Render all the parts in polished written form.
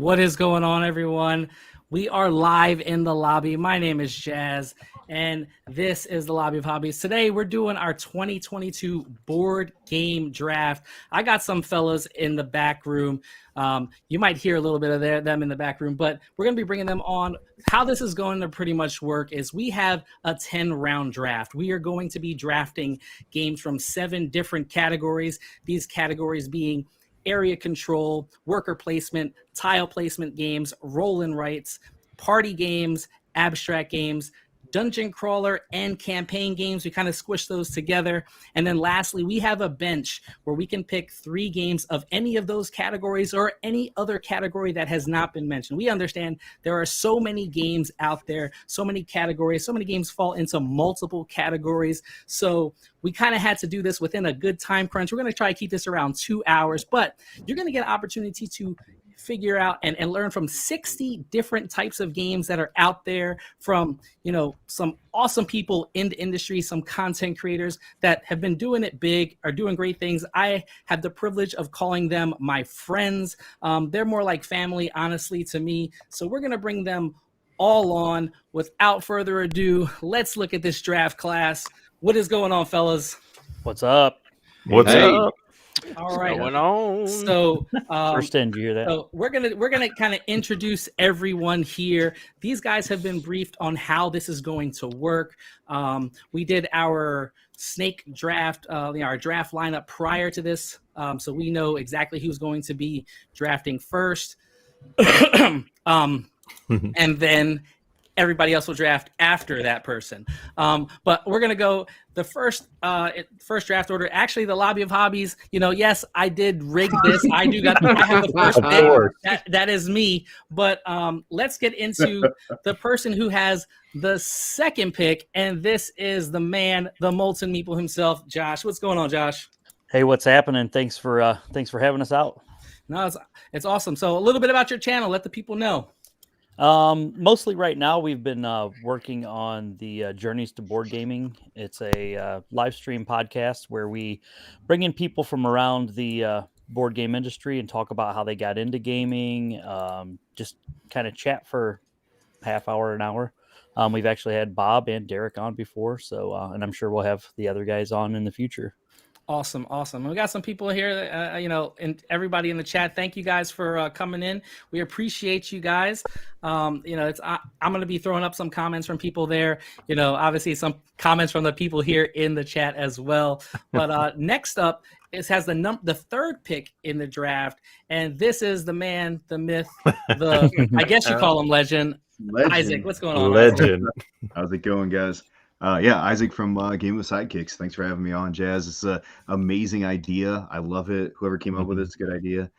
What is going on, everyone? We are live in the lobby. My name is Jazz, and this is the Lobby of Hobbies. Today, we're doing our 2022 board game draft. I got some fellas in the back room. You might hear a little bit of them in the back room, but we're going to be bringing them on. How this is going to pretty much work is we have a 10-round draft. We are going to be drafting games from 7 different categories, these categories being area control, worker placement, tile placement games, roll and writes, party games, abstract games, dungeon crawler, and campaign games. We kind of squish those together. And then lastly, we have a bench where we can pick 3 games of any of those categories or any other category that has not been mentioned. We understand there are so many games out there, so many categories, so many games fall into multiple categories. So we kind of had to do this within a good time crunch. We're going to try to keep this around 2 hours, but you're going to get an opportunity to figure out and learn from 60 different types of games that are out there from, some awesome people in the industry, some content creators that have been doing it big, are doing great things. I have the privilege of calling them my friends. They're more like family, honestly, to me. So we're going to bring them all on. Without further ado, let's look at this draft class. What is going on, fellas? What's up? What's up? All right. What's going on? So First in, did you hear that? So we're gonna kind of introduce everyone here. These guys have been briefed on how this is going to work. We did our snake draft, our draft lineup prior to this, so we know exactly who's going to be drafting first, and then everybody else will draft after that person. But we're going to go the first draft order. Actually, the Lobby of Hobbies, yes, I did rig this. I have the first pick. That is me. But let's get into the person who has the second pick. And this is the man, the Molten Meeple himself, Josh. What's going on, Josh? Hey, what's happening? Thanks for having us out. No, it's awesome. So a little bit about your channel. Let the people know. Mostly right now we've been working on the Journeys to Board Gaming. It's a live stream podcast where we bring in people from around the board game industry and talk about how they got into gaming, just kind of chat for half hour, an hour. We've actually had Bob and Derek on before, so and I'm sure we'll have the other guys on in the future. Awesome. We got some people here, and everybody in the chat. Thank you guys for coming in. We appreciate you guys. I'm going to be throwing up some comments from people there. Obviously some comments from the people here in the chat as well. But next up, it has the third pick in the draft, and this is the man, the myth, I guess you call him legend. Isaac, what's going on? Legend. How's it going, guys? Isaac from Game of Sidekicks. Thanks for having me on, Jazz. It's an amazing idea. I love it. Whoever came up with it's a good idea.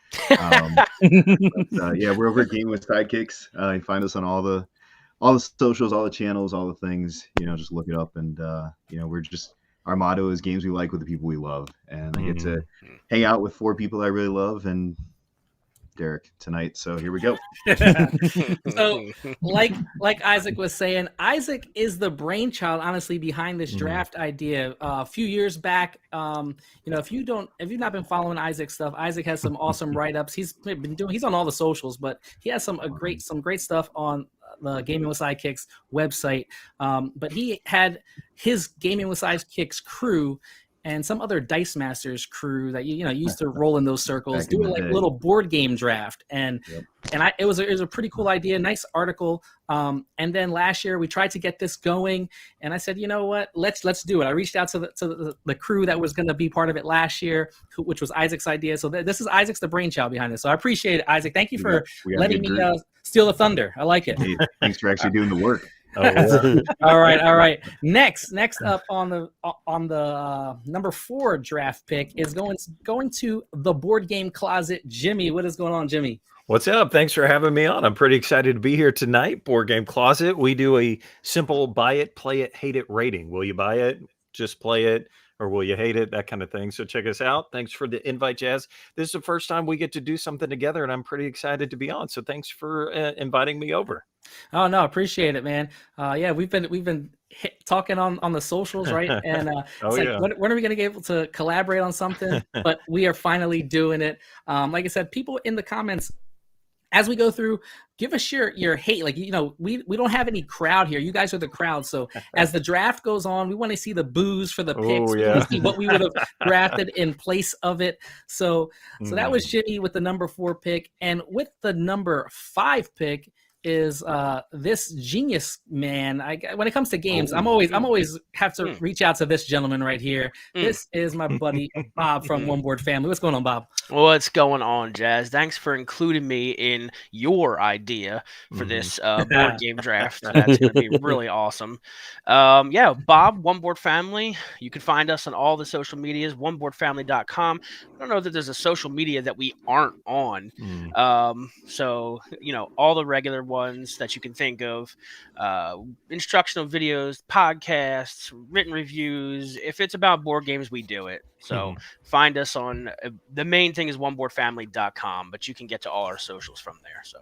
We're over at Game with Sidekicks. You find us on all the socials, all the channels, all the things. Just look it up, and our motto is games we like with the people we love, and I get to hang out with 4 people I really love, and Derek tonight. So here we go. So like Isaac was saying, Isaac is the brainchild, honestly, behind this draft idea. A few years back, if you've not been following Isaac's stuff, Isaac has some awesome write-ups. He's on all the socials, but he has some great stuff on the Gaming with Sidekicks website. But he had his Gaming with Sidekicks crew and some other Dice Masters crew that used to roll in those circles, do a little board game draft, and it was a pretty cool idea, nice article. And then last year we tried to get this going, and I said, you know what, let's do it. I reached out to the crew that was going to be part of it last year, which was Isaac's idea. So this is Isaac's the brainchild behind this. So I appreciate it, Isaac. Thank you for letting me steal the thunder. I like it. Hey, thanks for actually doing the work. All right. Next up on the number 4 draft pick is going to the Board Game Closet. Jimmy, what is going on, Jimmy? What's up? Thanks for having me on. I'm pretty excited to be here tonight. Board Game Closet. We do a simple buy it, play it, hate it rating. Will you buy it? Just play it? Or will you hate it? That kind of thing. So check us out. Thanks for the invite, Jazz. This is the first time we get to do something together, and I'm pretty excited to be on. So thanks for inviting me over. Oh no, appreciate it, man. We've been talking on the socials, right? And when are we going to be able to collaborate on something? But we are finally doing it. Like I said, people in the comments as we go through, give us your hate. Like, we don't have any crowd here. You guys are the crowd. So as the draft goes on, we want to see the boos for the picks. Oh, We yeah. want to see what we would have drafted in place of it. So that was Jimmy with the number 4 pick. And with the number 5 pick is this genius man. When it comes to games, I'm always have to reach out to this gentleman right here. This is my buddy Bob from One Board Family. What's going on, Bob? What's going on, Jazz? Thanks for including me in your idea for this board game draft. That's going to be really awesome. Bob, One Board Family. You can find us on all the social medias, oneboardfamily.com. I don't know that there's a social media that we aren't on. So, all the regular ones that you can think of, instructional videos, podcasts, written reviews. If it's about board games, we do it. So find us on the main thing is oneboardfamily.com, but you can get to all our socials from there. So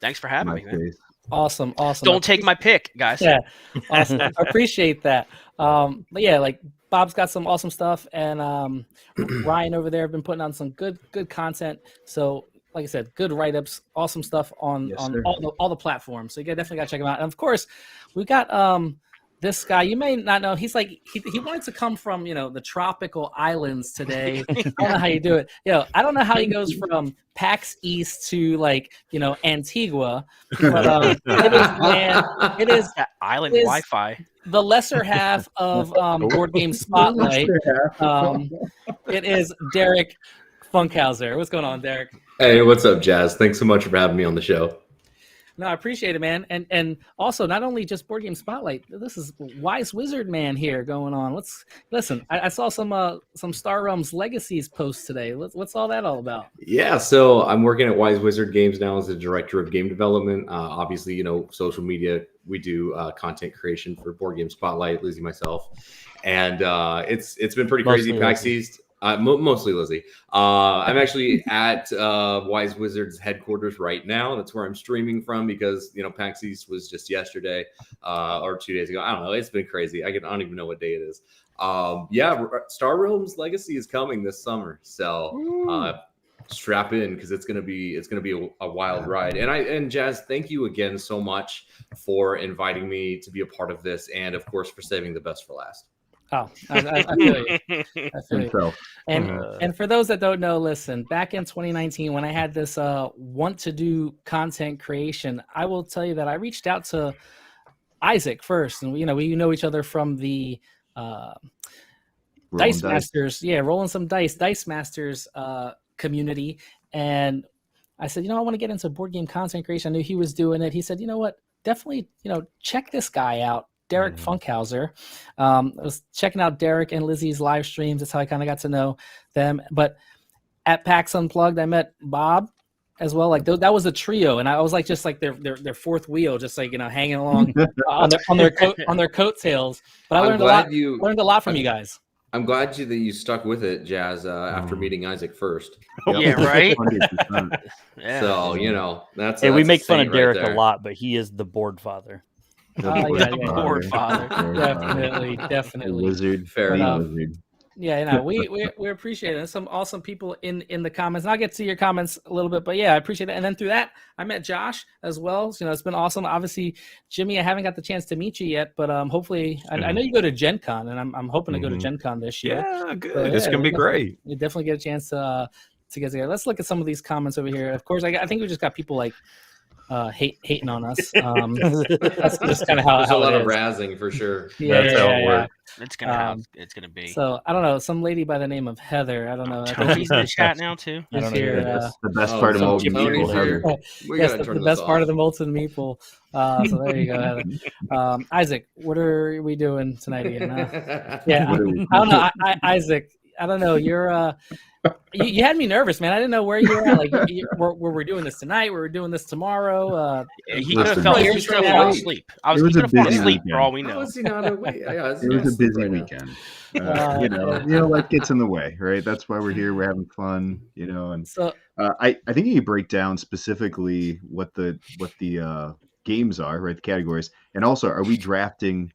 thanks for having me, man. Awesome. Don't take my pick, guys. Yeah, awesome. I appreciate that. But yeah, like Bob's got some awesome stuff, and Ryan over there have been putting on some good content. So like I said, good write-ups, awesome stuff on all the platforms. So you definitely got to check them out. And of course, we got this guy. You may not know. He's like he wanted to come from the tropical islands today. I don't know how you do it. I don't know how he goes from PAX East to Antigua. But it is that island Wi-Fi. The lesser half of Board Game Spotlight. It is Derek Funkhouser. What's going on, Derek? Hey, what's up, Jazz? Thanks so much for having me on the show. No, I appreciate it, man. And also, not only just Board Game Spotlight, this is Wise Wizard Man here going on. Listen, I saw some Star Realms Legacies posts today. What's all that all about? Yeah, so I'm working at Wise Wizard Games now as the director of game development. Obviously, social media, we do content creation for Board Game Spotlight, Lizzie, myself. And it's been pretty crazy. PAX East. Mostly Lizzie. I'm actually at Wise Wizards headquarters right now. That's where I'm streaming from because, PAX East was just yesterday or 2 days ago. I don't know. It's been crazy. I don't even know what day it is. Star Realms Legacy is coming this summer. So strap in because it's gonna be a wild ride. And Jazz, thank you again so much for inviting me to be a part of this, and of course for saving the best for last. Oh, I feel you. I feel you. And for those that don't know, listen, back in 2019, when I had this want to do content creation, I will tell you that I reached out to Isaac first, and we know each other from the Dice Masters, rolling some Dice Masters community, and I said, I want to get into board game content creation. I knew he was doing it. He said, you know what, definitely, check this guy out. Derek Funkhouser. I was checking out Derek and Lizzie's live streams. That's how I kind of got to know them. But at PAX Unplugged, I met Bob as well. Like that was a trio, and I was like just like their fourth wheel, just like hanging along on their coattails. But I learned a lot from you guys. I'm glad that you stuck with it, Jazz. After meeting Isaac first. Yeah, right. Yeah. So that's. Hey, we make fun of Derek a lot, but he is the board father. Board father. Definitely. Wizard. Fair enough. Yeah, we appreciate it. There's some awesome people in the comments. And I'll get to your comments a little bit, but yeah, I appreciate it. And then through that, I met Josh as well. It's been awesome. Obviously, Jimmy, I haven't got the chance to meet you yet, but hopefully, I know you go to Gen Con, and I'm hoping to go to Gen Con this year. Yeah, good. So, it's gonna be great. You definitely get a chance to get together. Let's look at some of these comments over here. Of course, I think we just got people like hating on us. That's just kind of how there's how a lot it of is. razzing for sure. That's how it works. It's gonna be. So I don't know, some lady by the name of Heather. I don't know. Tony's in the chat now too. He's here. The best part of Molten Tony's Meeple, here. Heather. We Yes, gotta turn the this best part of off. the Molten Meeple. So there you go, Heather. Isaac, what are we doing tonight again? Yeah, I don't know. Isaac, I don't know. You're you had me nervous, man. I didn't know where you were at. Like, were we doing this tonight? Were we doing this tomorrow? He could have fallen asleep. He could have fallen asleep for all we know. How is he not awake? Yeah, It was a busy weekend. Life gets in the way, right? That's why we're here. We're having fun, and So I think you break down specifically what the games are, right? The categories, and also, are we drafting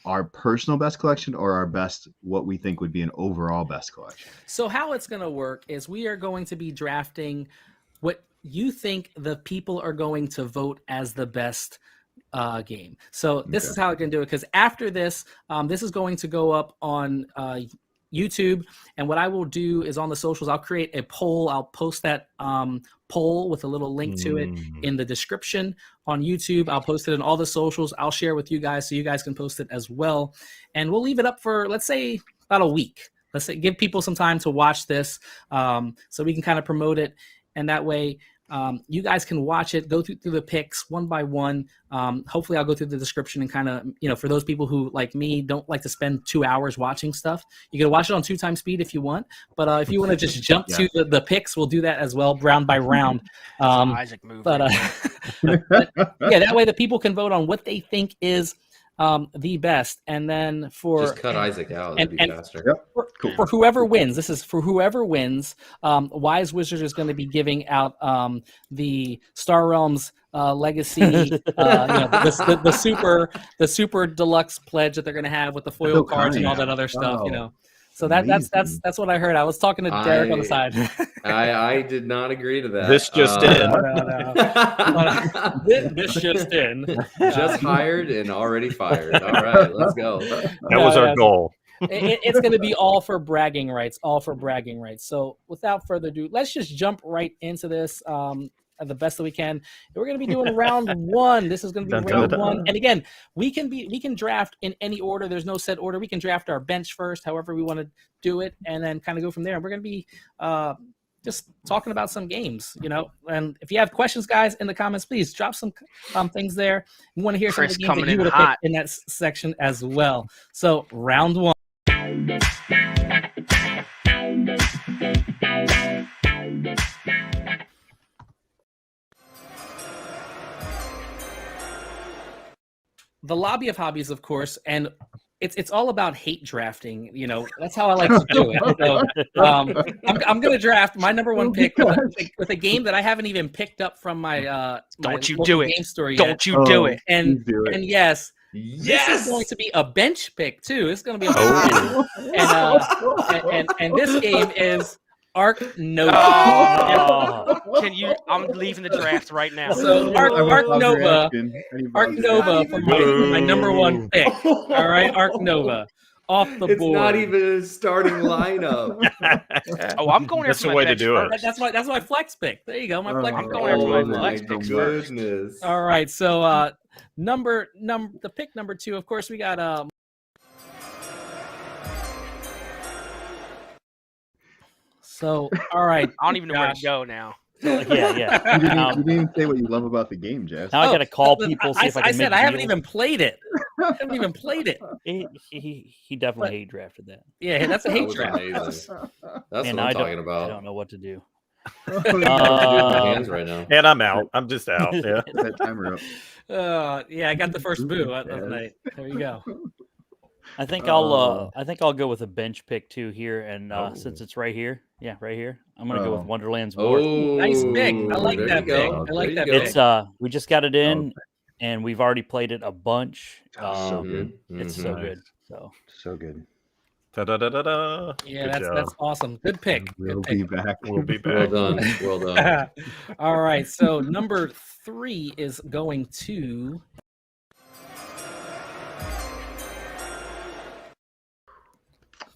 our personal best collection or our best, what we think would be an overall best collection? So how it's going to work is we are going to be drafting what you think the people are going to vote as the best game. So this is how I can do it, because after this, this is going to go up on YouTube, and what I will do is on the socials, I'll create a poll. I'll post that poll with a little link to it in the description on YouTube. I'll post it in all the socials. I'll share with you guys so you guys can post it as well, and we'll leave it up for, let's say, about a week. Let's say, give people some time to watch this, so we can kind of promote it, and that way you guys can watch it, go through the picks one by one. Hopefully I'll go through the description and kind of, for those people who, like me, don't like to spend 2 hours watching stuff, you can watch it on 2x speed if you want. But if you want to just jump to the picks, we'll do that as well, round by round. Isaac move. But yeah, that way the people can vote on what they think is the best, and then just cut Isaac out. That'd be faster. For whoever wins, this is for whoever wins. Wise Wizard is going to be giving out the Star Realms Legacy, the super deluxe pledge that they're going to have with the foil cards and all that other stuff. So that's what I heard. I was talking to Derek on the side. I did not agree to that. This just in. This just in. Just hired and already fired. All right, let's go. That was our goal. It's going to be all for bragging rights. So without further ado, let's just jump right into this. The best that we can. We're going to be doing round one. This is going to be round one. And again, we can draft in any order. There's no set order. We can draft our bench first, however we want to do it, and then kind of go from there. And we're going to be just talking about some games, And if you have questions, guys, in the comments, please drop some things there. We want to hear some of the games that you would have picked in that section as well. So round one. The Lobby of Hobbies, of course, and it's all about hate drafting. That's how I like to do it. So, I'm going to draft my number one pick with a game that I haven't even picked up from my Don't you do it? Game store yet. Don't you do it? And yes, this is going to be a bench pick too. It's going to be a and this game is Ark Nova. I'm leaving the draft right now. So Ark Nova for my number one pick. All right, Ark Nova off the board. It's not even a starting lineup. I'm going That's after the my way to bench do first. it. That's my flex pick. There you go. My flex. I'm going after my flex picks first. Goodness. All right. So the pick number 2. Of course, we got So, all right. I don't even know where to go now. Yeah. You didn't say what you love about the game, Jess. Now I got to call people. See if I can said make I haven't deals. even played it. He definitely hate drafted that. Yeah, that's a hate was draft. amazing. That's Man, what I'm talking I about. don't know what to do. I'm doing my hands right now. And I'm out. I'm just out. Yeah. That timer up. Yeah, I got the first boo last night. There you go. I think I'll go with a bench pick too here, and since it's right here, I'm gonna go with Wonderland's War. Oh, Nice pick. I like there that you pick. go. I like There that you pick. go. It's we just got it in, and we've already played it a bunch. So good. It's so good. So good. Da-da-da-da-da. Yeah, Good that's job. awesome. Good pick. We'll Good pick. be back. We'll be Well back. done. Well done. All right. So number 3 is going to.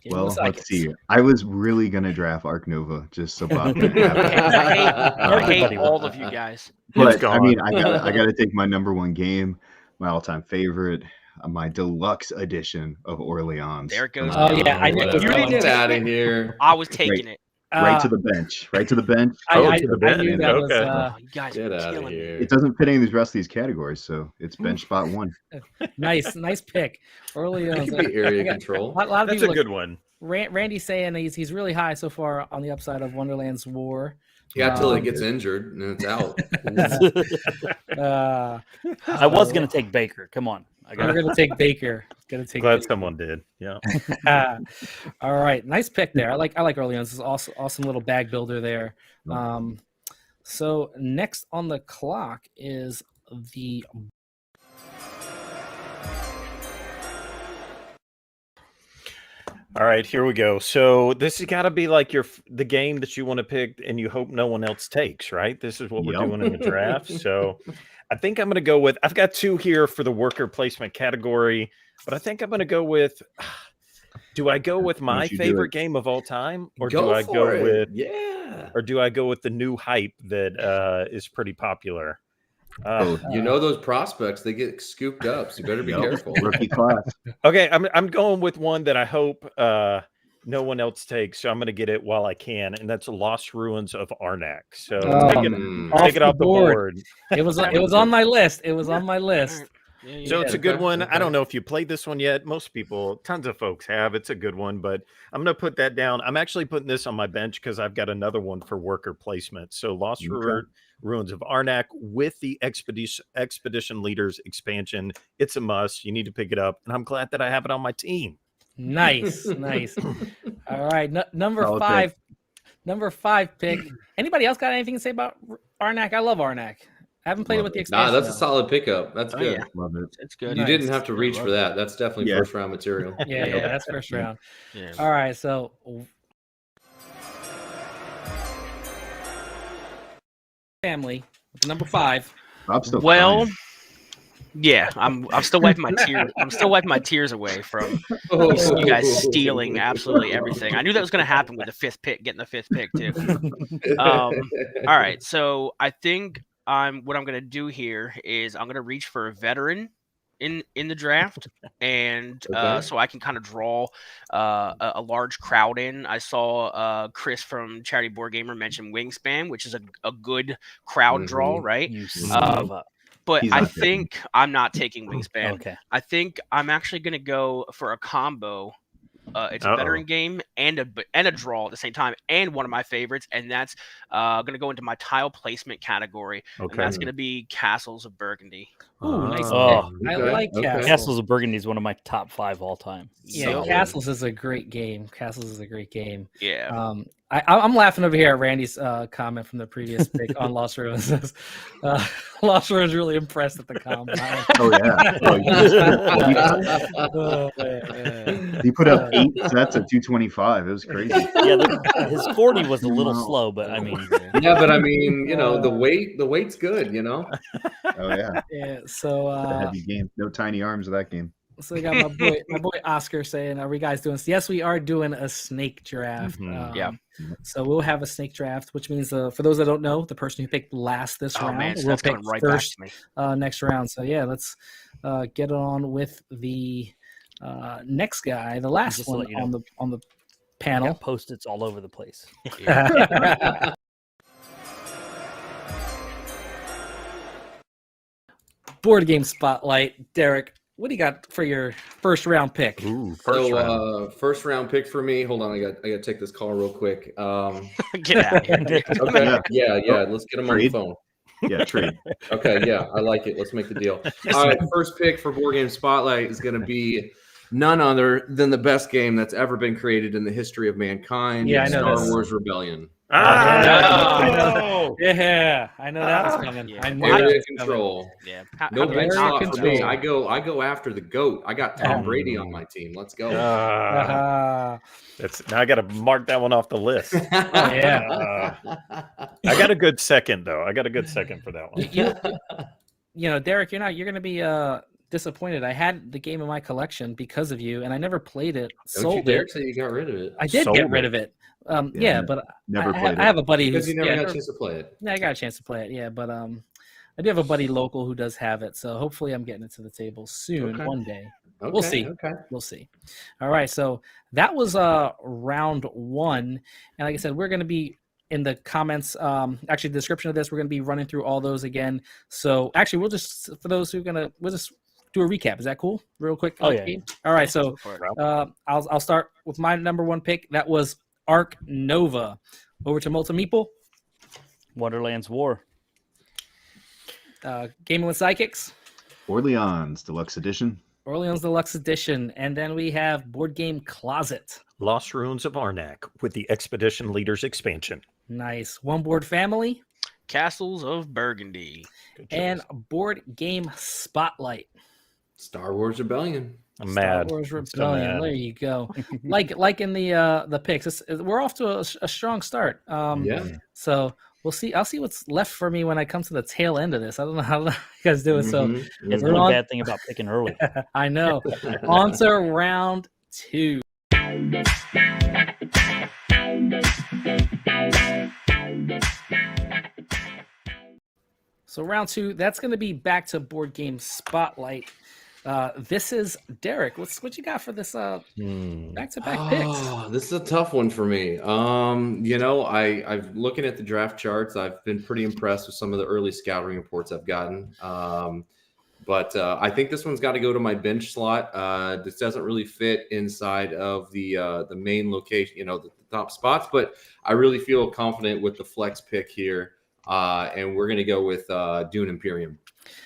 Well, let's see. I was really gonna draft Ark Nova just so Bob could have it. I hate Everybody all wants of you guys. But I gone. mean, I gotta take my number one game, my all-time favorite, my deluxe edition of Orleans. There it goes. Oh, yeah, I knew Whatever. you didn't Get take out it. of here. I was taking it. Right to the bench. Right to the bench. Oh, I to the I knew bench. that was. Okay. Oh, you guys Get are out of killing me. here. It doesn't fit any of these rest of these categories, so it's bench spot 1. Nice pick. Early That on. could be area control. A lot of That's a people. good one. Randy's saying he's really high so far on the upside of Wonderland's War. Yeah, until he gets injured and it's out. I was gonna take Baker. Come on, We're gonna take Baker. Glad someone did. Yeah. All right, nice pick there. I like Orleans. This is awesome little bag builder there. So next on the clock is the. All right, here we go. So this has got to be like the game that you want to pick, and you hope no one else takes. Right? This is what we're Yep. doing in the draft. So I think I'm going to go with. I've got 2 here for the worker placement category, but I think I'm going to go with. Do I go with my don't you do favorite it? game of all time, or Go do I for go it. with, Yeah. or do I go with the new hype that is pretty popular? Both. You know those prospects, they get scooped up, so you better be Yep. careful. Rookie class. Okay, I'm going with one that I hope no one else takes, so I'm going to get it while I can, and that's Lost Ruins of Arnak. So take it off the board. It was on my list. It was on my list. Yeah, So it's a good okay, one. I okay. don't know if you played this one yet. Most people, tons of folks have. It's a good one, but I'm going to put that down. I'm actually putting this on my bench because I've got another one for worker placement. So Lost Ruins of Arnak with the Expedition Leaders expansion. It's a must. You need to pick it up, and I'm glad that I have it on my team. Nice. All right, number Solid 5. Number 5 pick. Anybody else got anything to say about Arnak? I love Arnak. I haven't played it with the expansion. Nah, that's a though. solid pickup. That's Oh, good. yeah. Love it. It's good. You didn't Nice. have to reach for that. That's definitely Yeah. first round material. Yeah, that's first round. Yeah. All right, so family with number 5. I'm still Well, crying. yeah, I'm still wiping my tears. I'm still wiping my tears away from you guys stealing absolutely everything. I knew that was going to happen with the 5th pick, getting the 5th pick too. All right, so I think what I'm going to do here is I'm going to reach for a veteran in the draft, and Okay. so I can kind of draw a large crowd in. I saw Chris from Charity Board Gamer mention Wingspan, which is a good crowd draw, right? You son of a- But He's I not taking think I'm not taking Wingspan. Okay. I think I'm actually going to go for a combo. It's a veteran game and a draw at the same time, and one of my favorites, and that's going to go into my tile placement category. And Okay. that's going to be Castles of Burgundy. Ooh, nice Oh, pick. I okay, like okay. Castles. Castles of Burgundy is one of my top 5 all time. Yeah, So- Castles is a great game. Yeah. I'm laughing over here at Randy's comment from the previous pick on Lost Ruins. Lost Ruins really impressed at the combine. Oh yeah. Oh, man. He put up 8 sets at 225. It was crazy. Yeah, his 40 was a little slow, but I mean, Yeah, but I mean, the weight's good, Oh yeah. Yeah, so It's a heavy game. No tiny arms of that game. so we got my boy Oscar saying, "Are we guys doing this?" Yes, we are doing a snake draft. Yeah. So we'll have a snake draft, which means for those that don't know, the person who picked last this Oh round man, so will that's pick coming right first back to me. next round. So yeah, let's get on with the next guy, the last Just to one let you know. on the I panel. got Post-its all over the place. Board game spotlight, Derek. What do you got for your first round pick? Ooh, first round. First round pick for me. Hold on, I got to take this call real quick. Get out of here, dude. Okay, yeah. Let's get him on the Trade. phone. Yeah, trade. Okay, yeah, I like it. Let's make the deal. All right, first pick for Board Game Spotlight is going to be none other than the best game that's ever been created in the history of mankind. Yeah, I know Star this. Wars Rebellion. Oh, Yeah, I know that was coming. Yeah. I knew that Area was coming. control. Yeah. No How did I bench not slot for me. control. I go after the GOAT. I got Tom Brady on my team. Let's go. That's now I got to mark that one off the list. Yeah. I got a good second though. I got a good second for that one. You know, Derek, you're going to be disappointed. I had the game in my collection because of you, and I never played it. Don't you Sold dare it. say you got rid of it. I did Sold get rid it. of it. Yeah, Yeah, but never I played it. have a buddy Because who's you never got a chance to play it. Yeah, I got a chance to play it. Yeah, but I do have a buddy local who does have it, so hopefully I'm getting it to the table soon, Okay. one day. Okay, We'll see. Okay. We'll see. All right, so that was round one, and like I said, we're going to be in the comments. Actually, the description of this, we're going to be running through all those again. So actually, we'll just for those who are we'll just do a recap. Is that cool? Real quick. Oh, yeah. All right, so Go for it. I'll start with my number one pick. That was Arc Nova. Over to Molten Meeple. Wonderland's War. Gaming with Sidekicks. Orleans Deluxe Edition. Orleans Deluxe Edition. And then we have Board Game Closet. Lost Ruins of Arnak with the Expedition Leaders expansion. Nice. One Board Family. Castles of Burgundy. Good And choice. Board Game Spotlight. Star Wars Rebellion. I'm Star mad. Wars I'm so Rebellion. mad. There you go. like in the picks, we're off to a strong start. Yeah. So we'll see. I'll see what's left for me when I come to the tail end of this. I don't know how you guys do it. So Mhm, It's We're one on- bad thing about picking early. I know. On to round 2. So round 2, that's going to be back to board game spotlight. This is Derek. What you got for this back-to-back picks? Oh, this is a tough one for me. I've looking at the draft charts. I've been pretty impressed with some of the early scouting reports I've gotten. But I think this one's got to go to my bench slot. This doesn't really fit inside of the main location, the top spots. But I really feel confident with the flex pick here, and we're going to go with Dune Imperium.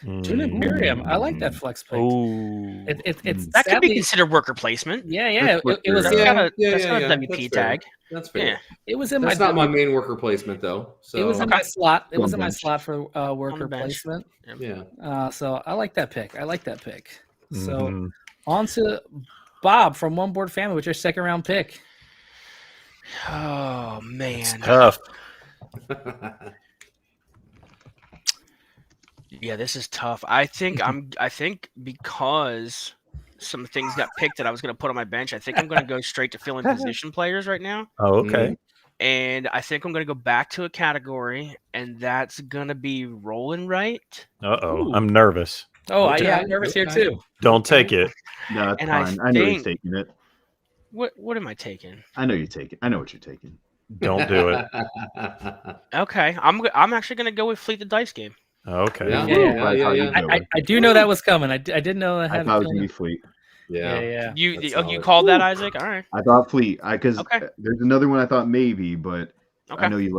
Dune Imperium. I like that flex pick. Ooh. It's That could be sadly- considered worker placement. Yeah. It was That's got a WP That's fair. tag. That's fair. Yeah. it was in That's my not my main worker placement though. So It was in my slot. It was in my bench. slot for worker bench. placement. yeah. So I like that pick. So Mhm. on to Bob from One Board Family with your second round pick. Oh It's man. tough. Yeah, this is tough. I think because some things got picked that I was going to put on my bench, I think I'm going to go straight to filling position players right now. Oh, okay. And I think I'm going to go back to a category, and that's going to be rolling right. Uh-oh. I'm nervous. Oh, Okay. I'm nervous here too. Don't take it. No, that's And I fine. I know think- he's taking it. What am I taking? I know you take it. I know what you're taking. Don't do it. Okay, I'm actually going to go with Fleet the Dice Game. Okay. Yeah. I do know that was coming. I didn't know I I had thought it a was gonna feeling. be Fleet. Yeah. You That's you solid. called that, Isaac? All right. I thought Fleet. Because Okay. there's another one I thought maybe, but Okay. I know you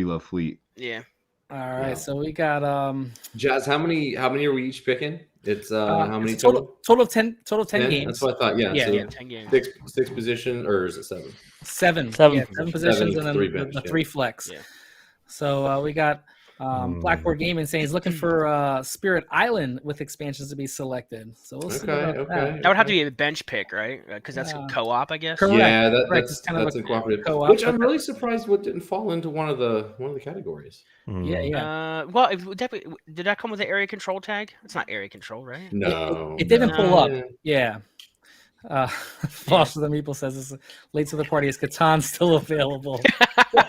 love Fleet. Yeah. All right. Yeah. So we got Jazz, how many are we each picking? It's how many it's total of 10 10? games. That's what I thought. Yeah. Yeah, so Yeah. 10 games. six position, or is it 7? Seven Seven positions, Seven, and then three the bench, 3 flex. Yeah. So we got Blackboard Gaming saying he's looking for Spirit Island with expansions to be selected. So we'll see about that. That would have to be a bench pick, right? Because that's Yeah. co-op, I guess. Correct. Yeah, Correct. It's kind of that's a a cooperative. co-op, Which I'm but really surprised what didn't fall into one of the categories. Yeah. Well, definitely. Did that come with the area control tag? It's not area control, right? No, It didn't pull up. Yeah. Yeah. Foster the Meeple says it's late to the party. Is Catan still available? You're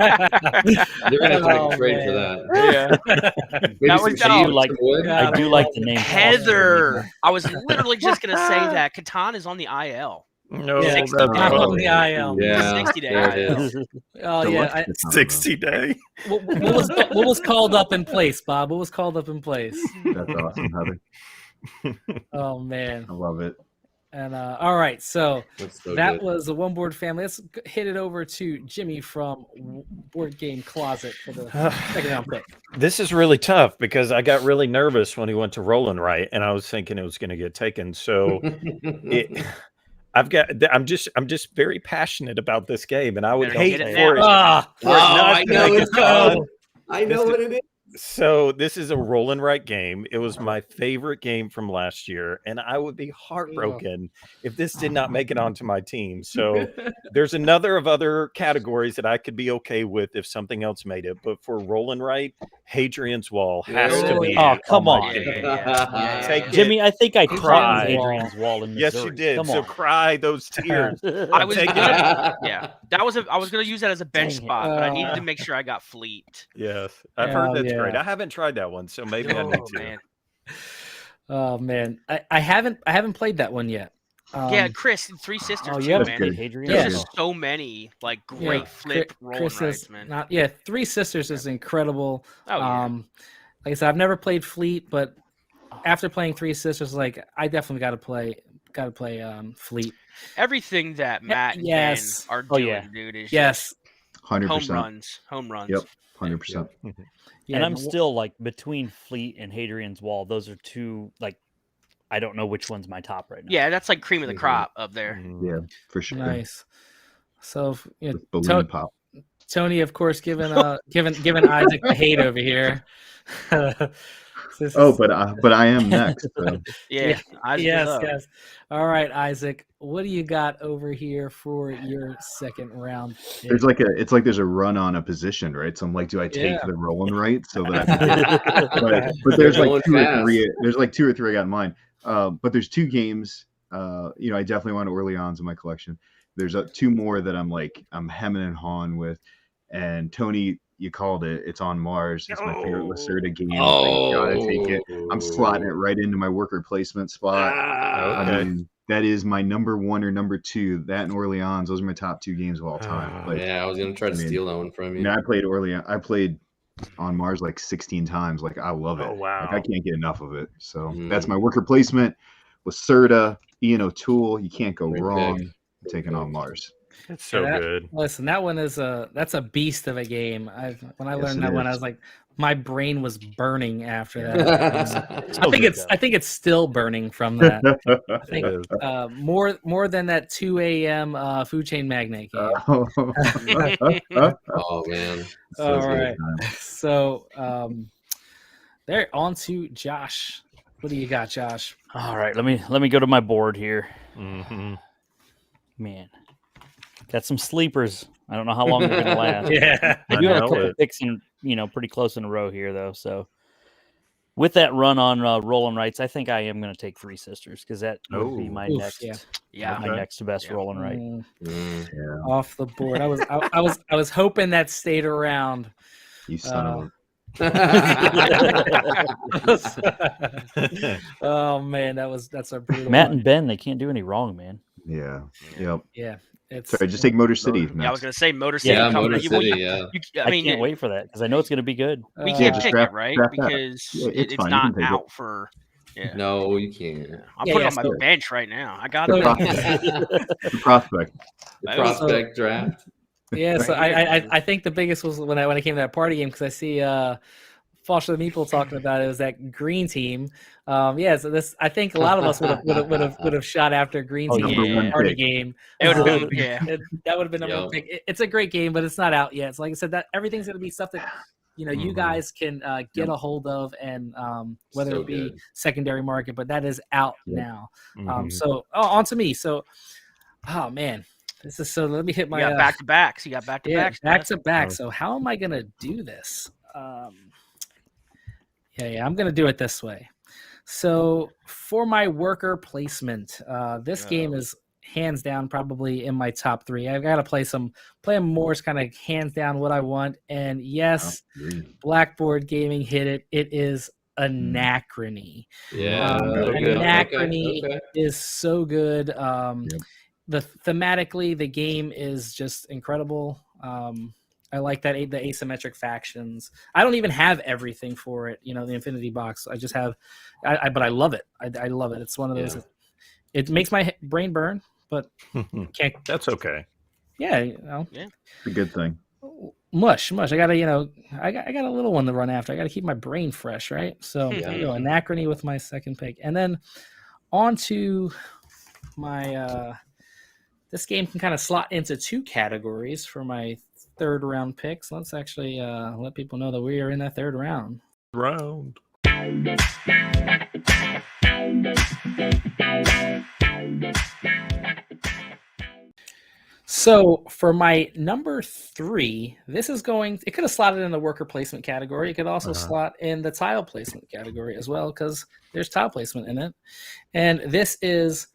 gonna have to Oh, make a trade for man. that. Yeah. Maybe That some was- sheep I or do like- some wood? Yeah. I do like the name Heather. I was literally just gonna say that Catan is on the IL. No, Yeah, that's not on wrong. the IL. Yeah, 60-day there it IL. is. Oh So yeah. what's the time, 60 day. What was called up in place, Bob? What was called up in place? though? That's awesome, Heather. Oh man. I love it. And all right, so That's so that good. was the One Board Family. Let's hit it over to Jimmy from Board Game Closet for the second round pick. This is really tough because I got really nervous when he went to Rolling Right, and I was thinking it was going to get taken. So I'm just very passionate about this game, and I would Better hate get it for it. now. for it not I to know make it's it on. I know what it is. So this is a roll and write game. It was my favorite game from last year, and I would be heartbroken if this did not make it onto my team. So there's another of other categories that I could be okay with if something else made it. But for roll and write, Hadrian's Wall has to be. Oh, come my on. game. Yeah. Take I think I Cry. caught Hadrian's Wall in Missouri. Yes, you did. Come So on. cry those tears. I was Take it. gonna, yeah. I was gonna use that as a bench Dang it. spot, but I needed to make sure I got Fleet. Yes, I've Yeah, heard that's yeah. great. I haven't tried that one, so maybe I Oh need to. man. Oh man, I haven't played that one yet. Yeah, Chris, Three Sisters Oh, too, you haven't man. played Hadrian? There's Yeah. just so many like great Yeah, flip rolling Chris rights, is man. not. Yeah, Three Sisters is incredible. Oh yeah. Like I said, I've never played Fleet, but after playing Three Sisters, like I definitely got to play Fleet. Everything that Matt and yes. Ben are Oh, doing, yeah. dude, is Yes. just 100%. home runs. Yep. 100%. Yeah, And I'm the- still like between Fleet and Hadrian's Wall. Those are two, like, I don't know which one's my top right now. Yeah, that's like cream of the Mhm. crop up there. Yeah, for sure. nice. So you know, With balloon pop. Tony, of course, giving Isaac the hate over here. But I am next. So. Yeah, Isaac is yes, up. yes. All right, Isaac, what do you got over here for your second round pick? It's like there's a run on a position, right? So I'm like, do I take Yeah. the rolling right so that I can get, but there's like two or three I got in mind. But there's two games. I definitely want Orleans in my collection. There's two more that I'm hemming and hawing with, and Tony, you called it. It's on Mars. It's my favorite Lacerda game. I gotta take it. I'm slotting it right into my worker placement spot. Okay. I mean, that is my number one or number two. That and Orleans, those are my top two games of all time. I was gonna try to steal that one from you. I played on Mars like 16 times. Like, I love it. Oh, wow. Like, I can't get enough of it. So that's my worker placement. Lacerda, Ian O'Toole. You can't go wrong taking on Mars. It's so good. Listen, that one is that's a beast of a game. When I learned that one, I was like, my brain was burning after that. I think it's still burning from that. I think more than that 2 a.m. Food Chain Magnate game. Oh man! All right, so there on to Josh. What do you got, Josh? All right, let me go to my board here. Mm-hmm. Man, got some sleepers. I don't know how long they're gonna last. Yeah, I do have a couple picks in, pretty close in a row here though. So with that run on rolling rights, I think I am going to take Three Sisters because that would be my next, my next best rolling right. Off the board. I was hoping that stayed around. You son of a. Oh man, that's a brutal Matt one. and Ben, they can't do any wrong, man. Yeah. Yep. Yeah. It's sorry, just take Motor City. Yeah, I was gonna say Motor City. Yeah, coming. Motor City. I can't wait for that because I know it's gonna be good. We can't pick it, right? Because it's it's fine. not out for. Yeah. No, you can't. I'll put it on my bench right now. I got it. The prospect. The prospect draft. Yeah, so I think the biggest was when I came to that party game because I see Foster the Meeple talking about it was that green team. So this I think a lot of us would have shot after green team party game. It would have been that would have been number one pick. It's a great game, but it's not out yet. So like I said, that everything's gonna be stuff that you guys can get a hold of, and whether it be secondary market, but that is out now. So on to me. So oh man. This is so. Let me hit my back to backs. You got back to backs. Back to back. So how am I gonna do this? I'm gonna do it this way. So for my worker placement, this game is hands down probably in my top three. I've got to play them more is kind of hands down what I want. And yes, Blackboard Gaming hit it. It is Anachrony. Yeah, Anachrony is so good. Thematically, the game is just incredible. I like that the asymmetric factions. I don't even have everything for it, the Infinity Box. I just have, but I love it. I love it. It's one of those. It makes my brain burn, but can't. That's okay. Yeah, it's a good thing. Mush. I gotta, I got a little one to run after. I gotta keep my brain fresh, right? So Anachrony with my second pick, and then on to my. This game can kind of slot into two categories for my third round picks. Let's actually let people know that we are in that third round. So for my number 3, this is it could have slotted in the worker placement category. It could also slot in the tile placement category as well, because there's tile placement in it. And this is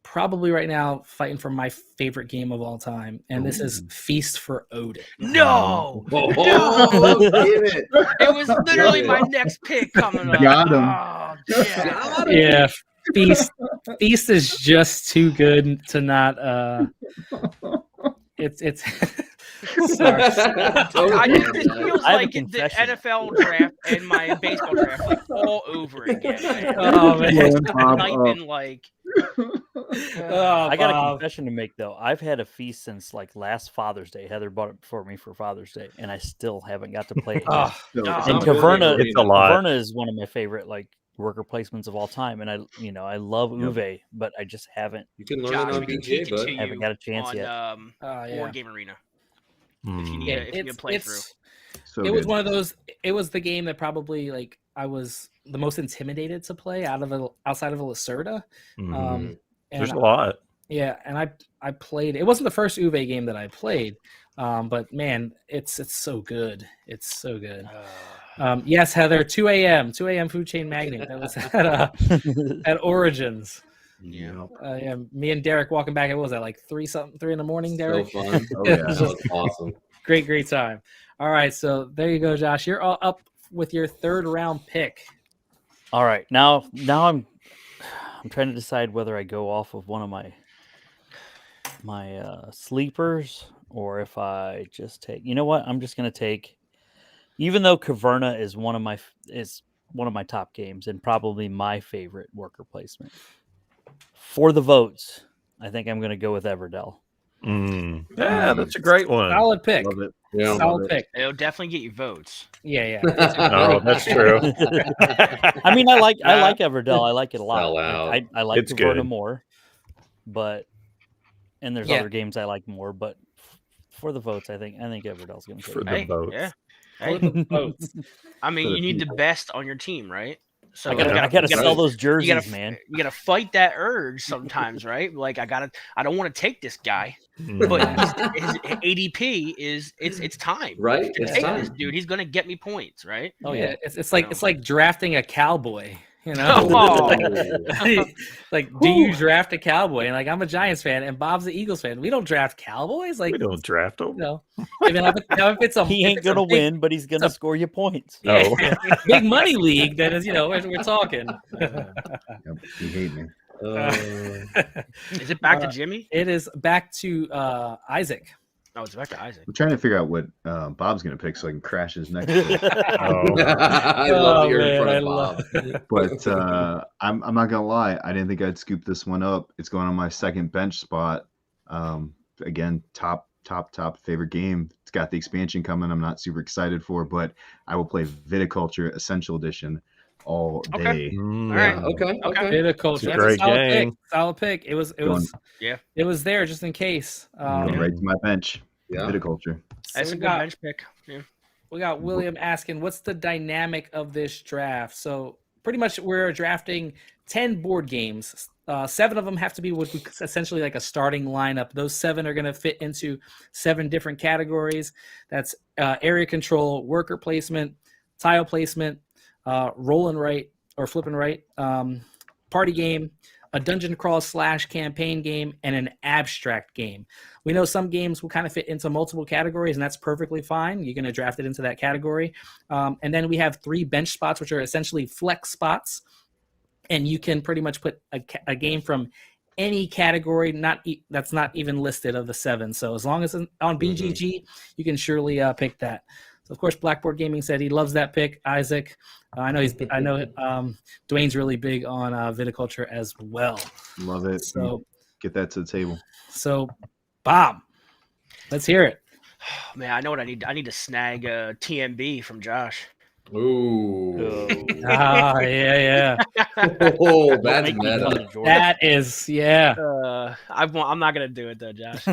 probably right now fighting for my favorite game of all time, and this is Feast for Odin. No, it was literally my next pick coming up. Got him. Yeah, Feast is just too good to not. It's. Sorry. It feels like the NFL draft and my baseball draft like all over again. Man. Oh man, I got a confession to make though. I've had a Feast since like last Father's Day. Heather bought it for me for Father's Day, and I still haven't got to play it. And Caverna is one of my favorite worker placements of all time, and I love Uwe, but I just haven't. You can learn it on BJ, but I haven't got a chance yet. Board Game Arena. If you need a playthrough. It was one of those. It was the game that probably I was the most intimidated to play outside of a Lacerda. Mhm. And There's a lot. Yeah, and I played. It wasn't the first Uwe game that I played, but man, it's so good. It's so good. Yes, Heather, 2 a.m. food chain magnet. That was at Origins. Yeah. Yeah, me and Derek walking back. What was that, like 3 in the morning, Derek? So fun. Oh, yeah. That was awesome. Great time. All right, so there you go, Josh. You're all up with your 3rd round pick. All right, now I'm trying to decide whether I go off of one of my sleepers or if I just take. You know what? I'm just gonna take. Even though Caverna is one of my top games and probably my favorite worker placement, for the votes, I think I'm going to go with Everdell. Yeah, that's a great one. Solid pick. Love it. Yeah. Solid pick. It'll definitely get you votes. Yeah. Oh, that's true. I mean, I like Everdell. I like it a lot. Spell out. I like It's Caverna good. more, and there's Yeah. other games I like more. But for the votes, I think Everdell's going to For take the it. Hey, votes. yeah. For Hey, the votes. I mean, For the you need the people. best on your team, right? So I gotta sell those jerseys, man. You gotta fight that urge sometimes, right? Like I don't want to take this guy, Mhm. but his ADP is it's time. Right? To It's take time. this dude, he's gonna get me points, right? Oh yeah. It's like drafting a cowboy. You know, Oh. like do you draft a cowboy? And like I'm a Giants fan, and Bob's the Eagles fan. We don't draft cowboys. Like we don't draft them. no. If it's a He if ain't it's a gonna big- win, but he's gonna score you points. No. big money league, then is we're talking. Yep. You hate me. Is it back to Jimmy? It is back to Isaac. Oh, it's back to Isaac. I'm trying to figure out what Bob's going to pick so I can crash his next one. Oh. I love that you're in man, front I of love- Bob. But I'm not gonna lie, I didn't think I'd scoop this one up. It's going on my second bench spot. Again, top favorite game. It's got the expansion coming. I'm not super excited for, but I will play Viticulture Essential Edition all Okay. day. Mm. All right. Okay. Viticulture. It's a That's great solid game. pick. Solid pick. It was Yeah. It was there just in case. Going right to my bench. Yeah. Viticulture. So That's a we good got bench pick. Yeah. we got William asking, what's the dynamic of this draft? So pretty much we're drafting 10 board games. 7 of them have to be what we essentially like a starting lineup. Those 7 are going to fit into 7 different categories. That's area control, worker placement, tile placement, roll and write or flip and write, party game, a dungeon crawl / campaign game, and an abstract game. We know some games will kind of fit into multiple categories, and that's perfectly fine. You're going to draft it into that category. And then we have 3 bench spots, which are essentially flex spots. And you can pretty much put a game from any category that's not even listed of the 7. So as long as it's on BGG, you can surely pick that. So of course, Blackboard Gaming said he loves that pick. Isaac, I know Dwayne's really big on viticulture as well. Love it. So Get that to the table. Bob, let's hear it. Oh, man, I know what I need. I need to snag TMB from Josh. Ooh. Yeah. Oh, Don't that's make me meta. come to Jordan. That is, yeah. I'm not gonna do it though, Josh.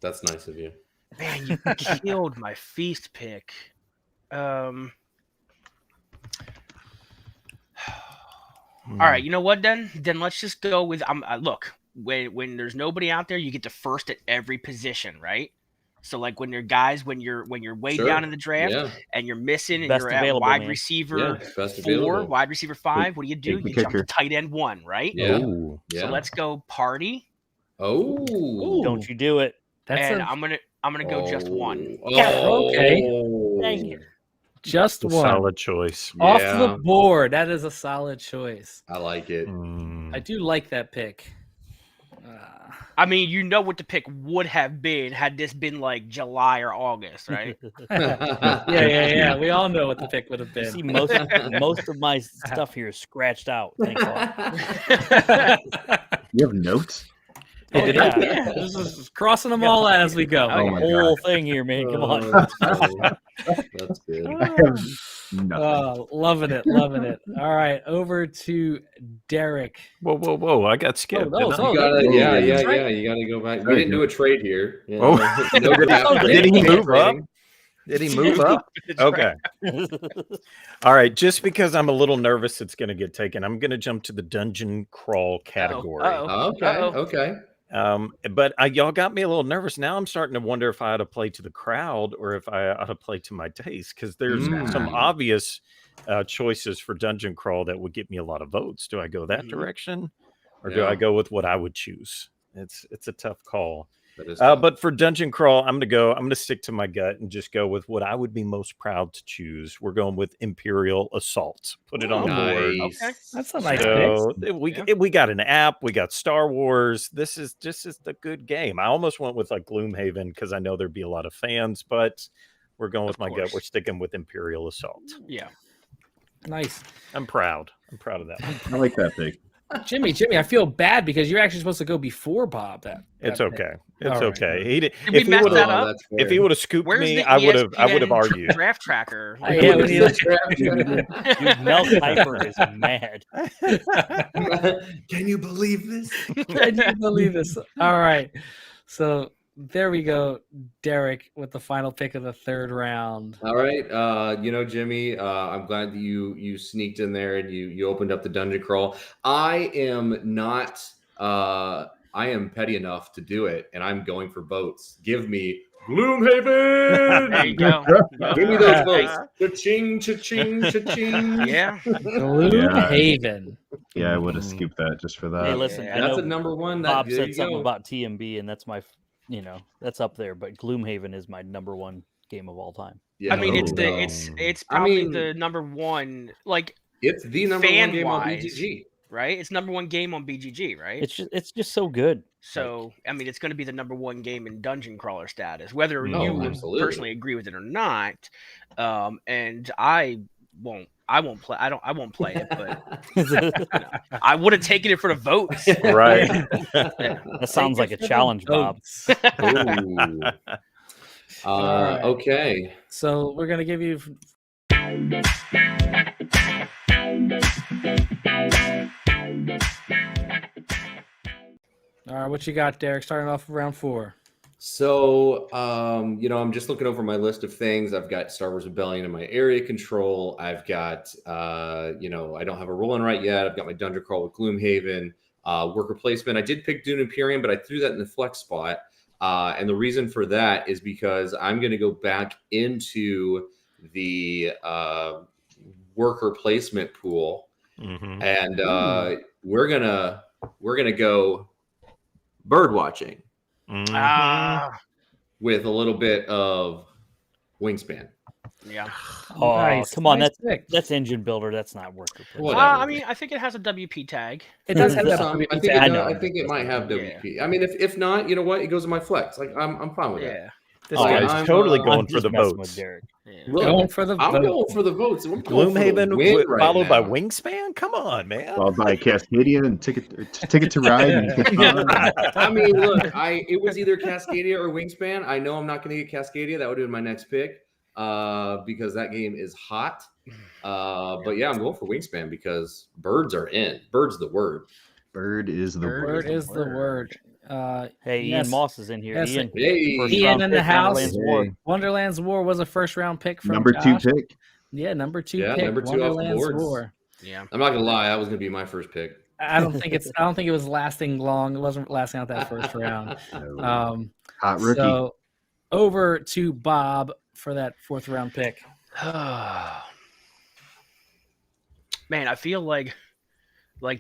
That's nice of you. Man, you killed my feast pick. All right, you know what? Then let's just go with. Look, when there's nobody out there, you get to first at every position, right? So like when you're way Sure. down in the draft Yeah. and you're missing and Best you're at available, wide man. receiver Yeah. Best 4, available. wide receiver 5. What do? Take You the jump to kicker. tight end 1, right? Yeah. Ooh. Yeah. So let's go party, Oh. Don't you do it. That's and I'm gonna go just 1. okay. Dang it. just It's a one. solid choice. Off Yeah. the board. That is a solid choice. I like it. Mm. I do like that pick. I mean, you know what the pick would have been had this been like July or August, right? Yeah. We all know what the pick would have You see, been. most of my stuff here is scratched out. Thanks a lot. You have notes? Oh, yeah. Yeah, just crossing them all out as we go. Oh, my Whole thing here, man. Come on. That's good. I have nothing. Loving it. All right, over to Derek. Whoa! I got skipped. Oh, didn't I? oh, You gotta, yeah. That's right. You gotta go back. We There didn't you do a trade here. Yeah. Oh. No draft. Did he move up? trading. Did he move up? Okay. All right. Just because I'm a little nervous it's going to get taken, I'm going to jump to the dungeon crawl category. Okay. But y'all got me a little nervous. Now I'm starting to wonder if I ought to play to the crowd or if I ought to play to my taste, because there's some obvious choices for dungeon crawl that would get me a lot of votes. Do I go that direction, or do I go with what I would choose? It's a tough call. But for dungeon crawl, I'm gonna stick to my gut and just go with what I would be most proud to choose. We're going with Imperial Assault. Put it on the board. Okay. That's a nice So we got an app, we got Star Wars. This is a good game. I almost went with like Gloomhaven because I know there'd be a lot of fans, but we're going with my gut. We're sticking with Imperial Assault. Yeah. Nice. I'm proud of that one. I like that pick. Jimmy, I feel bad because you're actually supposed to go before Bob. It's okay. It's All right. okay. Did we mess that up? If he would have scooped Where's me, the I would have ESPN argued. Draft tracker. Yeah, we need Dude, Mel Kiper is mad. Can you believe this? Can you believe this? All right. So there we go, Derek, with the final pick of the third round. All right, Jimmy, I'm glad that you sneaked in there and you opened up the dungeon crawl. I am petty enough to do it, and I'm going for votes. Give me Gloomhaven. There you go. Give me those votes. Cha-ching, cha-ching, cha-ching. Yeah. Gloomhaven. Yeah, I would have skipped that just for that. Hey, listen, I That's know a number one. Bob There said you something go. about TMB, and that's my, that's up there. But Gloomhaven is my number one game of all time. Yeah, I mean, it's probably the number one, like it's the number one game on fan-wise, BGG. right? It's number one game on BGG, right? It's just so good. So, I mean, it's going to be the number one game in dungeon crawler status, whether you absolutely. personally agree with it or not. And I won't play. I won't play it, but I would have taken it for the votes. Right. That sounds like a challenge, Bob. Right. Okay. So we're gonna give you. All right, what you got, Derek? Starting off round 4. So, I'm just looking over my list of things. I've got Star Wars Rebellion in my area control. I've got, I don't have a rolling right yet. I've got my Dungeon Crawl with Gloomhaven, worker placement. I did pick Dune Imperium, but I threw that in the flex spot. And the reason for that is because I'm going to go back into the worker placement pool, and we're gonna go bird watching. With a little bit of Wingspan. Yeah. Oh, Nice. come on. Nice pick. That's engine builder. That's not worker placement. I mean, I think it has a WP tag. It does have that. I think it might have WP. I mean, if not, you know what? It goes in my flex. Like I'm fine with it. This guy's totally going for the votes. Look, Going for the I'm votes. going for the votes. Gloomhaven followed by Wingspan? Come on, man. Followed by Cascadia and Ticket to Ride. I mean, look, it was either Cascadia or Wingspan. I know I'm not going to get Cascadia. That would have been my next pick because that game is hot. But yeah, I'm going for Wingspan because birds are in. Bird's the word. Bird is the word. Bird is the word. Hey, yes. Ian Moss is in here. Yes, Ian, Ian in the house. Wonderland's War. Wonderland's War was a first round pick from number Josh. 2 pick. Yeah, number 2 Yeah, pick. number 2 off the Wonderland's boards. War. Yeah. I'm not gonna lie, that was gonna be my first pick. I don't think it was lasting long. It wasn't lasting out that first round. Hot rookie. So over to Bob for that 4th round pick. Man, I feel like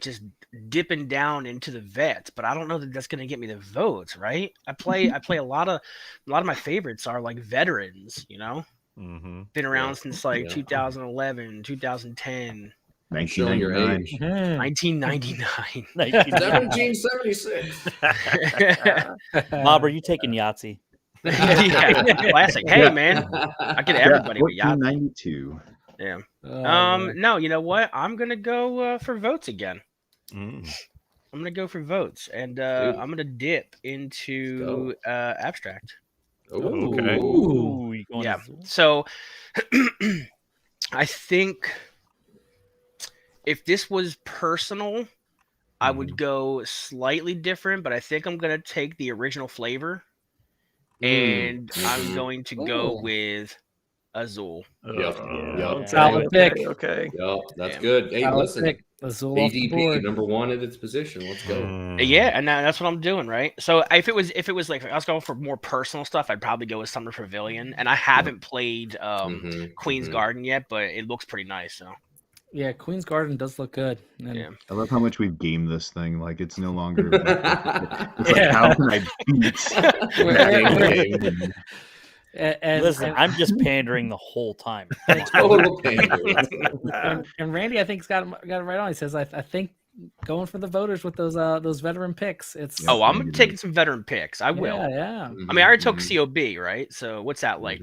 just dipping down into the vets, but I don't know that that's going to get me the votes, right? I play a lot of my favorites are like veterans, been around since like 2011, 2010, 1999. 1999. 1776. Bob, are you taking Yahtzee? Yeah, classic. Hey, man, I get everybody with Yahtzee. 1492. Yeah. No, you know what? I'm gonna go for votes again. I'm gonna go for votes, and I'm gonna dip into abstract. Okay. Ooh, you going Yeah. to- So I think if this was personal, I would go slightly different, but I think I'm gonna take the original flavor, and I'm going to go with Azul. Yep. Yeah, Yep. Solid pick. Okay. Yep, that's Yeah. good. Hey, Solid listen, pick. Azul off the ADP board. number 1 at its position. Let's go. Yeah, and that's what I'm doing, right? So if it was like I was going for more personal stuff, I'd probably go with Summer Pavilion. And I haven't played Queen's Garden yet, but it looks pretty nice. So Yeah, Queen's Garden does look good. And yeah. I love how much we've gamed this thing. Like it's no longer. It's like Yeah. how can I beat? and, Listen, and, I'm just pandering the whole time. Total pander. and Randy, I think, got it right on. He says, I think going for the voters with those veteran picks. It's Oh, I'm taking some veteran picks. I will. Yeah. I mean, I already took COB, right? So what's that like?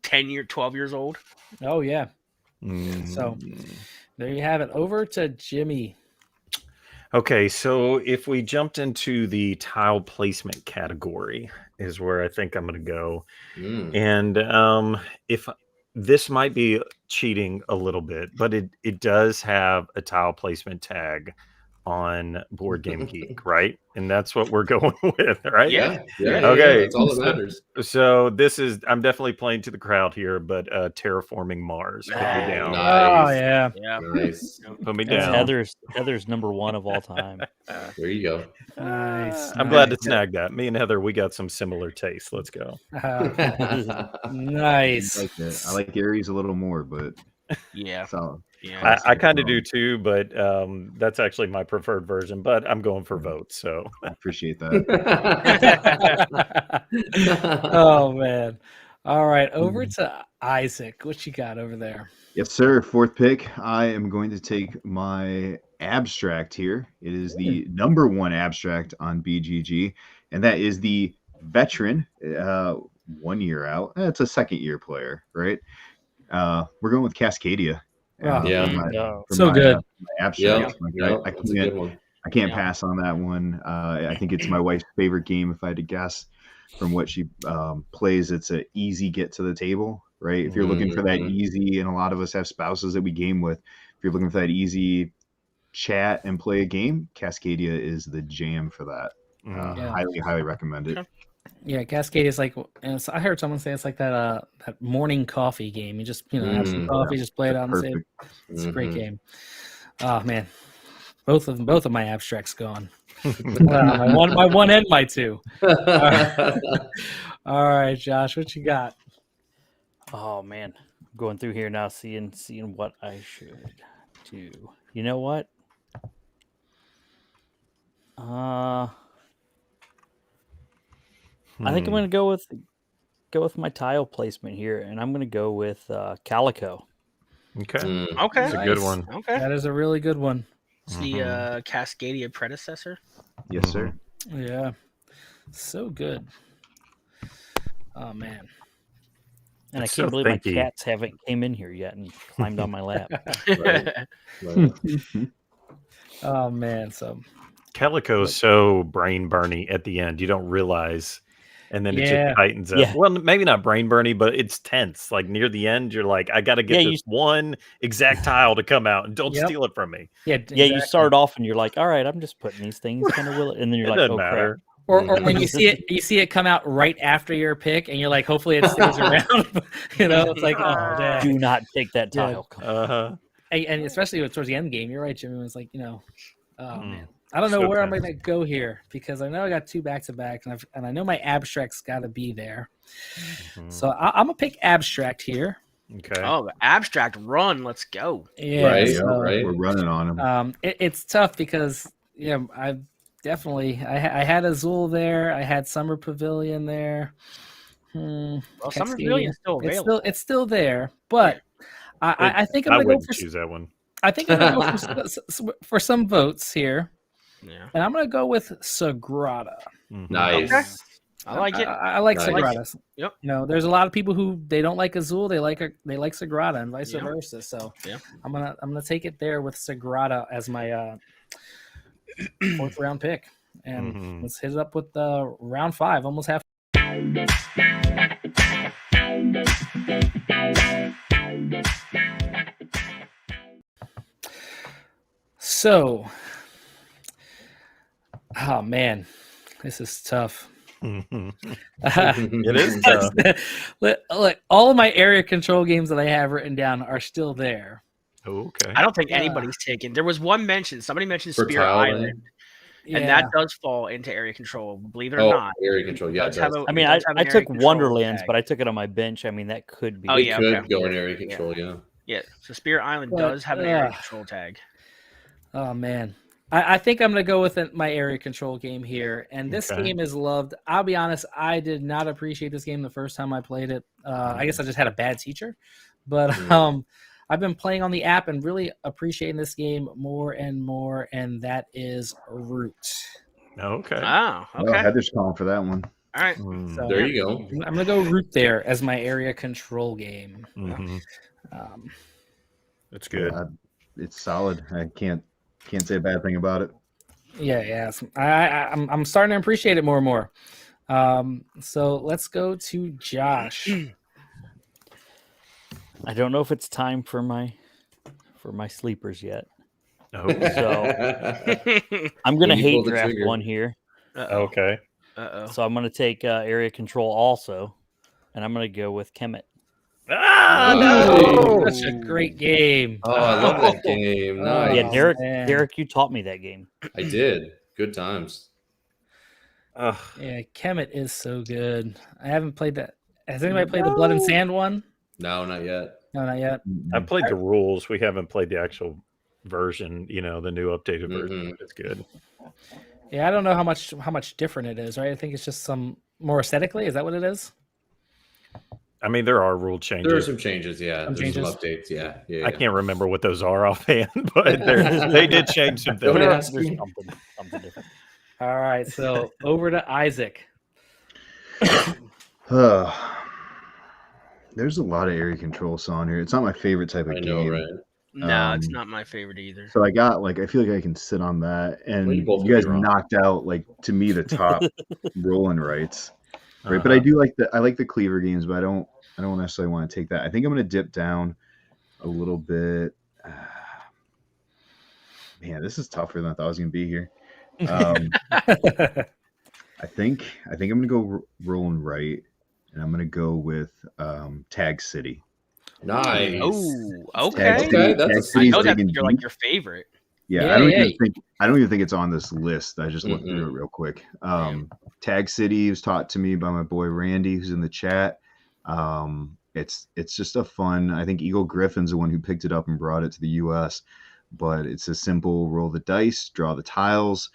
12 years old? Oh yeah. So there you have it. Over to Jimmy. Okay, so if we jumped into the tile placement category is where I think I'm going to go. And if this might be cheating a little bit, but it does have a tile placement tag on Board Game Geek, right? And that's what we're going with, right? Yeah. Okay. That's all that matters. So I'm definitely playing to the crowd here, but Terraforming Mars. Put me down. Oh yeah. Yeah. Nice. Put me That's down. Heather's number 1 of all time. There you go. Nice. I'm glad to snag that. Me and Heather, we got some similar tastes. Let's go. Nice. I like Aries a little more, but Yeah. solid. Yeah. I kind of do too, but that's actually my preferred version. But I'm going for votes. So I appreciate that. Oh man. All right, over to Isaac. What you got over there? Yes, sir. 4th pick. I am going to take my abstract here. It is the number 1 abstract on BGG, and that is the veteran. 1 year out. It's a 2nd year player, right? We're going with Cascadia. Oh, so good. My abstract. That's a good one. I can't pass on that one. I think it's my wife's favorite game. If I had to guess from what she plays, it's an easy get to the table, right? If you're looking for that easy, and a lot of us have spouses that we game with, if you're looking for that easy chat and play a game, Cascadia is the jam for that. Highly recommend it. Yeah, Cascade is like, and I heard someone say it's like that morning coffee game. You just have some coffee, just play it out and say it's a great game. Oh man, both of my abstracts gone. my one and my 2. All right, Josh, what you got? Oh man, I'm going through here now, seeing what I should do. You know what? I think I'm going to go with my tile placement here, and I'm going to go with Calico. Okay. Okay. That's a good one. Okay. That is a really good one. It's the Cascadia predecessor. Yes, sir. Yeah, so good. Oh man. And It's I can't so believe my thinky. cats haven't came in here yet and climbed on my lap. Oh man, so Calico's so brain burny at the end. You don't realize. And then it Yeah. just tightens up. Yeah. Well, maybe not brain burny, but it's tense. Like near the end, you're like, I got to get Yeah, this one exact tile to come out, and don't Yep. steal it from me. yeah, Yeah, you exactly. start off and you're like, all right, I'm just putting these things kind of will it, and then you're It like, doesn't oh matter. crap. Or when you see it come out right after your pick, and you're like, hopefully it stays around. It's like, oh, dang. Do not take that Yeah. tile. Uh-huh. And especially towards the end game, you're right, Jimmy. It's like, oh man, I don't know So where I'm tense. going to go here because I know I got 2 back-to-back, and I know my abstract's got to be there. So I'm gonna pick abstract here. Okay. Oh, the abstract run. Let's go. Yeah, Right, so, right. We're running on them. it's tough because I definitely I had Azul there, I had Summer Pavilion there. Well, Cascadia. Summer Pavilion's still available. It's still there, but I think I'm I gonna go wouldn't for choose that one. I think I'm gonna go for some votes here, Yeah. and I'm gonna go with Sagrada. Nice. Okay. I like it. I like Nice. Sagrada. Yep. There's a lot of people who they don't like Azul, they like Sagrada, and vice Yeah. versa. So Yeah. I'm gonna take it there with Sagrada as my 4th round pick, and let's hit it up with round 5, almost half. So, oh man, this is tough. It is tough. Look, all of my area control games that I have written down are still there. Okay. I don't think anybody's taken. There was one mention. Somebody mentioned For Spirit Tile Island, Land? and that does fall into area control. Believe it or Oh, not, area control. Yeah, it have does. a- I mean, it I, does have an I area took control Wonderlands, tag. but I took it on my bench. I mean, that could be. Oh, It yeah, could okay. go in area control. Yeah. Yeah, so Spirit Island But, does have an area control tag. Oh man, I think I'm gonna go with my area control game here, and this Okay. game is loved. I'll be honest, I did not appreciate this game the first time I played it. I guess I just had a bad teacher, but I've been playing on the app and really appreciating this game more and more, and that is Root. Okay. Oh, Oh, okay. Heather's calling for that one. All right. So There you go. I'm gonna go Root there as my area control game. That's good. It's solid. I can't say a bad thing about it. Yeah. I'm starting to appreciate it more and more. So let's go to Josh. I don't know if it's time for my sleepers yet. Oh, So I'm gonna When you hate pull the draft trigger. one here. okay. So I'm gonna take area control also, and I'm gonna go with Kemet. Ah, no! Such a great game. Oh, I love that game. Nice. Yeah, Derek. man. Derek, you taught me that game. I did. Good times. Ugh. Yeah, Kemet is so good. I haven't played that. Has anybody played the Blood and Sand one? No, not yet. No, not yet. I played the rules. We haven't played the actual version, the new updated version. It's good. Yeah, I don't know how much different it is, right? I think it's just some more aesthetically. Is that what it is? I mean, there are rule There are changes. some changes. Yeah, Some there's some changes? updates. Yeah. I can't remember what those are offhand, but they did change some Don't things. ask There's me. something different. All right, so over to Isaac. There's a lot of area control on here. It's not my favorite type of I game. know, right? No, it's Um, not my favorite either. So I got I feel like I can sit on that, and Well, you both you guys could be wrong. knocked out to me the top rolling rights, right? But Uh-huh. I do I like the cleaver games, but I don't necessarily want to take that. I think I'm going to dip down a little bit. Man, this is tougher than I thought it was going to be here. I think I'm going to go rolling right, and I'm going to go with Tag City. Nice. Oh, Tag okay. Okay, that's Tag a- I City's know that's digging your deep. your favorite. Yeah, Yeah, I don't even think it's on this list. I just looked through it real quick. Tag City was taught to me by my boy Randy, who's in the chat. It's just a fun. I think Eagle Griffin's the one who picked it up and brought it to the U.S. But it's a simple roll the dice, draw the tiles.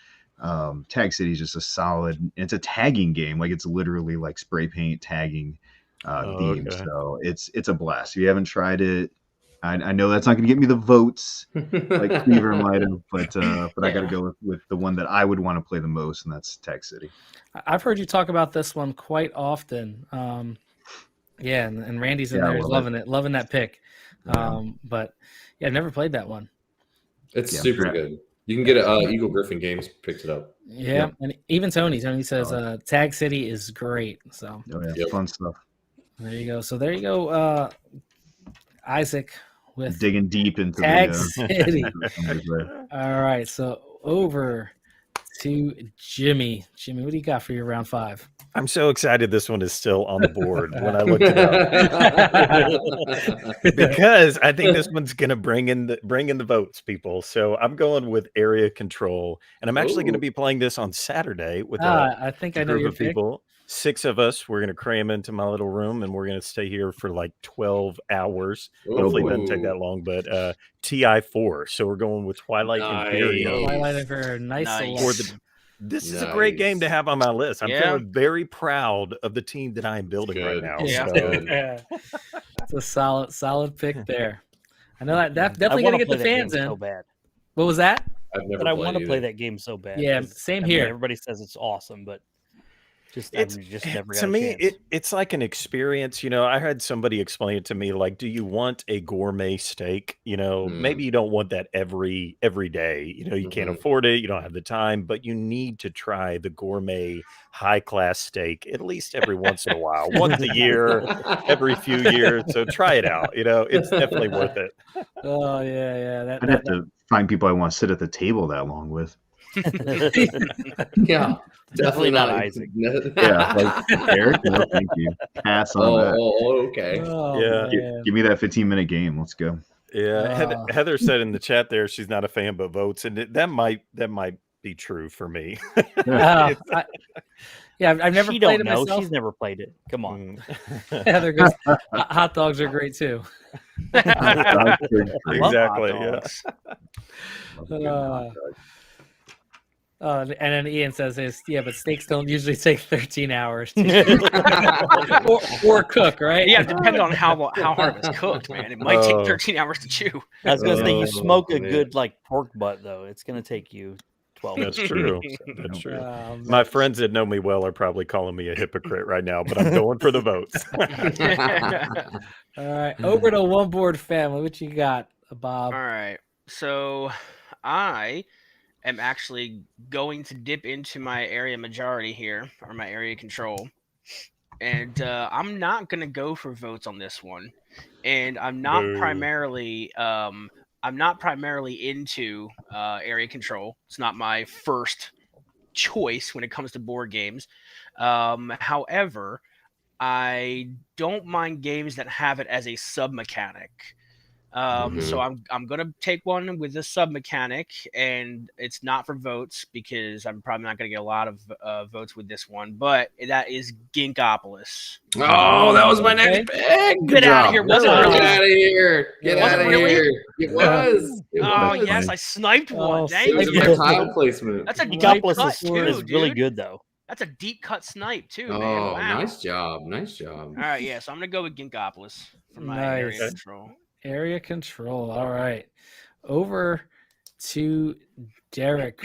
Tag City is just a solid. It's a tagging game. It's literally like spray paint tagging theme. Okay. So it's a blast. If you haven't tried it, I know that's not going to get me the votes like Cleaver might have, but I got to go with the one that I would want to play the most, and that's Tag City. I've heard you talk about this one quite often. Yeah, and Randy's in Yeah, I there, love loving that pick. Yeah. But yeah, I've never played that one. It's Yeah, super sure. good. You can get Eagle Griffin Games picked it up. Yeah, and even Tony says Tag City is great. So Oh yeah, Yep. fun stuff. there you go. So there you go, Isaac with Digging deep into Tag the City. All right, so over to Jimmy. Jimmy, what do you got for your round 5? I'm so excited this one is still on the board when I looked it up. Because I think this one's going to bring in the votes, people. So I'm going with area control, and I'm actually going to Ooh. be playing this on Saturday with I think I a know group your of pick. people. 6 of us. We're going to cram into my little room, and we're going to stay here for like 12 hours. Hopefully, it doesn't take that long. But TI4. So we're going with Twilight Imperium. Twilight Imperium, nice. Nice. selection. This is a great game to have on my list. I'm Yeah. feeling very proud of the team that I am building right Good. now. Yeah. So, Yeah. It's a solid pick there. I know that I definitely wanna gonna get play the that game fans in. so bad. What was that? I've never But I played want to either. play that game so bad. Yeah, 'cause, same I mean, here. everybody says it's awesome, but it's I've just never got to a me chance. it's like an experience. I had somebody explain it to me, like, do you want a gourmet steak? Maybe you don't want that every day. You can't afford it, you don't have the time, but you need to try the gourmet high class steak at least every once in a while, once a year, every few years. So try it out. It's definitely worth it. Oh yeah. I'd have to find people I want to sit at the table that long with. Yeah, Definitely not Isaac. Yeah, like Eric. No, thank you. Pass on that. Okay. Oh, Yeah. man. Give me that 15-minute game. Let's go. Yeah, Wow. Heather said in the chat there she's not a fan but votes, and that might be true for me. I've never She played don't it know. myself. She's never played it. Come on. Heather goes, hot dogs are great too. I love Exactly, hot yeah. dogs. And then Ian says, but steaks don't usually take 13 hours or cook, right? Yeah, it depends on how hard it's cooked, man. It might take Oh. 13 hours to chew. I was gonna say you smoke a man. good like pork butt though. It's gonna take you 12. That's true. That's true. Man. My friends that know me well are probably calling me a hypocrite right now, but I'm going for the votes. All right, over to One Board Family. What you got, Bob? All right. So I am actually going to dip into my area majority here, or my area control. And I'm not going to go for votes on this one. And I'm not Boo. primarily into area control. It's not my first choice when it comes to board games. However, I don't mind games that have it as a sub mechanic. So I'm gonna take one with the sub mechanic, and it's not for votes because I'm probably not gonna get a lot of votes with this one. But that is Ginkopolis. Oh, that was my next pick. Get out of here! Was it Get really? out of here! Get Was out it of really? here! It was. It Oh was. yes, I sniped one. Oh, Dang It was it. in my tile placement. That's a deep Ginkopolis cut is too, really dude. good though. That's a deep cut snipe too, man. Oh, Wow. nice job. Nice job. All right, yeah. So I'm gonna go with Ginkopolis for my Nice. area control. Area control. All right. Over to Derek.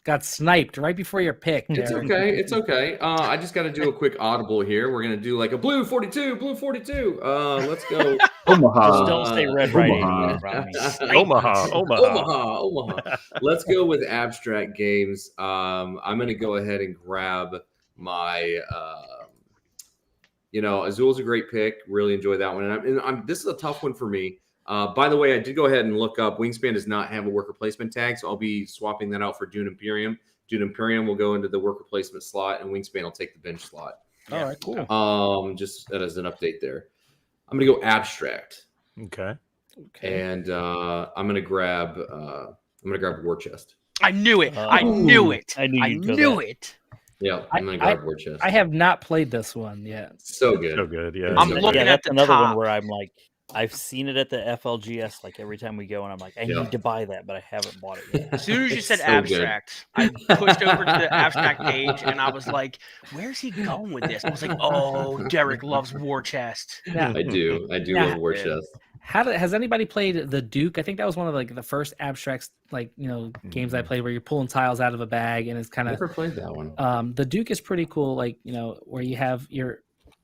Got sniped right before your pick. It's Derek. okay. It's okay. I just got to do a quick audible here. We're gonna do like a blue 42. Blue 42. Let's go. Omaha. Just don't say red right Omaha. around me. Omaha. Let's go with abstract games. I'm gonna go ahead and grab my. Azul's a great pick. Really enjoy that one. And this is a tough one for me. By the way, I did go ahead and look up. Wingspan does not have a worker placement tag, so I'll be swapping that out for Dune Imperium. Dune Imperium will go into the worker placement slot, and Wingspan will take the bench slot. All right, cool. Just as an update there. I'm gonna go abstract, Okay. and I'm gonna grab War Chest. I knew it. I knew it. I knew I you'd go knew that. it. Yeah, I'm gonna grab War Chest. I have not played this one yet. So good. So good. Yeah. I'm So looking good. at that's the another one top. where I'm like, I've seen it at the FLGS like every time we go, and I'm like, I need to buy that, but I haven't bought it yet. As soon as you It's said so good. abstract, I pushed over to the abstract page, and I was like, "Where's he going with this?" I was like, "Oh, Derek loves War Chest." Now, I do Yeah. love War Yeah. Chest. has anybody played the Duke? I think that was one of the first abstracts games I played where you're pulling tiles out of a bag, and it's kind of Never played that one. the Duke is pretty cool. Where you have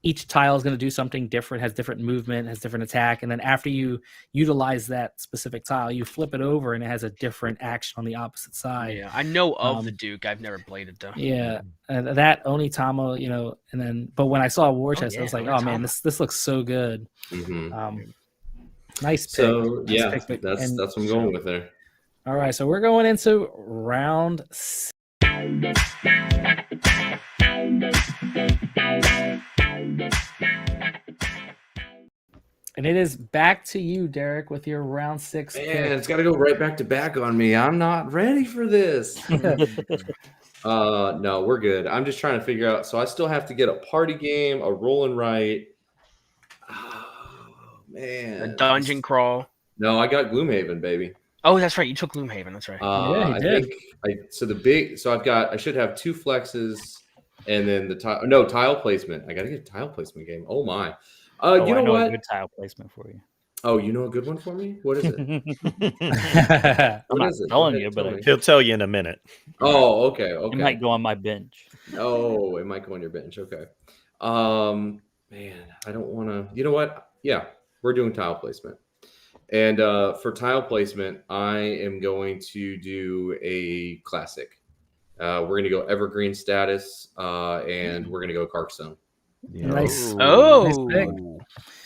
each tile is going to do something different, has different movement, has different attack, and then after you utilize that specific tile, you flip it over and it has a different action on the opposite side. Yeah, I know of the Duke. I've never played it though. Yeah, and that Onitama, and then but when I saw War Chest, I was like, oh man, this looks so good. Mhm. Nice pick. So Nice yeah, pick. that's And what I'm going with there. all right, so we're going into round 6. And it is back to you, Derek, with your round 6 Man, pick. it's got to go right back to back on me. I'm not ready for this. No, we're good. I'm just trying to figure out. So I still have to get a party game, a roll and write. Oh man, A dungeon crawl. No, I got Gloomhaven, baby. Oh, that's right. You took Gloomhaven. That's right. Yeah, you I did. think I should have 2 flexes and then the tile placement. I got to get a tile placement game. Oh my. Oh, You I know a what? good tile placement for you. Oh, you know a good one for me? What is it? I'm What not is it? telling Go you, ahead, but tell me. He'll tell you in a minute. Oh, okay. it might go on my bench. Oh, it might go on your bench. Okay. Man, I don't want to. You know what? Yeah, we're doing tile placement. And for tile placement, I am going to do a classic. We're going to go evergreen status, and we're going to go Carcassonne. Nice. Oh, Nice pick.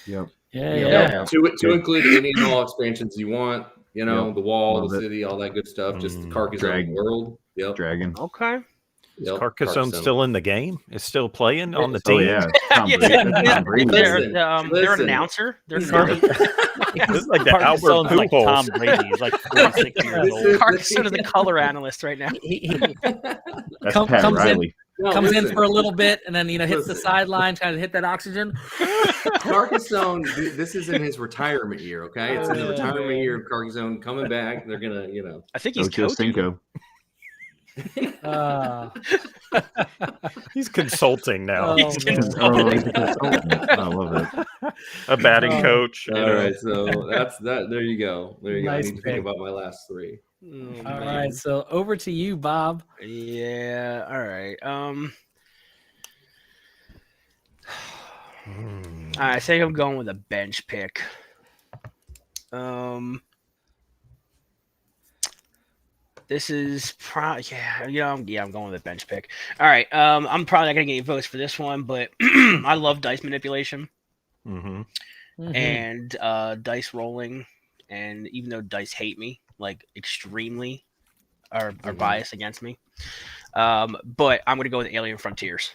Yep. Yeah. To include any and all expansions you want. The wall, Love the it. city, all that good stuff. Just the Mm. Carcassonne Drag. world. Yep. Dragon. Okay. Is Carcassonne still in the game? Is still playing on the Oh team? yeah, Tom Yeah, Brady. Tom Brady. Listen. They're an announcer. They're He's not. This is like the Albert Carcassonne's like Pujols. Tom Brady. He's like 46 years old. Carcassonne is the color analyst right now. That's Come- Pat comes in- Riley. No, Comes in listen. for a little bit and then hits the Listen. sideline, trying to hit that oxygen. Carcassonne, this is in his retirement year, okay? It's in the Oh, retirement man. year of Carcassonne coming back. They're gonna, I think he's Ocho coaching. Cinco. He's consulting now. Oh, He's man. Oh, he's a consultant. I love it. A batting Oh. coach. All right, so that's that. There you go. There you go. Nice I need to pick. think about my last three. Oh, All man. right, so over to you, Bob. Yeah. All right. I think I'm going with a bench pick. This is probably I'm going with a bench pick. All right. I'm probably not gonna get any votes for this one, but I love dice manipulation Mm-hmm. Mhm. and dice rolling, and even though dice hate me like extremely, are biased against me, but I'm gonna go with Alien Frontiers.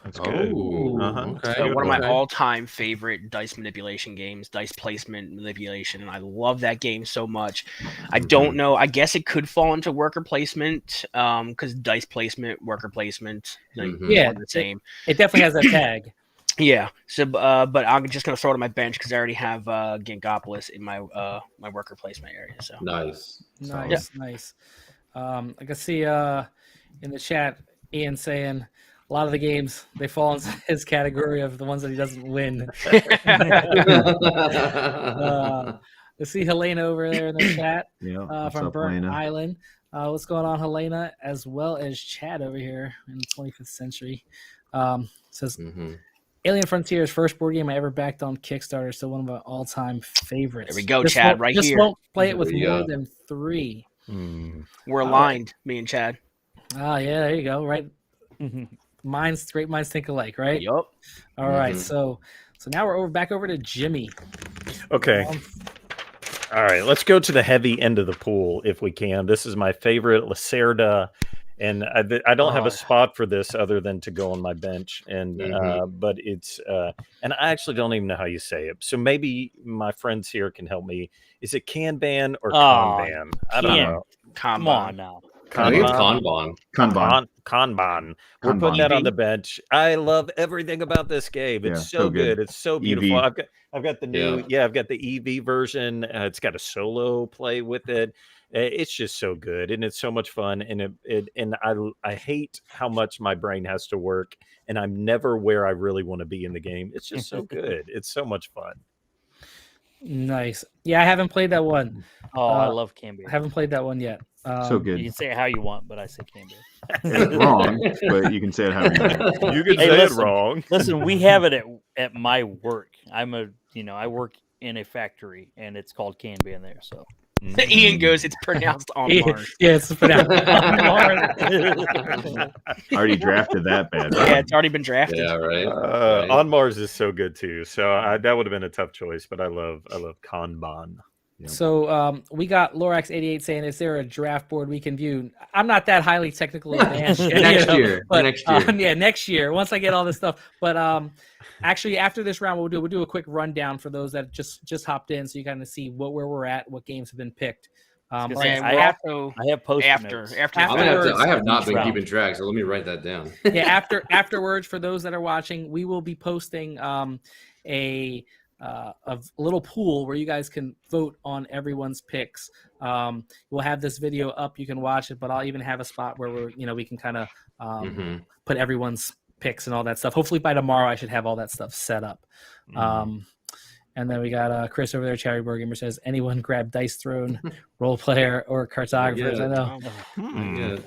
That's good. Oh, Uh-huh. okay. So one of my okay. all-time favorite dice manipulation games, dice placement manipulation, and I love that game so much. I don't know. I guess it could fall into worker placement, because dice placement, worker placement, like, Mhm. Yeah. one and the same. It definitely has that tag. Yeah. So, but I'm just gonna throw it on my bench because I already have Gangopolis in my my worker placement area. So Nice. Nice, nice. I can see in the chat Ian saying a lot of the games they fall into his category of the ones that he doesn't win. I see Helena over there in the chat Yeah. What's from up, Burnt Lena? Island. What's going on, Helena? As well as Chad over here in the 25th century. Says Mhm. Alien Frontiers, first board game I ever backed on Kickstarter, so one of my all-time favorites. There we go, Chad, right just here. won't play it with There you more go. than 3. Mm. we're All aligned, me and Chad. Ah, yeah, there you go. Right, Mhm. great minds think alike, right? Yup. All right, Mhm. so now we're back over to Jimmy. Okay. All right. Let's go to the heavy end of the pool if we can. This is my favorite Lacerda, and I don't have Oh. a spot for this other than to go on my bench. And Mhm. but it's and I actually don't even know how you say it. So maybe my friends here can help me. Is it Kanban or Kanban? I don't Can. know. Come on now. I think it's Kanban. Kanban. Kanban. We're Kanban. putting that on the bench. I love everything about this game. It's Yeah, so so good. good. It's so beautiful. EV. I've got the new, I've got the EV version. It's got a solo play with it. It's just so good, and it's so much fun. And I hate how much my brain has to work, and I'm never where I really want to be in the game. It's just so good. It's so much fun. Nice. Yeah, I haven't played that one. Oh, I love Canberra. I haven't played that one yet. So You good. can say it how you want, but I say Canberra. It's wrong, but you can say it however you want. You can Hey, say listen. it wrong. Listen, we have it at my work. I work in a factory, and it's called Kanban there. So Ian goes, it's pronounced on Mars. Yeah, it's pronounced I already drafted that bad. Yeah, it's already been drafted. Yeah, right. Right. On Mars is so good too. So that would have been a tough choice, but I love Kanban. So we got Lorax88 saying, "Is there a draft board we can view?" I'm not that highly technically advanced yet, Next year. but Next year. yeah, next year once I get all this stuff. But actually, after this round, we'll do a quick rundown for those that just hopped in, so you kind of see where we're at, what games have been picked. gonna Like, say, And I we'll have- also I have post after notes. I'm gonna have to, afterwards- I have not been round. keeping track, so let me write that down. yeah, afterwards, for those that are watching, we will be posting a little pool where you guys can vote on everyone's picks. We'll have this video up, you can watch it, but I'll even have a spot where we can kind of Mhm. put everyone's picks and all that stuff. Hopefully by tomorrow I should have all that stuff set up. And then we got Chris over there, Cherry Burgamer says, anyone grab Dice Throne, role player, or cartographers. Yeah. I know. Yeah.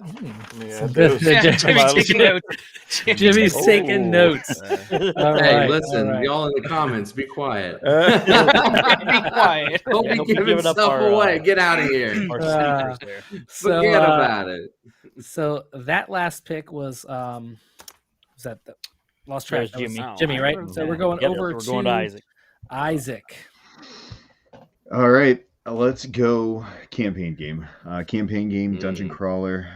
Yeah, Good. Yeah, Jimmy's Jimmy's taking notes. Jimmy's taking notes. All Hey, right, listen, all right. y'all in the comments, be quiet. Be quiet. Don't be Don't be giving giving up stuff our, away. Get out of here. Our Uh, sneakers there. So, Forget about it. so that last pick was that the lost track? That was Jimmy. Jimmy, right? So we're going Yep, over we're going to Isaac. Isaac. All right. Let's go campaign game. Dungeon Mm. crawler.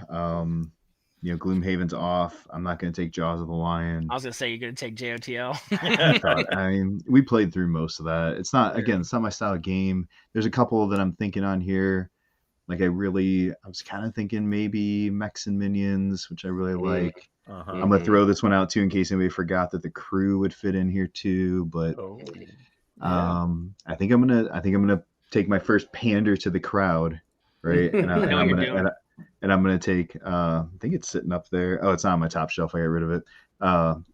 Gloomhaven's off. I'm not going to take Jaws of the Lion. I was gonna say you're gonna take JOTL. I mean, we played through most of that. It's not my style of game. There's a couple that I'm thinking on here. Like I was kind of thinking maybe Mechs and Minions, which I really like. Uh-huh. I'm gonna throw this one out too in case anybody forgot that the crew would fit in here too. But I think I'm gonna take my first pander to the crowd, right? And I'm gonna take I think it's sitting up there. Oh, it's not on my top shelf. I got rid of it.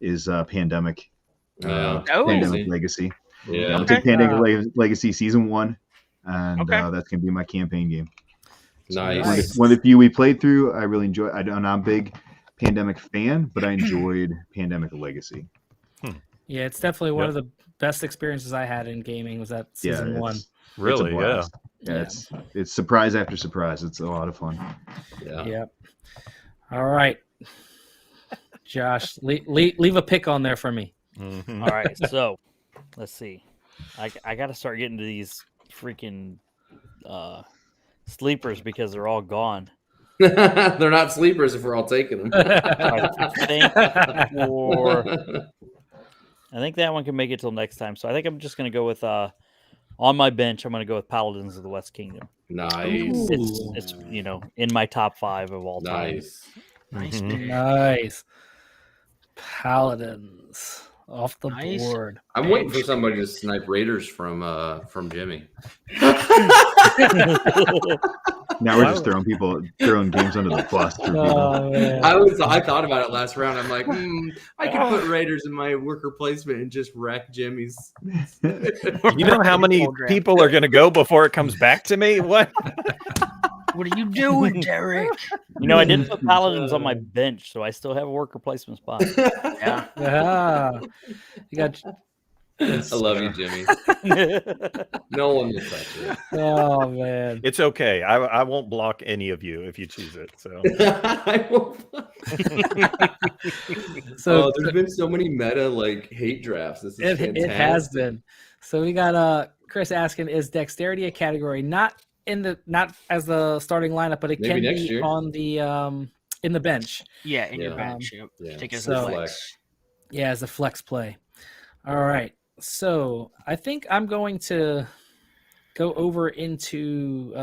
Is Pandemic. Pandemic Legacy. Yeah. I'm gonna take Pandemic Legacy Season 1, and that's gonna be my campaign game. Nice. One of the few we played through, I really enjoyed. I'm not a big Pandemic fan, but I enjoyed Pandemic Legacy. Yeah, it's definitely one of the best experiences I had in gaming was that season 1. Really? Yeah. It's surprise after surprise. It's a lot of fun. Yeah. Yep. All right, Josh, leave a pick on there for me. Mm-hmm. All right, so let's see. I got to start getting to these freaking sleepers because they're all gone. They're not sleepers if we're all taking them. I think that one can make it till next time. So I think I'm just going to go with on my bench. I'm going to go with Paladins of the West Kingdom. Nice. It's in my top 5 of all time. Nice. Nice. Paladins off the board. I'm waiting for somebody to snipe Raiders from Jimmy. Now we're just throwing games under the bus. I thought about it last round. I'm like, I could put Raiders in my worker placement and just wreck Jimmy's. You know how many people are going to go before it comes back to me? What? What are you doing, Derek? I didn't put Paladins on my bench, so I still have a worker placement spot. Yeah. You got. I love you, Jimmy. No one will touch it. Oh man, It's okay. I won't block any of you if you choose it. So, I won't. There's been so many meta hate drafts. This is fantastic. It has been. So we got Chris asking, is dexterity a category not as the starting lineup, but it Maybe can next be year. on the in the bench. Yeah, in your bench. Yeah. Take it as So- a flex. Yeah, as a flex play. All right. So I think I'm going to go over into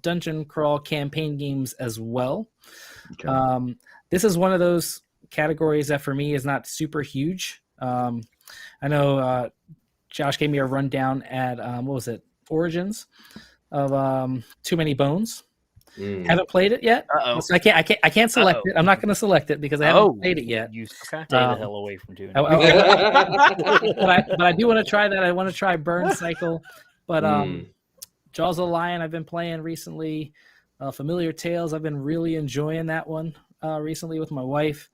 dungeon crawl campaign games as well. Okay. This is one of those categories that for me is not super huge. I know Josh gave me a rundown at what was it, Origins of Too Many Bones. Haven't played it yet. So I can't select it. I'm not going to select it because I haven't played it yet. You stay the hell away from doing it. But I do want to try that. I want to try Burn Cycle. But Jaws of the Lion I've been playing recently. Familiar Tales, I've been really enjoying that one recently with my wife.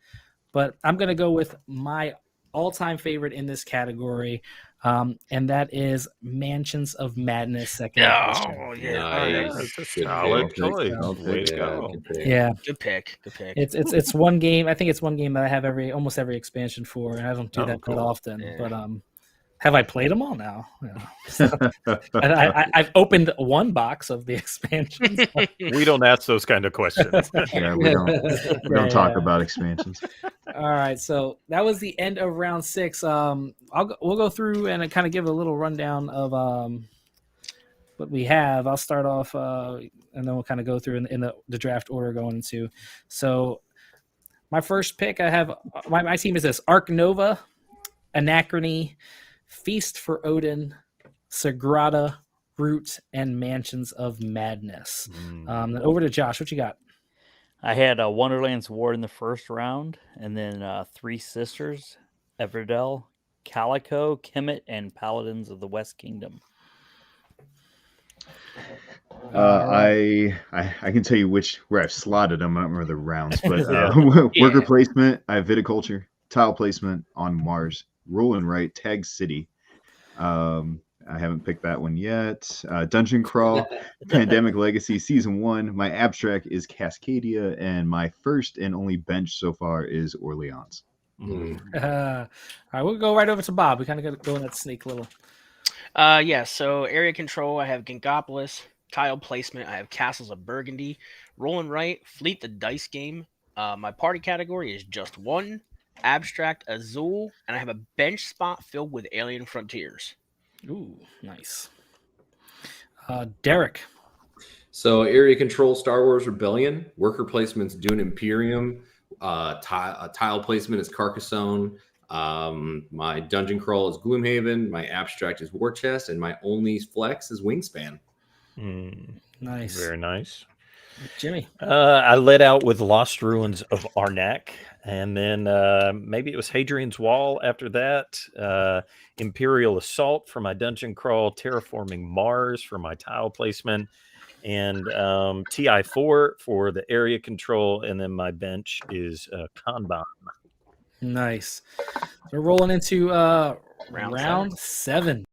But I'm going to go with my all-time favorite in this category, and that is Mansions of Madness second edition. Oh, yeah. Nice. That's a solid choice. Way to go. Yeah. Good pick. It's one game. I think it's one game that I have almost every expansion for, and I don't do that quite often. Yeah. But have I played them all now? I've opened one box of the expansions. We don't ask those kind of questions. Yeah, we don't talk about expansions. All right, so that was the end of round 6. We'll go through and kind of give a little rundown of what we have. I'll start off, and then we'll kind of go through in the draft order going into. So my first pick, I have my team is this: Arc Nova, Anachrony, Feast for Odin, Sagrada, Root, and Mansions of Madness. Then over to Josh. What you got? I had Wonderland's War in the first round, and then Three Sisters, Everdell, Calico, Kemet, and Paladins of the West Kingdom. I can tell you where I've slotted them. I don't remember the rounds, but worker placement, I have viticulture, tile placement on Mars, roll and write, tag city. I haven't picked that one yet. Dungeon crawl, Pandemic Legacy Season 1. My abstract is Cascadia, and my first and only bench so far is Orleans. All right, we'll go right over to Bob. We kind of got to go in that snake little. So area control, I have Gingopolis, Tile placement, I have Castles of Burgundy. Roll and Write, Fleet the Dice Game. My party category is just one. Abstract Azul, and I have a bench spot filled with Alien Frontiers. Ooh, nice. Derek. So area control, Star Wars Rebellion. Worker placement's Dune Imperium. Tile placement is Carcassonne. My dungeon crawl is Gloomhaven. My abstract is War Chest, and my only flex is Wingspan. Nice. Very nice. Jimmy. I led out with Lost Ruins of Arnak, and then maybe it was Hadrian's Wall after that. Imperial Assault for my dungeon crawl, Terraforming Mars for my tile placement, and TI4 for the area control, and then my bench is Kanban. Nice. We're rolling into round 7.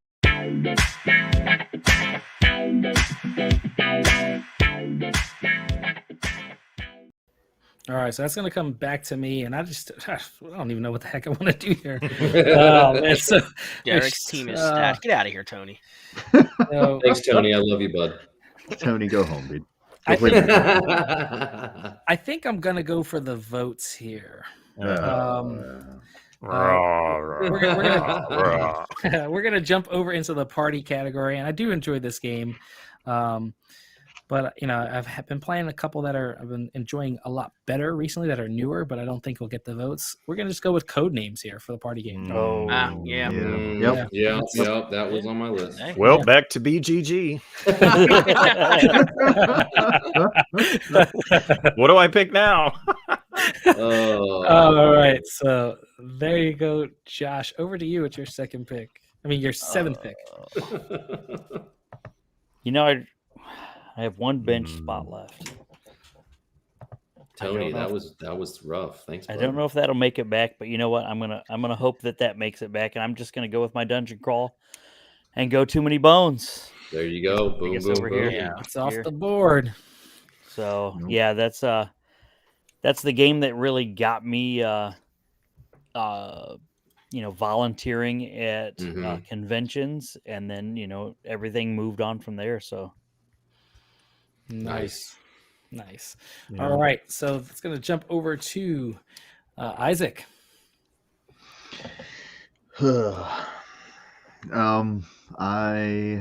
All right, so that's going to come back to me, and I don't even know what the heck I want to do here. Man, so, Derek's team is stacked. Get out of here, Tony. So, Thanks, Tony. I love you, bud. Tony, go home, dude. I Go think, play I think I'm going to go for the votes here. Rah, We're gonna jump over into the party category, and I do enjoy this game, but I've been playing a couple that I've been enjoying a lot better recently that are newer, but I don't think we'll get the votes. We're gonna just go with code names here for the party game. Yeah. Yep. That was on my list. Well, back to BGG. What do I pick now? All right, so there you go, Josh. Over to you. It's your second pick. I mean, your 7th pick. I have one bench spot left. Tony, that was rough. Thanks. I bud. don't know if that'll make it back, but you know what? I'm gonna hope that makes it back, and I'm just gonna go with my dungeon crawl and go Too Many Bones. There you go. Boom, guess boom, over boom. here. Yeah. It's off the board. So yeah, that's the game that really got me volunteering at conventions, and then everything moved on from there. So Nice. All right, so it's gonna jump over to Isaac. I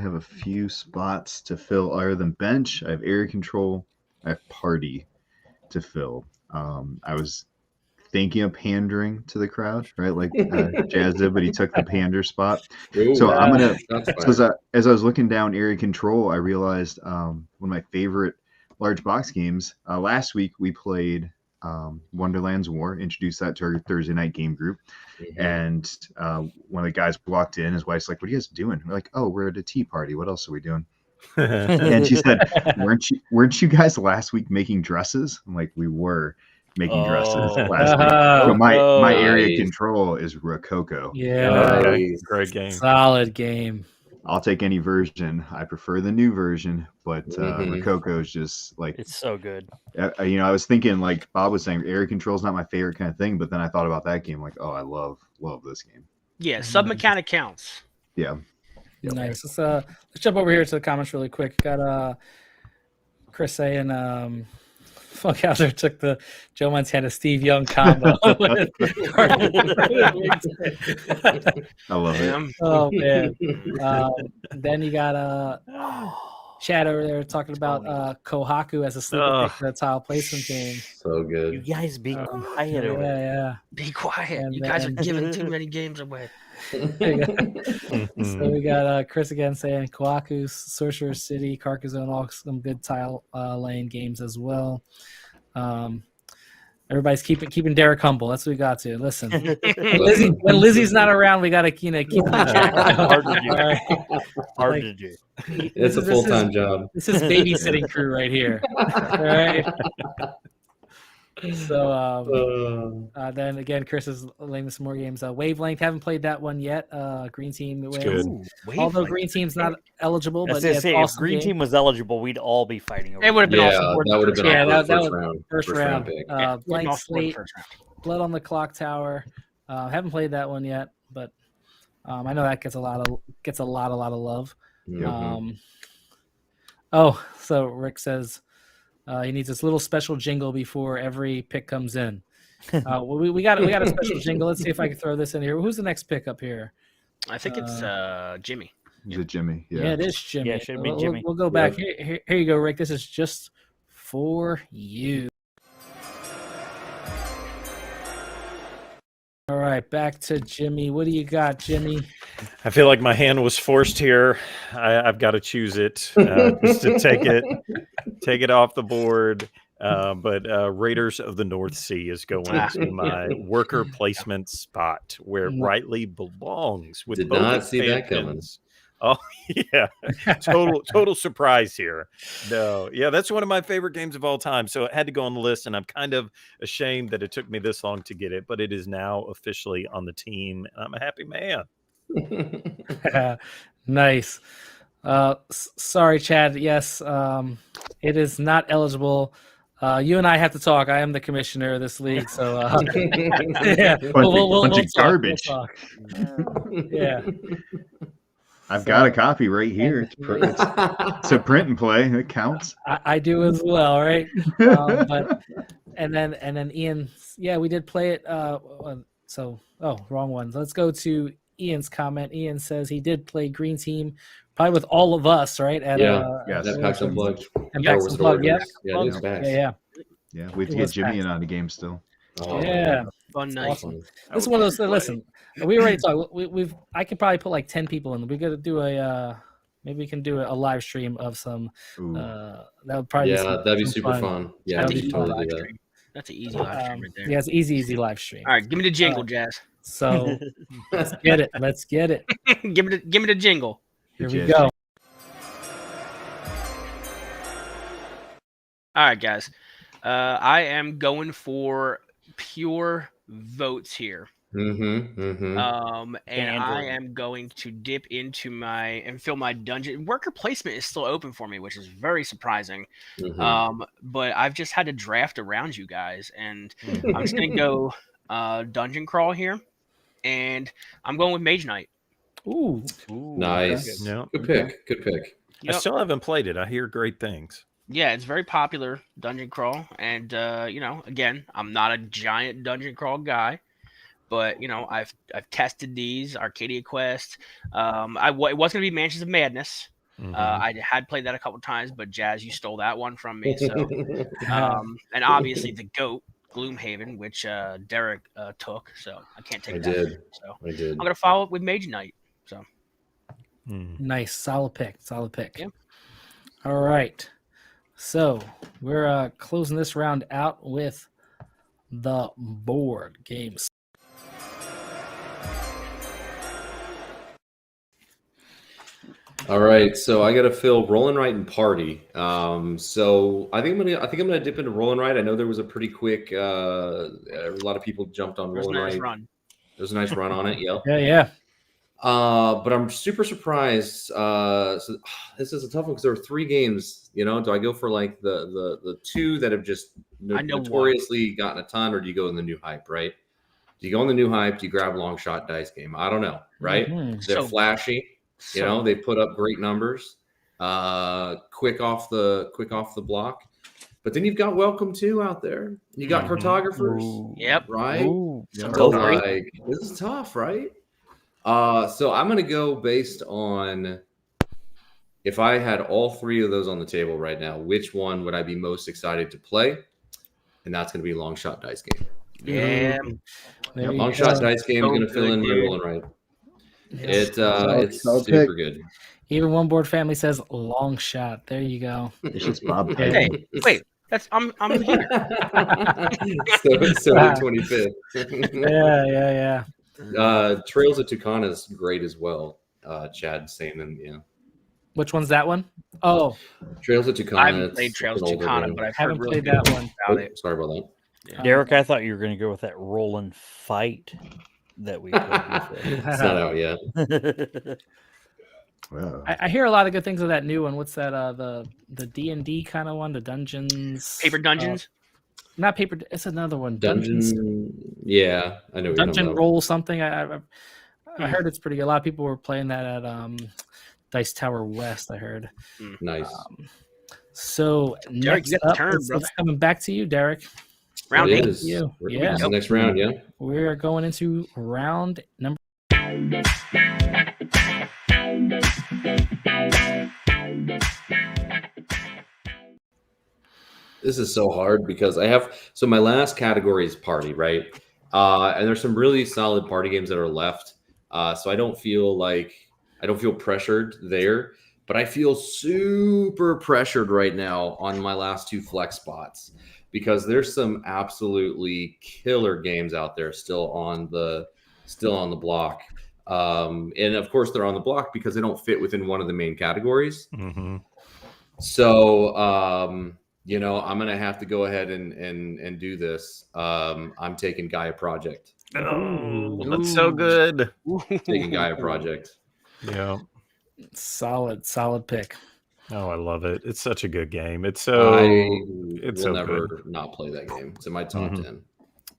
have a few spots to fill other than bench. I have area control. I have party to fill. I was thinking of pandering to the crowd, right? Like Jazz did, but he took the pander spot. Ooh, So I'm gonna. that's So as I was looking down area control, I realized one of my favorite large box games. Last week we played Wonderland's War. Introduced that to our Thursday night game group, and one of the guys walked in. His wife's like, "What are you guys doing?" We're like, "Oh, we're at a tea party. What else are we doing?" And she said, "Weren't you guys last week making dresses?" I'm like, "We were making dresses last week." So my area control is Rococo. Yeah, Great game. solid game. I'll take any version. I prefer the new version, but Rococo is just like it's so good. I was thinking, like Bob was saying, area control is not my favorite kind of thing, but then I thought about that game, like, oh, I love this game. Yeah, sub-mechanic counts. Yeah. Nice. Let's jump over here to the comments really quick. Got Chris saying Funkhouser took the Joe Montana Steve Young combo. I love it. Oh man. Then you got Chad over there talking about Kohaku as a sleeper pick for the tile placement game. So You good. guys be quiet over there. Yeah. Be quiet. And you guys are then- giving too many games away. So we got Chris again saying Kohaku, Sorcerer's City, Carcassonne, all some good tile laying games as well. Everybody's keeping Derek humble. That's what we got to listen. When Lizzie's not around, we got to keep him in check. Hard to do. All right. Hard to do. It's a full-time job. This is babysitting crew right here. All right. So then again, Chris is laying some more games. Wavelength, haven't played that one yet. Green team wins. good. Although Green team's not eligible, but As yeah, I it's say, if awesome Green game. Team was eligible, we'd all be fighting over It would have been Yeah, awesome. that would have been Yeah, our that was first round first pick. round. Blank Awesome Slate, first round. Blood on the Clock Tower. Haven't played that one yet, but I know that gets a lot of love. Mhm. Oh, so Rick says he needs this little special jingle before every pick comes in. We got a special jingle. Let's see if I can throw this in here. Who's the next pick up here? I think it's Jimmy. Is it Jimmy? Yeah, it is Jimmy. Yeah, it should be Jimmy. We'll go back. Here you go, Rick. This is just for you. All right, back to Jimmy. What do you got, Jimmy? I feel like my hand was forced here. I've got to choose it just to take it off the board. But Raiders of the North Sea is going to my worker placement spot where it rightly belongs. With Did both not see that coming. expansions. Oh yeah, total surprise here. No, yeah, that's one of my favorite games of all time. So it had to go on the list, and I'm kind of ashamed that it took me this long to get it, but it is now officially on the team, and I'm a happy man. Nice. Sorry, Chad. Yes, it is not eligible. You and I have to talk. I am the commissioner of this league, so yeah, Bunch of garbage. We'll talk. Yeah. I've got a copy right here. It's a print and play. It counts. I do as well, right? But and then Ian, yeah, we did play it. Wrong one. Let's go to Ian's comment. Ian says he did play Green Team, probably with all of us, right? That Packs Unplugged. And Packs Unplugged, yeah. Yeah, We have to get Jimmy in on the game still. Oh, yeah, Fun night. awesome. This is one of those. Listen, we already talked. I could probably put like 10 people in. We got to do maybe we can do a live stream of some. That would probably that'd be super fun. Yeah, That's we an should easy totally live do that. stream. That's an easy live stream right there. Yeah, it's easy live stream. All right, give me the jingle, Jazz. So let's get it. give me the jingle. Here we go. All right, guys. I am going for pure votes here. And I am going to dip into and fill my dungeon. Worker placement is still open for me, which is very surprising. But I've just had to draft around you guys, and I'm just gonna go dungeon crawl here, and I'm going with Mage Knight. Ooh, nice. Okay. Good pick. Good pick. Yep. I still haven't played it. I hear great things. Yeah, it's very popular dungeon crawl, and again, I'm not a giant dungeon crawl guy, but I've tested these Arcadia Quest. It was going to be Mansions of Madness. I had played that a couple times, but Jazz, you stole that one from me. So, and obviously the GOAT Gloomhaven, which Derek took, so I can't take that. So I did. I'm going to follow up with Mage Knight. So nice, solid pick. Yeah. All right. So we're closing this round out with the board games. All right, so I got to fill Roll and Write and Party. So I think I'm gonna dip into Roll and Write. I know there was a pretty quick. A lot of people jumped on Roll and Write. There was a nice run on it. Yep. Yeah. But I'm super surprised. So this is a tough one because there are 3 games. Do I go for like the 2 that have just notoriously gotten a ton, or do you go in the new hype? Right? Do you go in the new hype? Do you grab Long Shot Dice Game? I don't know. Right? They're flashy. They put up great numbers. Quick off the block. But then you've got Welcome To out there. You got Cartographers. Yep. Right? This is tough, right? So I'm going to go based on if I had all 3 of those on the table right now, which one would I be most excited to play? And that's going to be Long Shot Dice Game. Yeah. Long Shot Dice Game is going to fill in my Roll and Write. It's super good. Even One Board Family says Long Shot. There you go. It's just Bob. Hey, wait. I'm here. so the 25th. Yeah. Trails of Tucana is great as well. Chad saying them, yeah. Which one's that one? Oh, Trails of Tucana. I haven't played Trails of Tucana, but I've heard really played that one. About it. Sorry about that. Yeah. Derek, I thought you were going to go with that Roll and Fight that we played before. It's not out yet. Wow. I hear a lot of good things of that new one. What's that? The D&D kind of one, the Dungeons. Paper Dungeons. Not paper. It's another one. Dungeon. Yeah, I know. Dungeon Roll something. I heard it's pretty good. A lot of people were playing that at Dice Tower West, I heard. Nice. So Derek, next you got the up, turn, it's brother. coming back to you, Derek. Round It 8. is. You. This Yeah. is the next round, yeah. We're going into round number. This is so hard because so my last category is party, right? And there's some really solid party games that are left. So I don't feel pressured there, but I feel super pressured right now on my last 2 flex spots because there's some absolutely killer games out there still on the block. And of course they're on the block because they don't fit within one of the main categories. Mm-hmm. So, I'm going to have to go ahead and do this. I'm taking Gaia Project. Oh, that's so good. Taking Gaia Project. Yeah. Solid pick. Oh, I love it. It's such a good game. It's I so will so never good. not play that game. It's in my top 10.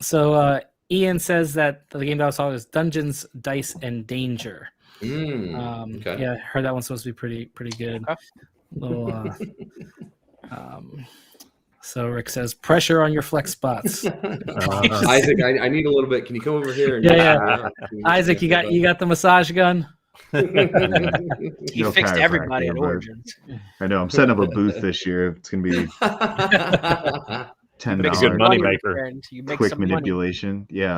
So Ian says that the game that I saw is Dungeons, Dice, and Danger. Okay. Yeah, I heard that one's supposed to be pretty good. Okay. Little, so Rick says pressure on your flex spots. Isaac, I need a little bit. Can you come over here? Yeah. Isaac, you got the massage gun. He No fixed everybody chiropractor, at but- Origins. I know. I'm setting up a booth this year. It's going to be Make a good $10 money maker. And you make quick some money. manipulation. Yeah,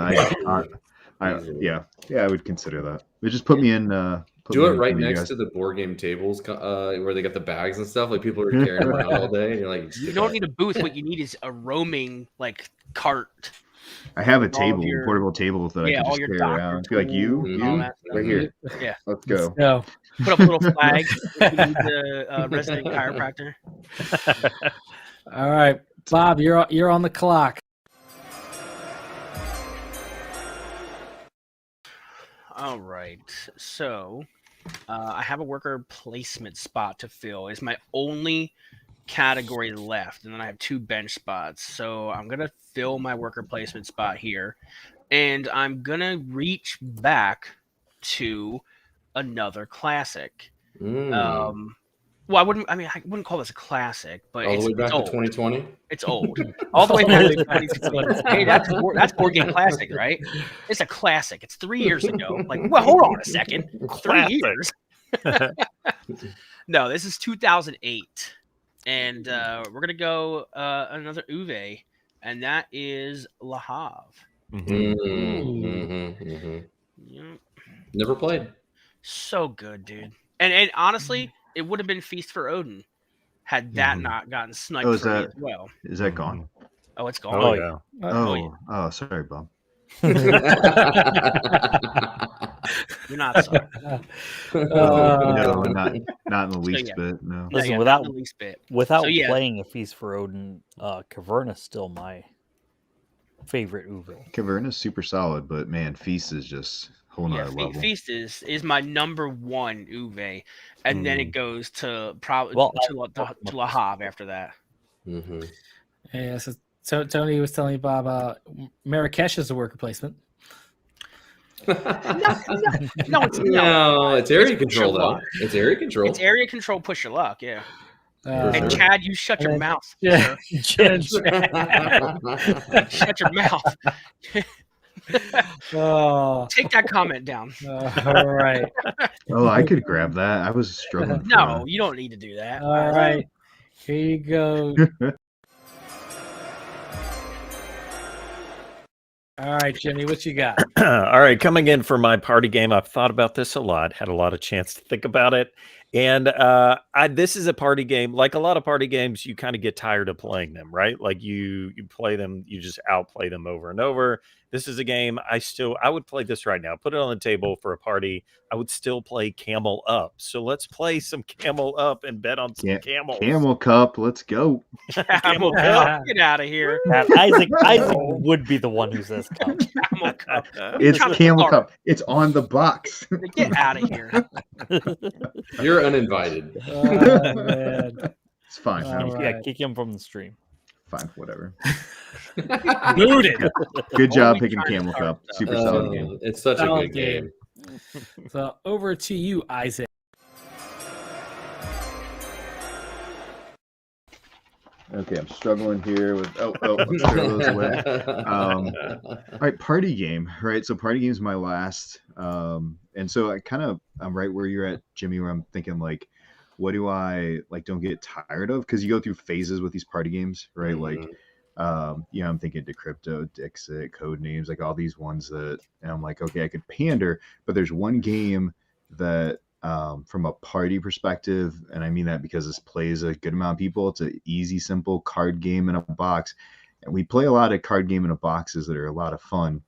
I would consider that. But just put me in. Do it right next to the board game tables where they got the bags and stuff. Like people are carrying around all day, and you're like, You don't need a booth. What you need is a roaming cart. I have a all of table, your- portable table that I can all just your carry doctor around. Be like you, tools and all Mhm. that stuff. right here. Yeah. Let's go. So Put up a little flag. If you need the resident chiropractor. all right, Bob, you're on the clock. All right. So I have a worker placement spot to fill. It's my only category left. And then I have 2 bench spots. So I'm going to fill my worker placement spot here. And I'm going to reach back to another classic. Well, I wouldn't call this a classic, but all the way back it's to old. 2020. It's old. All the way back to 2020. Hey, that's board game classic, right? It's a classic. It's 3 years ago. Like, well, hold on a second. 3 Classic. years. No, this is 2008, and we're gonna go another Uwe, and that is La Havre. Yep. Never played. So good, dude. And honestly, it would have been Feast for Odin had that not gotten sniped Oh, is from me that- as well. Is that gone? Oh, it's gone. Oh, yeah. Oh, sorry, Bob. You're not sorry. No, not in the least yeah. bit. No. Listen, Yeah, without- not the least bit. Without So, yeah. playing A Feast for Odin, Caverna's still my favorite Uwe. Caverna's super solid, but man, Feast is just a whole Yeah, nother level. Feast is my number 1 Uwe, and then it goes to probably Well, to La Havre after that. Yeah, so Tony was telling Bob Marrakesh is a worker placement. No, it's No, it's area It's control push your though. luck. It's area control. It's area control. Push your luck. Yeah. And sure. Chad, you shut your mouth. Yeah. sir. Shut your mouth. Oh, Take that comment down. all right. Oh, I could grab that. I was struggling. for No, that. you don't need to do that. All right. Here you go. All right, Jimmy, what you got? All right, coming in for my party game. I've thought about this a lot, had a lot of chance to think about it. And this is a party game. Like a lot of party games, you kind of get tired of playing them, right? Like you play them, you just outplay them over and over. This is a game I would play this right now. Put it on the table for a party. I would still play Camel Up. So let's play some Camel Up and bet on some camels. Camel Cup, let's go. Camel Cup. Get out of here. Isaac would be the one who says cup. Camel Cup. It's trying to Camel start. Cup. It's on the box. Get out of here. You're uninvited. Oh, man. It's fine. All Yeah, right. kick him from the stream. Fine, whatever. Booted. Good job Only picking trying to Camel start Cup. stuff. Super solid game. It's such a Solid good game. So over to you, Isaac. Okay, I'm struggling here with. Let's throw those away. All right, party game. Right, so party game is my last. And so I'm right where you're at, Jimmy. Where I'm thinking like, what do I like? Don't get tired of, because you go through phases with these party games, right? Like, I'm thinking Decrypto, Dixit, Code Names, like all these ones that, and I'm like, okay, I could pander, but there's one game that, from a party perspective, and I mean that because this plays a good amount of people. It's an easy, simple card game in a box, and we play a lot of card game in a boxes that are a lot of fun.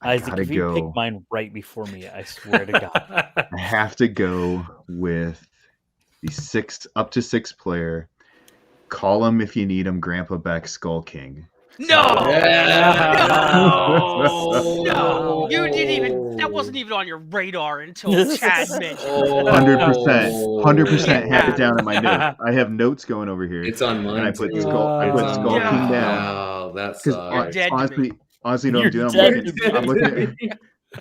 Isaac, if you pick mine right before me, I swear to God, I have to go with the up to 6 player. Call him if you need him. Grandpa Beck Skull King. No! No! No! You didn't even. That wasn't even on your radar until Chad mentioned. 100% have it down in my notes. I have notes going over here. It's on mine. And I put too. Skull King down. Wow, that's Honestly, what I'm doing,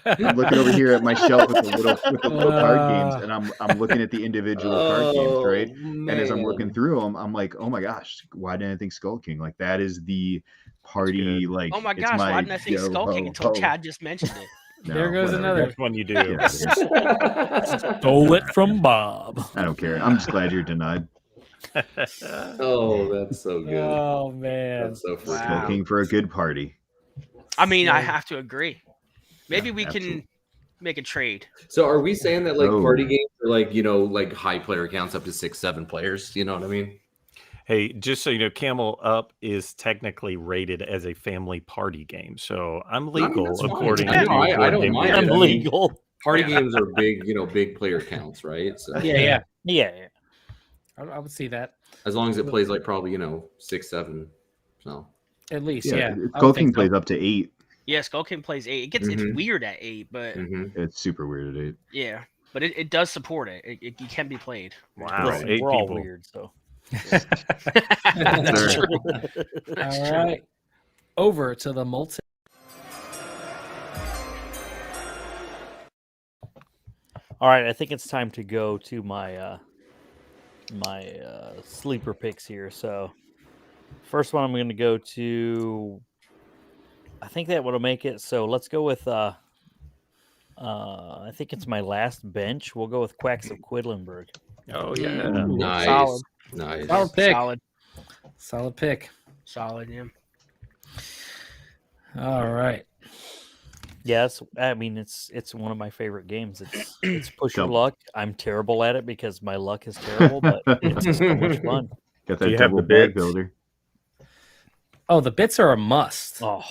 I'm looking over here at my shelf with the little card games, and I'm looking at the individual card games, right? Man. And as I'm looking through them, I'm like, oh my gosh, why didn't I think Skull King? Like, that is the party. Like, Oh my gosh, why didn't I think Skull King until Chad just mentioned it? No, There goes whatever. another. Which one you do? Yeah, stole it from Bob. I don't care. I'm just glad you're denied. Oh, that's so good. Oh man, That's so freaking Skull King for a good party. I mean, I have to agree. Maybe we absolutely. can make a trade. So are we saying that like Oh. party games are like, like high player counts up to 6-7 players? You know what I mean? Hey, just so you know, Camel Up is technically rated as a family party game, so I'm legal that's fine. according I to know, I Board don't Game mind Geek. it. I'm I mean, legal. Party games are big, big player counts, right? So Yeah. Yeah. I would see that as long as it plays like probably 6-7. So at least. Yeah, I Skull would King think so. plays up to 8. Yeah, Skull King plays 8. It's weird at 8, but It's super weird at 8. yeah, but it does support it. It can be played. Wow, Listen, 8 we're all people. weird, so. That's true. That's All true. right, over to the Molten. All right, I think it's time to go to my sleeper picks here. So, first one I'm going to go to. I think that would make it. So let's go with. I think it's my last bench. We'll go with Quacks of Quedlinburg. Oh yeah. nice. Solid. Nice. Solid pick. Solid, pick. yeah. All right. Yes, I mean it's one of my favorite games. It's push your luck. I'm terrible at it because my luck is terrible, but it's just so much fun. Got Do that you have double the bag bits? builder. Oh, the bits are a must. Oh,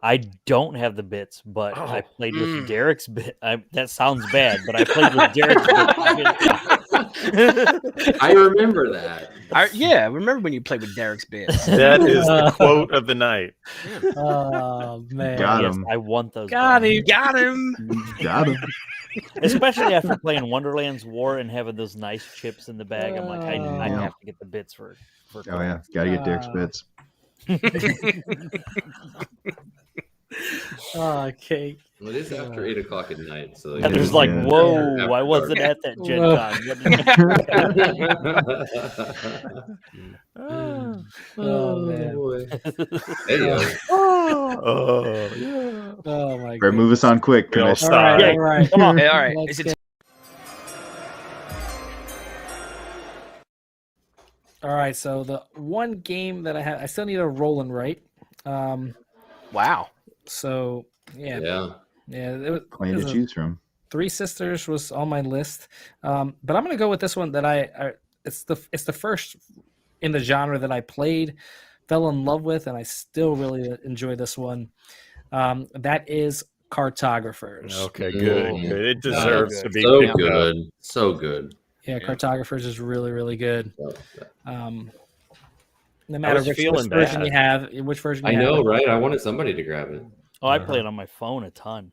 I don't have the bits, but I played with Derek's bit. That sounds bad, but I played with Derek's bit. I remember that. Yeah, remember when you played with Derek's bits? That is the quote of the night. Oh man. Got Yes, him. I want those. Got bits. him. Got him. Got him. Especially after playing Wonderland's War and having those nice chips in the bag. I'm like, I Yeah. have to get the bits for. Oh yeah, gotta get Derek's bits. Oh, cake. Well, it is after 8 o'clock at night, so And there's like, Yeah. whoa, After I wasn't dark. at that Gen Con. Oh man. boy. There you go. Oh yeah. Oh my Right, god. move us on quick. We all Commish. All right. sigh. All right. Come on. Hey, all right. Let's Is it All right. So the one game that I still need a roll and write. wow? So yeah. It was, Clan it to was a- choose from. Three Sisters was on my list, but I'm gonna go with this one that it's the first in the genre that I played, fell in love with, and I still really enjoy this one. That is Cartographers. Okay, good. Mm. Good. It deserves good. to be So picked up. good. So good. Yeah, Yeah. Cartographers is really really good. So good. No matter was which feeling version that. you have, which version I you know, have. right? I wanted somebody to grab it. Oh, I play it on my phone a ton.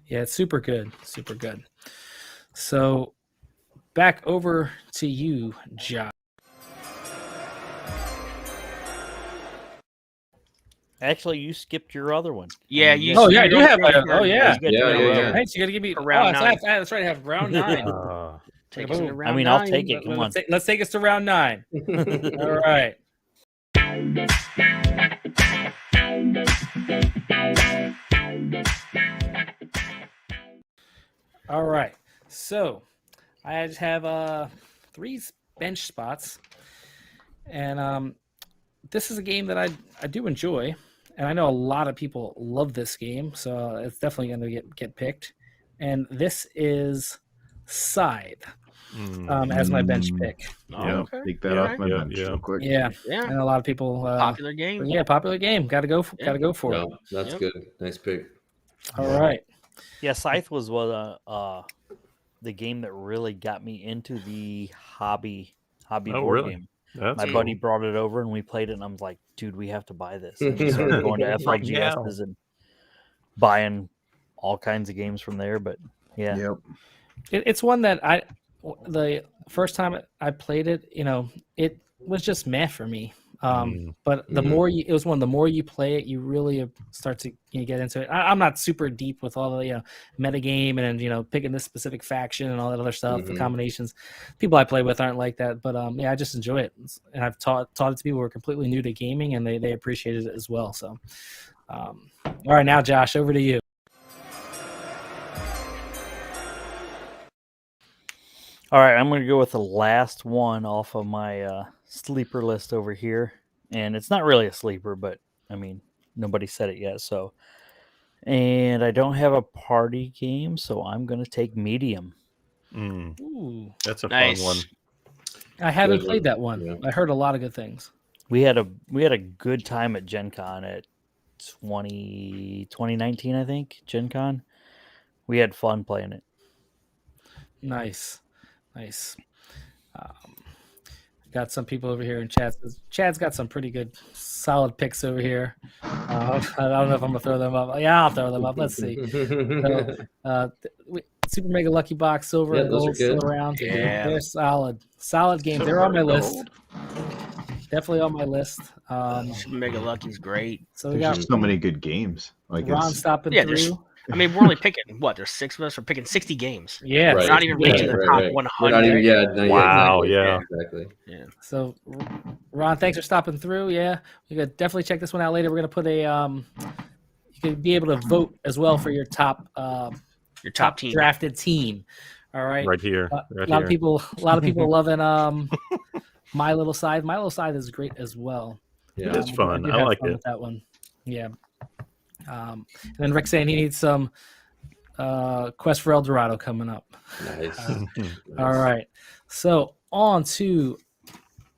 Yeah, it's super good, super good. So back over to you, Josh. Actually, you skipped your other one. Yeah, you. Oh, yeah, you you have don't- a- oh, yeah. You got Yeah, to yeah, go. yeah. Right, so you got to give me For round that's nine. right, that's right. I have round 9. Uh, Take us into Boom. round I mean, I'll nine. take it. Come on. Let's take us to round 9. All right. All right. So I just have 3 bench spots. And this is a game that I do enjoy. And I know a lot of people love this game, so it's definitely going to get picked. And this is Scythe as my bench pick. Yeah, take that off my bench real quick. Yeah, Yeah. and a lot of people. Popular game. Yeah, popular game. Got to go for it. No, that's good. Nice pick. All right. Yeah, Scythe was the game that really got me into the hobby board really? game. That's My cool. buddy brought it over and we played it, and I was like, dude, we have to buy this. And we started going to FLGSs and buying all kinds of games from there. But yeah. Yep. It's one that the first time I played it, it was just meh for me. But the more it was one of the more you play it, you really start to get into it. I'm not super deep with all the metagame and picking this specific faction and all that other stuff. The combinations, people I play with aren't like that. But I just enjoy it, and I've taught it to people who are completely new to gaming, and they appreciated it as well. So, all right, now Josh, over to you. All right, I'm going to go with the last one off of my sleeper list over here. And it's not really a sleeper, but, I mean, nobody said it yet. So, and I don't have a party game, so I'm going to take Medium. Ooh, That's a Nice. fun one. I haven't Good played one. that one. Yeah. I heard a lot of good things. We had a good time at Gen Con at 2019, I think, Gen Con. We had fun playing it. Nice. Got some people over here in chat. Chad's got some pretty good, solid picks over here. I don't know if I'm gonna throw them up. Yeah, I'll throw them up. Let's see. So, Super Mega Lucky Box, silver Yeah, and those are gold still good. around. Yeah. They're solid games. They're on my list. Definitely on my list. Mega Lucky's great. So we There's got just so many good games. Like Ron it's stopping there's- through. I mean, we're only picking what? There's 6 of us. We're picking 60 games. Yeah, We're not even reaching the top 100. We're not even, not yet, Wow, exactly. yeah. Exactly. Yeah. So, Ron, thanks for stopping through. Yeah, you could definitely check this one out later. We're gonna put a you could be able to vote as well for your top team. drafted team. All right, Right here. a Right lot here. of people loving My Little Scythe. My Little Scythe is great as well. Yeah. It's fun. did I have like fun it. with that one. Yeah. And then Rick saying he needs some Quest for El Dorado coming up. Nice. All right. So on to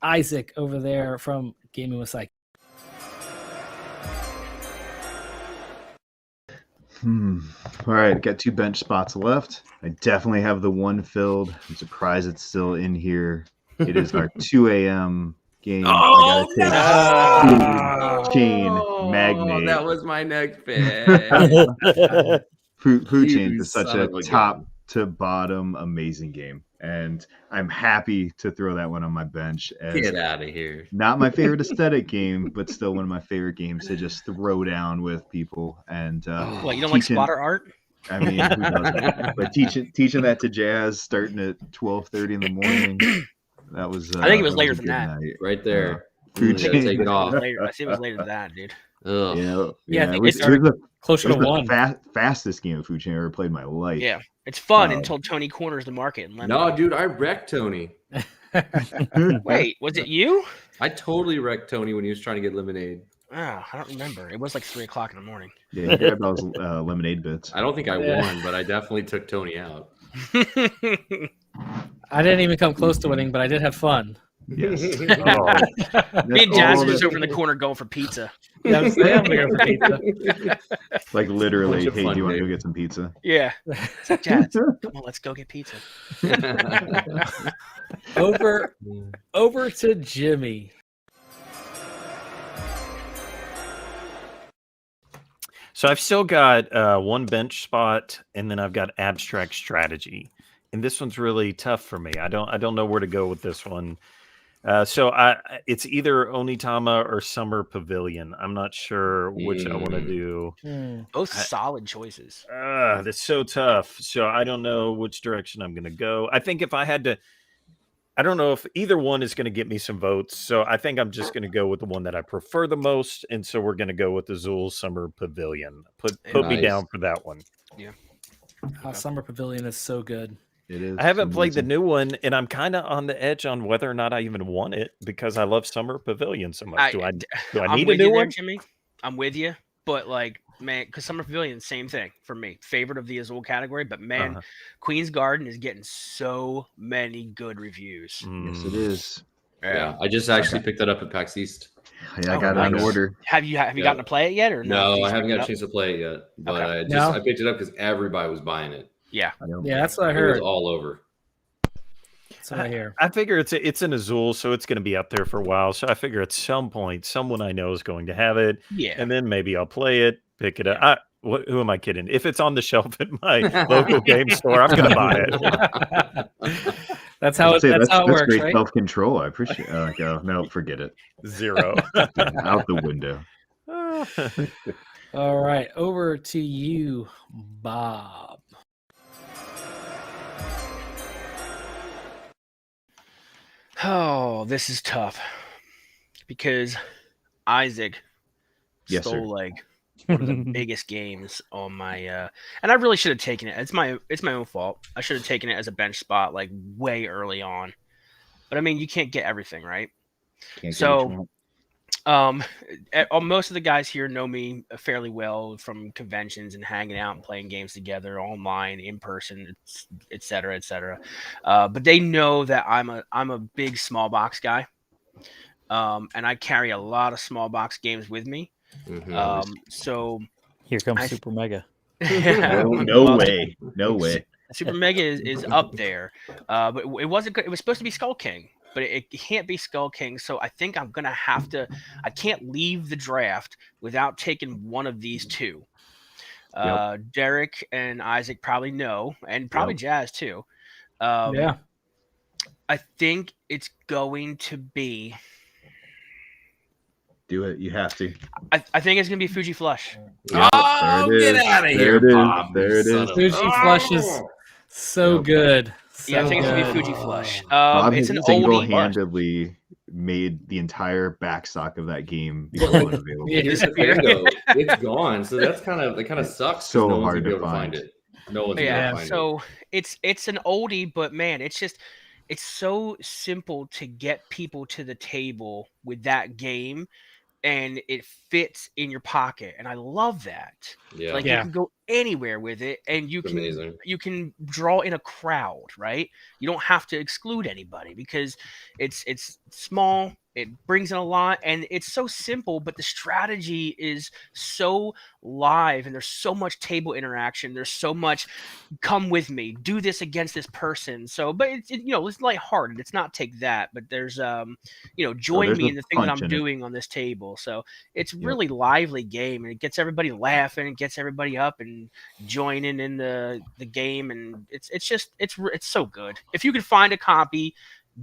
Isaac over there from Gaming with Psych. All right, got 2 bench spots left. I definitely have the one filled. I'm surprised it's still in here. It is our 2 a.m. game. I gotta take Chain Magnate. That was my next pick. Food Chains You is such son a of a top to bottom amazing game, and I'm happy to throw that one on my bench as Get out of here. not my favorite aesthetic game, but still one of my favorite games to just throw down with people. And What, you don't like teaching- splatter art? I mean, who doesn't? But teaching that to Jazz starting at 12:30 in the morning. That was. I think it was that later a than good that. night. Right there. Food You gotta chain. take it off. Later. I see it was later than that, dude. Ugh. Yeah, I think it it was started the, Closer it to was one. the fastest game of Food Chain I ever played in my life. Yeah. It's fun Wow. until Tony corners the market. And No, dude, I wrecked Tony. Wait, was it you? I totally wrecked Tony when he was trying to get lemonade. Oh, I don't remember. It was like 3 o'clock in the morning. Yeah, you grabbed those lemonade bits. I don't think I Yeah. won, but I definitely took Tony out. I didn't even come close to winning, but I did have fun. Yes. Me and Jazz all are just that- over in the corner going for pizza. Yeah, I'm saying I'm gonna go for pizza. Like literally, Bunch of hey, fun, do you want to dude. go get some pizza? Yeah. It's like, Jazz, come on, let's go get pizza. Over to Jimmy. So I've still got one bench spot, and then I've got abstract strategy, and this one's really tough for me. I don't know where to go with this one. So it's either Onitama or Summer Pavilion. I'm not sure which I want to do. Both solid choices. That's so tough. So I don't know which direction I'm going to go. I think if I had to I don't know if either one is going to get me some votes. So I think I'm just going to go with the one that I prefer the most. And so we're going to go with the Zool Summer Pavilion. Put me Nice. down for that one. Summer Pavilion is so good. It is. I haven't It's played the amazing. new one, and I'm kind of on the edge on whether or not I even want it because I love Summer Pavilion so much. Do I I'm need a with new you there, one? Jimmy. I'm with you, but like, man, because Summer Pavilion, same thing for me. Favorite of the Azul category, but man, Queen's Garden is getting so many good reviews. Yes, it is. Yeah, I just actually picked that up at PAX East. Yeah, I got it on nice. order. Have you gotten to play it yet, or No, Did you I haven't pick it got a up? chance to play it yet. But Okay. I picked it up because everybody was buying it. Yeah, Yeah, that's what I It was heard. all over. That's what I hear. I figure it's an Azul, so it's going to be up there for a while. So I figure at some point, someone I know is going to have it, yeah. and then maybe I'll play it, pick it up. Who am I kidding? If it's on the shelf at my local game store, I'm going to buy it. That's how it That's works, great right? self-control. I appreciate it. Like, no, forget it. 0. Out the window. All right, over to you, Bob. Oh, this is tough because Isaac Yes, sir. stole like one of the biggest games on my and I really should have taken it. It's my own fault. I should have taken it as a bench spot like way early on. But I mean, you can't get everything, right? Can't So, get what you most of the guys here know me fairly well from conventions and hanging out and playing games together online, in person, et cetera, et cetera. But they know that I'm a big small box guy. And I carry a lot of small box games with me. So Here comes Super Mega. want. No way. Super Mega is up there. But it wasn't good. It was supposed to be Skull King, but it can't be Skull King. So I think I'm gonna have to. I can't leave the draft without taking one of these two. Derek and Isaac probably know, and probably Jazz too. Yeah. I think it's going to be. Do it. You have to. I think it's gonna be Fuji Flush. Oh, There it get is. out of There here, it is. Bob, There you it son is. of- Fuji Flush is so good. Yeah, I So think it's gonna be good. Fuji Flush. Bob It's has an oldie. single-handedly made the entire backstock of that game become unavailable. Yeah. Here's the thing, though. It's gone, so that kind of sucks. 'cause So no one's hard gonna be to able to find find. it. No one's Yeah, gonna find so it's an oldie, but man, it's so simple to get people to the table with that game, and it fits in your pocket, and I love that. it. Yeah, Like Yeah. you can go anywhere with it, and you it's can amazing. you can draw in a crowd, right? You don't have to exclude anybody because it's small, it brings in a lot, and it's so simple, but the strategy is so live, and there's so much table interaction, there's so much come with me, do this against this person. So but it's lighthearted, it's not take that, but there's join there's me a in the thing that punch I'm in it. doing on this table. So it's really lively game, and it gets everybody laughing, it gets everybody up and joining in the game, and it's so good. If you can find a copy,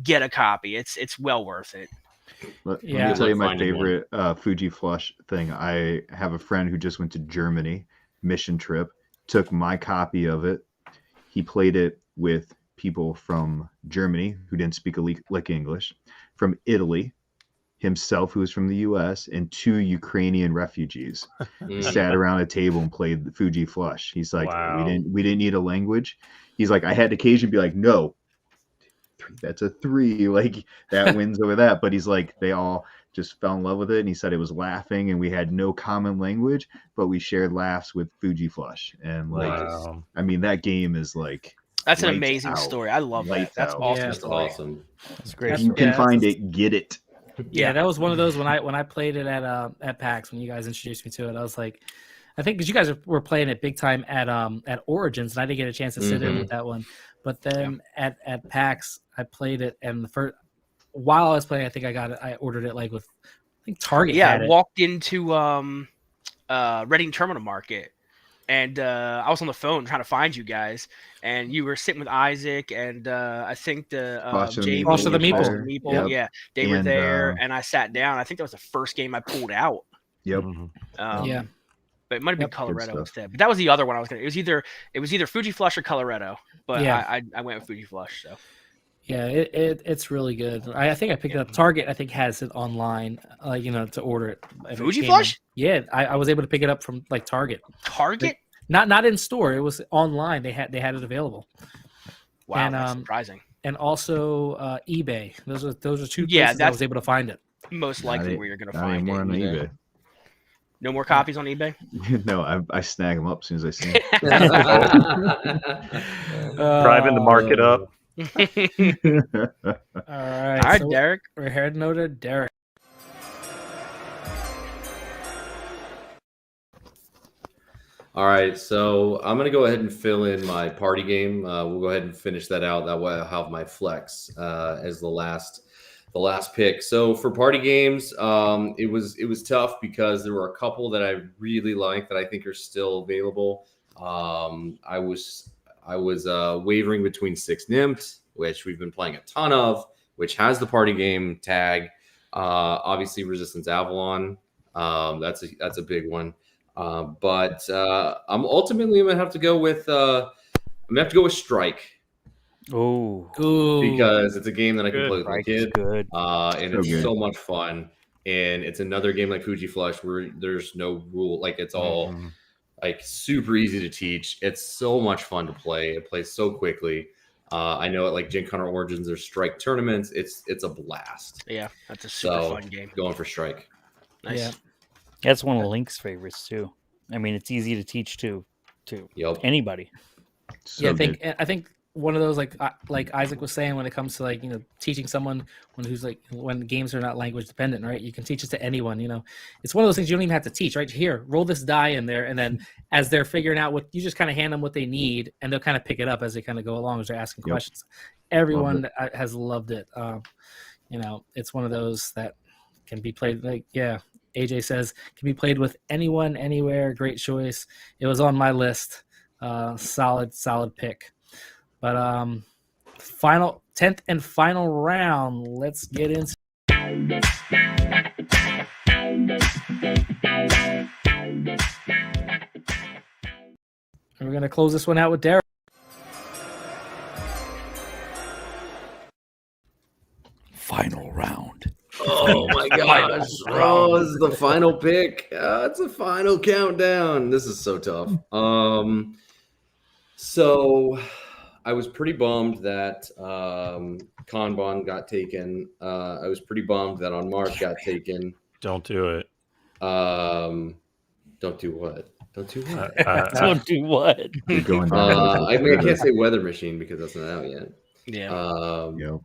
get a copy. It's well worth it. Let Yeah. me tell you my Finding one. favorite Fuji Flush thing. I have a friend who just went to Germany, mission trip, took my copy of it. He played it with people from Germany who didn't speak a lick English, from Italy, himself who was from the US, and 2 Ukrainian refugees. Sat around a table and played the Fuji Flush. He's like, Wow. we didn't need a language. He's like, I had occasion be like, no, that's a 3, like that wins over that. But he's like, they all just fell in love with it, and he said it was laughing, and we had no common language, but we shared laughs with Fuji Flush. And like, Wow. I mean, that game is like, That's an Lights amazing out. story. I love that. Lights That's out. awesome. Yeah. That's story. awesome. That's great. That's- if you can yeah, find that's- it, get it. Yeah, that was one of those when I played it at PAX when you guys introduced me to it. I was like, I think because you guys were playing it big time at Origins, and I didn't get a chance to sit in with that one. But then at PAX, I played it, and while I was playing, I think I ordered it like with I think Target. Yeah, had I it. walked into Reading Terminal Market, and I was on the phone trying to find you guys, and you were sitting with Isaac and I think the Foster the Jamie, Meeple. Foster the and Foster Meeple. the Meeple, Yep. yeah, they were And, there, and I sat down. I think that was the first game I pulled out. Yep. Mhm. Yeah. But it might have been Yep. Colorado stuff. instead. But that was the other one I was gonna. It was either Fuji Flush or Colorado. But Yeah. I went with Fuji Flush. So Yeah, it's really good. I think I picked it up. Target, I think, has it online, to order it. If it Fuji came Flush? in. Yeah, I was able to pick it up from like Target. Target? Not in store. It was online. They had it available. Wow, And, that's surprising. And also eBay. Those are two Yeah, places I was able to find it. Most likely where you're going to find more it. on eBay. No more copies on eBay? No, I snag them up as soon as I see them. Driving the market up. All right. All right, so Derek. We're heading over to Derek. All right, so I'm gonna go ahead and fill in my party game. We'll go ahead and finish that out. That way, I'll have my flex as the last pick. So for party games, it was tough because there were a couple that I really liked that I think are still available. I was wavering between Six Nymph, which we've been playing a ton of, which has the party game tag. Obviously, Resistance Avalon. That's a big one. But I'm gonna have to go with Strike. Oh, Because it's a game that I can play with my kid. Good. And it's so much fun. And it's another game like Fuji Flush where there's no rule, like it's all like super easy to teach. It's so much fun to play. It plays so quickly. I know at like Gen Con Origins, there's Strike tournaments. It's a blast. Yeah, that's a super fun game. Going for Strike. Nice. Yeah. That's one of Link's favorites too. I mean, it's easy to teach to anybody. So yeah, I think one of those like Isaac was saying when it comes to teaching someone when games are not language dependent, right? You can teach it to anyone. It's one of those things you don't even have to teach, right? Here, roll this die in there, and then as they're figuring out what, you just kind of hand them what they need, and they'll kind of pick it up as they kind of go along as they're asking questions. Everyone has loved it. It's one of those that can be played AJ says can be played with anyone, anywhere. Great choice. It was on my list. Solid pick. But 10th and final round. Let's get into. We're gonna close this one out with Derek. Final round. Oh my gosh. Oh, this is the final pick. It's a final countdown. This is so tough. So I was pretty bummed that Kanban got taken. I was pretty bummed that On Mars got taken. Don't do it. Don't do what? Don't do what? Don't do what? You're going I can't say Weather Machine because that's not out yet. Yeah.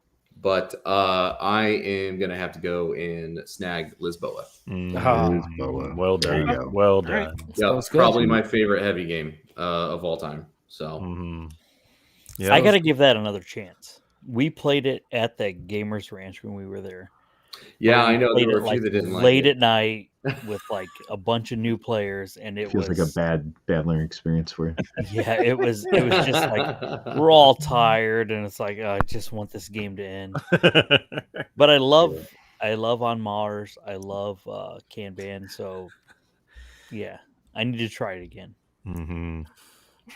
But I am gonna have to go and snag Lisboa. Lisboa. Well done. There you go. Well done. Right. Yeah, probably my favorite heavy game of all time. So I got to give that another chance. We played it at the Gamers Ranch when we were there. Yeah, I know Played there it were a few that didn't like late it. at night with like a bunch of new players, and it Feels was like a bad learning experience for you. Yeah, it was just like we're all tired, and it's like I just want this game to end. But I love On Mars. I love Kanban. So yeah, I need to try it again.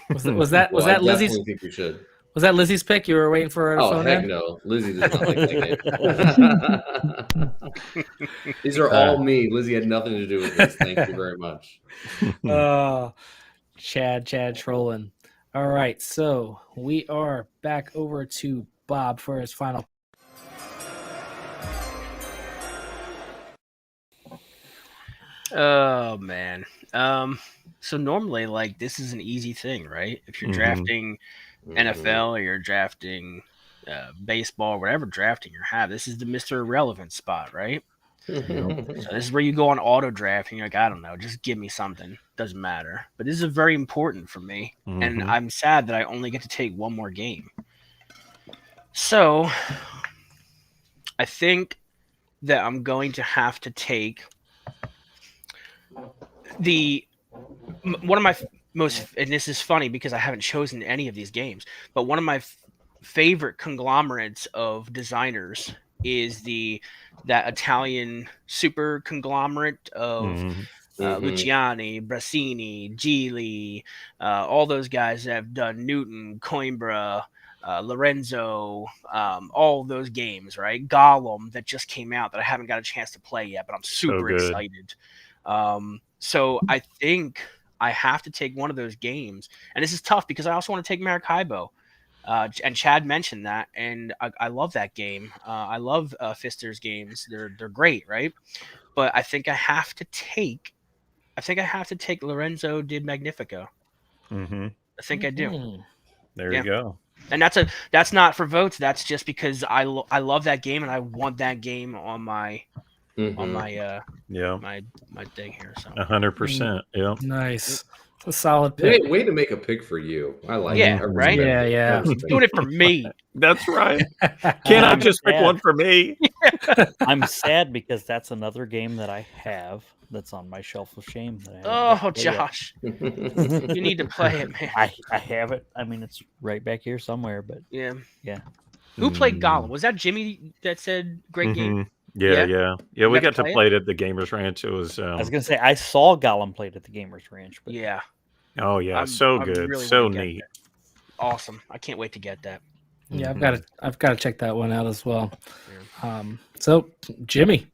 Was that Lizzie's? I think we should. Was that Lizzie's pick? You were waiting for her to phone heck in? no. Lizzie does not like that game. These are all me. Lizzie had nothing to do with this. Thank you very much. Chad trolling. All right, so we are back over to Bob for his final. Oh man. So normally like this is an easy thing, right? If you're drafting NFL or you're drafting baseball, whatever drafting you have, this is the Mr. Irrelevant spot, right? So this is where you go on auto draft and you're like, I don't know, just give me something. Doesn't matter. But this is very important for me. And I'm sad that I only get to take one more game. So I think that I'm going to have to take one of my most, and this is funny because I haven't chosen any of these games, but one of my favorite conglomerates of designers is that Italian super conglomerate of Luciani, Brassini, Geely, all those guys that have done Newton, Coimbra, Lorenzo, all those games, right? Gollum that just came out that I haven't got a chance to play yet, but I'm super good. excited. So I think I have to take one of those games, and this is tough because I also want to take Maracaibo. And Chad mentioned that, and I love that game. I love Fister's games; they're great, right? But I think I have to take Lorenzo di Magnifico. Mm-hmm. I think I do. There Yeah. you go. And that's not for votes. That's just because I love that game and I want that game on my Yeah, my thing here. So 100%. Yeah. Nice. It's a solid pick. Way to make a pick for you. I like Yeah, it. I right? respect Yeah, it. yeah. I respect doing it for me. That's right. Can I I'm just pick sad. one for me? I'm sad because that's another game that I have that's on my shelf of shame. That I haven't Oh, played yet. Josh, it. you need to play it, man. I have it. I mean, it's right back here somewhere, but Yeah. yeah. Who played Gollum? Was that Jimmy that said great game? Mhm. Yeah. You We got got to to play play it at the Gamers Ranch. It was. I was gonna say I saw Gollum played at the Gamers Ranch, but Yeah. Oh yeah, I'm so good, really so wanna get neat. Awesome. I can't wait to get that. Yeah, I've got to check that one out as well. So Jimmy.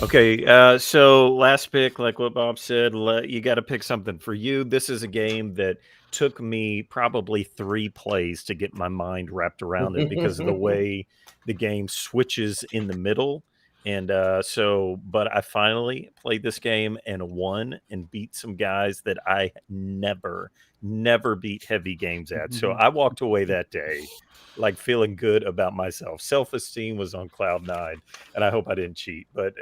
Okay, so last pick, like what Bob said, you got to pick something for you. This is a game that took me probably 3 plays to get my mind wrapped around it because of the way the game switches in the middle. And but I finally played this game and won and beat some guys that I never beat heavy games at. So I walked away that day like feeling good about myself. Self-esteem was on cloud 9, and I hope I didn't cheat. But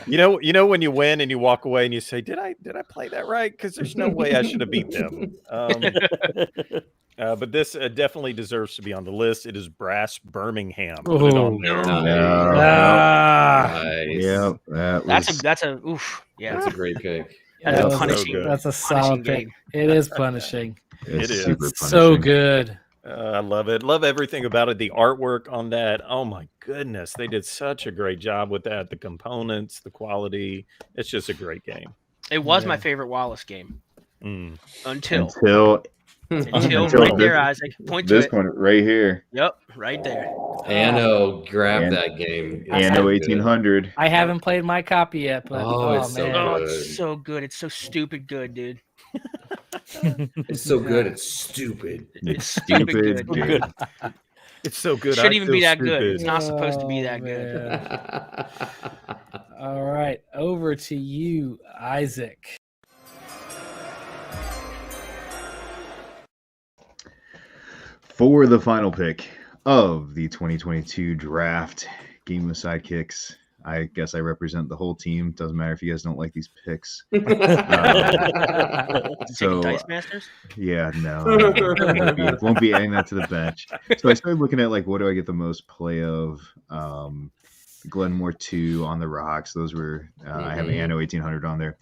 you know when you win and you walk away and you say, "Did I play that right?" Because there's no way I should have beat them. But this definitely deserves to be on the list. It is Brass Birmingham. Put it on there. Nice. Yeah, That's a oof. Yeah. That's a great pick. That's That a was punishing. good. That's a solid punishing pick. It is punishing. It is. super It's so punishing. good. I love it. Love everything about it. The artwork on that. Oh my goodness. They did such a great job with that. The components, the quality. It's just a great game. It was Yeah. my favorite Wallace game Mm. until Until right there, this- Isaac. Point to This it. one right here, Yep, right there. Anno, grab And- that game. It's Anno so good. 1800. I haven't played my copy yet, but Oh, it's so man. Oh, good. it's so good. It's so stupid good, dude. It's so good. It's stupid. It's Stupid, stupid good. dude. It's so good. Shouldn't I even feel be that good. It's stupid. not supposed to be Oh, that good. man. All right, over to you, Isaac. For the final pick of the 2022 draft, Game of Sidekicks. I guess I represent the whole team. Doesn't matter if you guys don't like these picks. Taking So Dice Masters? yeah, no, won't be adding that to the bench. So I started looking at like what do I get the most play of? Glenmore 2 on the rocks. Those were I have Anno 1800 on there.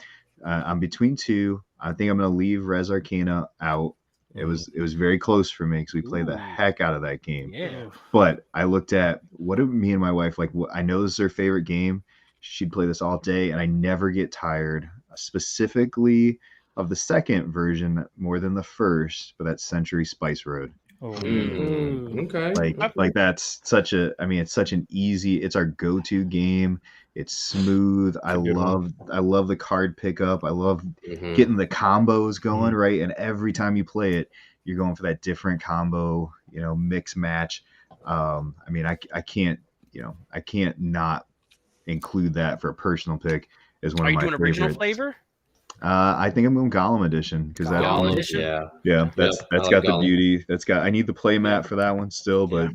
I'm between 2. I think I'm gonna leave Res Arcana out. It was very close for me because we played the heck out of that game. Yeah. But I looked at what do me and my wife like. I know this is her favorite game. She'd play this all day, and I never get tired. Specifically of the second version more than the first, but that's Century Spice Road. Okay. Like that's such a. I mean, it's such an easy. It's our go-to game. It's smooth. I love the card pickup. I love getting the combos going, right? And every time you play it, you're going for that different combo, mix match. I mean, I can't not include that for a personal pick as one Are of you my doing original favorites. flavor? I think I'm going Gollum edition because that Gollum one, edition? Yeah. that's I like got the Gollum. beauty. I need the play mat for that one still, but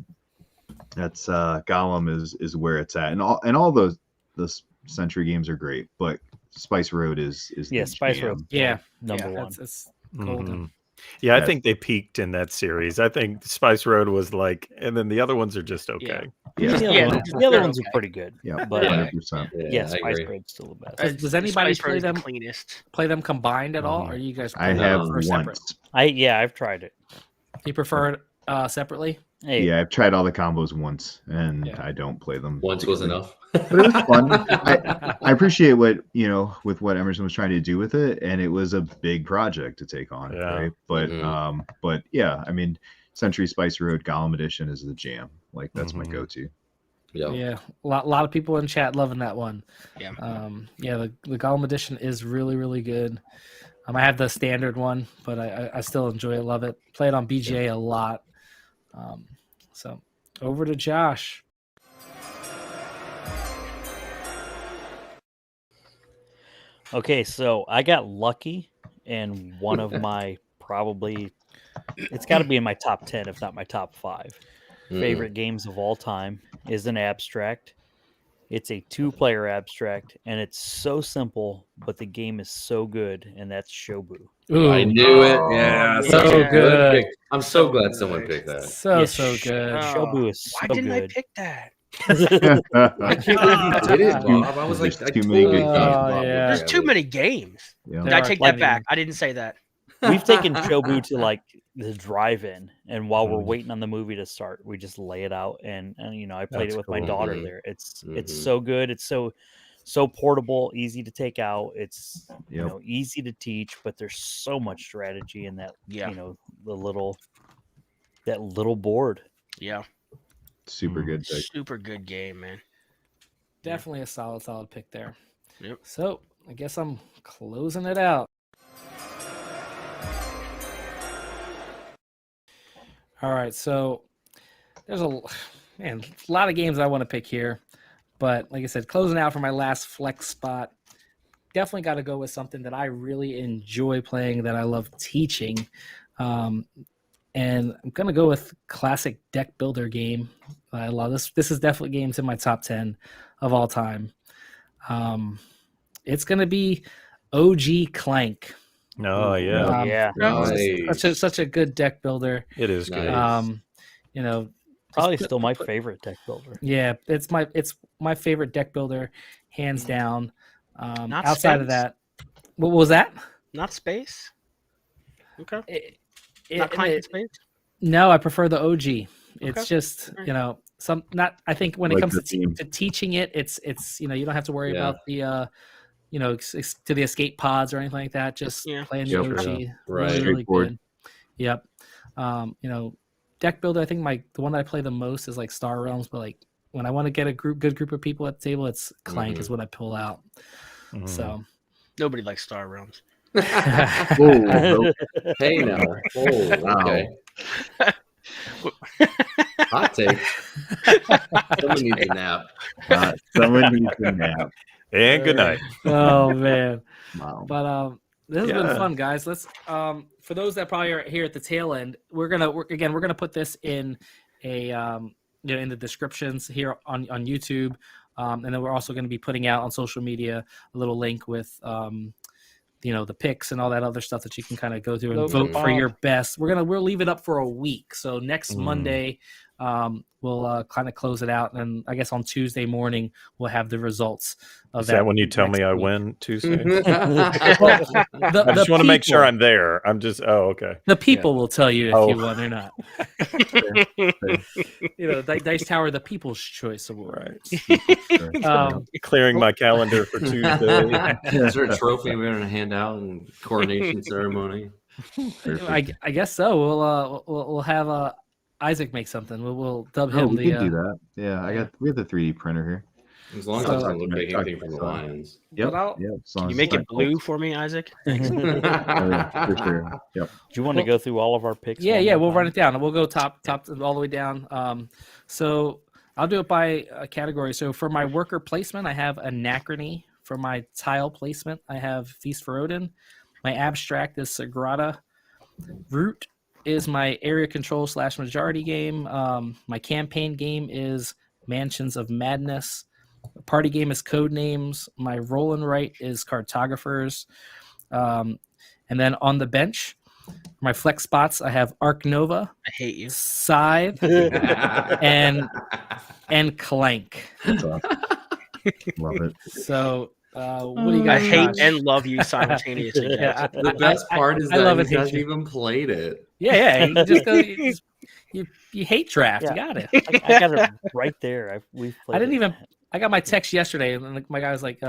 that's Gollum is where it's at, and all those Century games are great, but Spice Road is the Spice jam. Road. Yeah, Number one. It's golden. Mhm. Yeah, I Yes. think they peaked in that series. I think Spice Road was like, and then the other ones are just okay. Yeah, The other ones are pretty good. yeah, But 100%. yeah, I Spice agree. Road's still the best. Does anybody Spice Road play is the them? cleanest. Play them combined at all, or you guys? I play have them for separate? once. I've tried it. You prefer it separately? Hey, Yeah, I've tried all the combos once, and Yeah. I don't play them. Once was together. enough. But it was fun. I appreciate what with what Emerson was trying to do with it, and it was a big project to take on, right? But yeah, I mean, Century Spice Road Gollum Edition is the jam. Like that's my go-to. Yeah, a lot of people in chat loving that one. Yeah, the Gollum Edition is really, really good. I have the standard one, but I still enjoy it, love it. Play it on BGA a lot. So over to Josh. Okay, so I got lucky, and one of my it's got to be in my top 10, if not my top 5 favorite games of all time is an abstract. It's a 2-player abstract, and it's so simple, but the game is so good, and that's Shobu. Ooh. I knew it. Yeah, so good. Pick. I'm so glad someone picked that. So good. Shobu is so Why didn't good. I pick that? I can't believe you did it, Bob. I was like, There's too many good games, Bob. Yeah. There's too many games. Yeah. I take that back. I didn't say that. We've taken Shobu to like the drive-in, and while we're waiting on the movie to start, we just lay it out, and I played it with my daughter there. It's so good. It's so portable, easy to take out. It's easy to teach, but there's so much strategy in that. Yeah. That little board. Yeah. Super good pick. Super good game, man. Definitely a solid pick there. Yep. So I guess I'm closing it out. All right, so there's a lot of games I want to pick here, but like I said, closing out for my last flex spot, definitely got to go with something that I really enjoy playing, that I love teaching, and I'm gonna go with classic deck builder game. I love this. This is definitely games in my top 10 of all time. It's gonna be OG Clank. Oh yeah, Such a good deck builder. it is good. Probably still my favorite deck builder. Yeah, it's my favorite deck builder, hands down. Not Outside of that, what was that? Not Space. Okay. Not Clank Space. No, I prefer the OG. It's Okay. just I think when it Like comes the to theme. teaching it, it's you don't have to worry about the to the escape pods or anything like that. Just playing the Yep. OG, Right. really Straightforward. good. Yep. Deck builder. I think the one that I play the most is like Star Realms, but like when I want to get a good group of people at the table, it's Clank is what I pull out. So Nobody likes Star Realms. Oh, Hey now. Oh, okay. Hot take. Someone needs a nap. someone needs a nap. And good night. Oh man. Wow. But this has been fun, guys. Let's for those that probably are here at the tail end, we're gonna put this in a in the descriptions here on YouTube, and then we're also going to be putting out on social media a little link with the picks and all that other stuff that you can kind of go through and vote for your best. We'll leave it up for a week, so next Monday we'll kind of close it out, and I guess on Tuesday morning we'll have the results of Is that when you tell me I week. win Tuesday? I I just want to make sure I'm there. I'm just okay. The people will tell you if you won or not. Dice Tower, the People's Choice Award. Right. Clearing my calendar for Tuesday. Is there a trophy we're gonna hand out and coronation ceremony? I guess so. We'll have Isaac make something. We'll dub him we the. can do that. Yeah, we have the 3D printer here. As long as it doesn't look like anything from the Lions. Yep. I'll- Yep. Can you make it blue for me, Isaac? Oh, yeah, for sure. Yep. Do you want to go through all of our picks? Yeah, we'll run it down. We'll go top all the way down. So I'll do it by category. So for my worker placement, I have Anachrony. For my tile placement, I have Feast for Odin. My abstract is Sagrada. Root is my area control / majority game. My campaign game is Mansions of Madness. Party game is Codenames. My roll and write is Cartographers. And then on the bench, my flex spots, I have Arc Nova, I hate you. Scythe, and Clank. That's awesome. Love it. So what do you I guys hate Josh? and love you simultaneously. Yeah, The best part is I that love he it, hate hasn't you. even played it. Yeah. You just go. You hate draft. Yeah. You got it. I got it right there. I didn't I got my text yesterday, and my guy was like,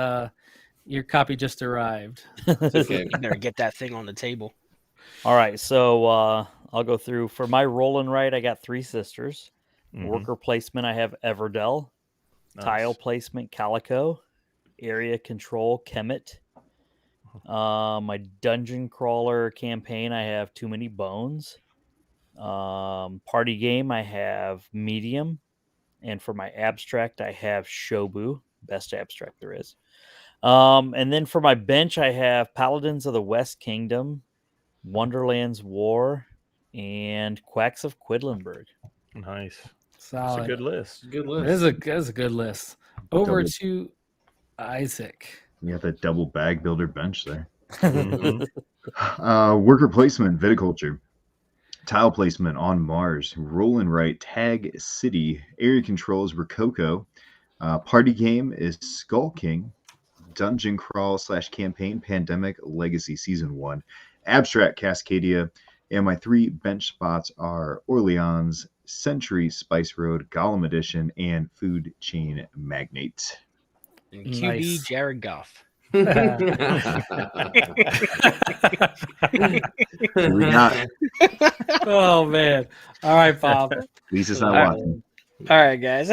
"Your copy just arrived." Okay. You better get that thing on the table. All right, so I'll go through. For my roll and write, I got Three Sisters. Mhm. Worker placement, I have Everdell. Nice. Tile placement, Calico. Area control, Kemet. My dungeon crawler campaign, I have Too Many Bones. Party game, I have Medium. And for my abstract, I have Shobu, best abstract there is. And then for my bench, I have Paladins of the West Kingdom, Wonderland's War, and Quacks of Quedlinburg. Nice. That's a Solid. good list. Good It list. is a good list. Over Double. to Isaac. You got that double bag builder bench there. Mhm. Worker placement, viticulture. Tile placement on Mars. Roll and write, tag city. Area controls, Rococo. Party game is Skull King. Dungeon crawl / campaign, Pandemic Legacy Season 1. Abstract, Cascadia. And my 3 bench spots are Orleans, Century, Spice Road, Gollum Edition, and Food Chain Magnate. And QB Nice. Jared Goff. We got Oh man! All right, Bob. Lisa's not All right. watching. All right, guys.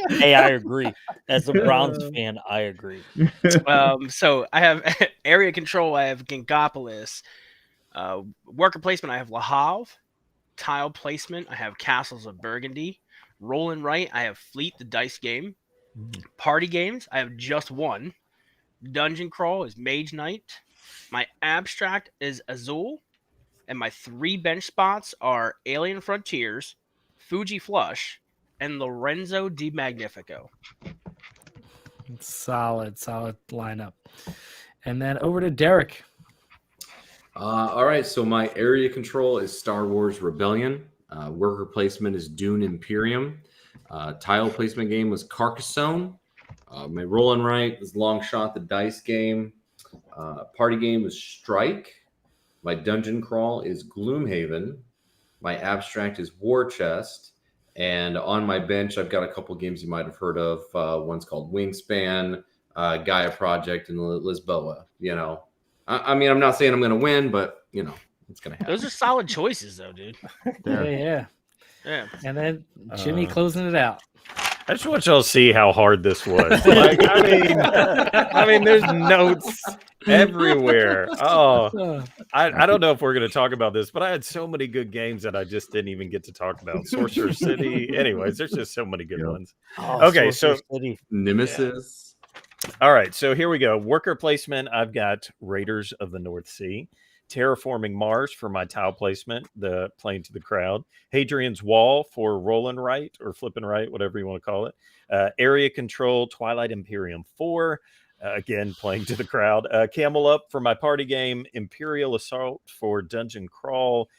Hey, I agree. As a Browns fan, I agree. So I have area control. I have Gingopolis. Worker placement. I have Le Havre. Tile placement. I have Castles of Burgundy. Roll and write. I have Fleet, the dice game. Party games. I have just one. Dungeon crawl is Mage Knight. My abstract is Azul. And my 3 bench spots are Alien Frontiers, Fuji Flush, and Lorenzo di Magnifico. Solid lineup. And then over to Derek. All right, so my area control is Star Wars Rebellion. Worker placement is Dune Imperium. Tile placement game was Carcassonne. My roll and write is Long Shot, the dice game. Party game is Strike. My dungeon crawl is Gloomhaven. My abstract is War Chest. And on my bench, I've got a couple games you might have heard of. One's called Wingspan, Gaia Project, and Lisboa. You know, I mean, I'm not saying I'm going to win, but you know, it's going to happen. Those are solid choices, though, dude. Yeah. Yeah. And then Jimmy closing it out. I just want y'all to see how hard this was. Like, I mean, there's notes everywhere. Oh, I don't know if we're going to talk about this, but I had so many good games that I just didn't even get to talk about. Sorcerer City. Anyways, there's just so many good ones. Oh, Okay, Sorcerer City. Nemesis. All right, so here we go. Worker placement. I've got Raiders of the North Sea. Terraforming Mars for my tile placement, the playing to the crowd. Hadrian's Wall for roll and write or flip and write, whatever you want to call it. Area Control, Twilight Imperium 4, again, playing to the crowd. Camel Up for my party game. Imperial Assault for Dungeon Crawl.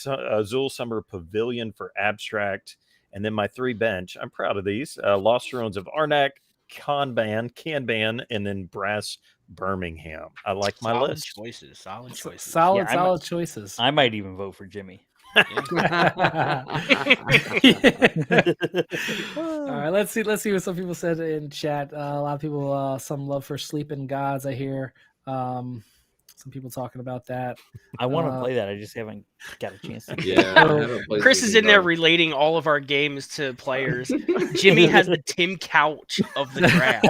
Azul Summer Pavilion for abstract. And then my 3 bench. I'm proud of these. Lost Ruins of Arnak, Kanban, and then Brass Birmingham. I like my Solid list. choices. Solid choices. Solid Yeah, choices. I might even vote for Jimmy. All right, let's see what some people said in chat. A lot of people, some love for Sleeping Gods. I hear some people talking about that. I want to play that. I just haven't got a chance to. Yeah. I haven't played Chris is Sleeping in there Dogs. relating all of our games to players. Jimmy has the Tim Couch of the draft.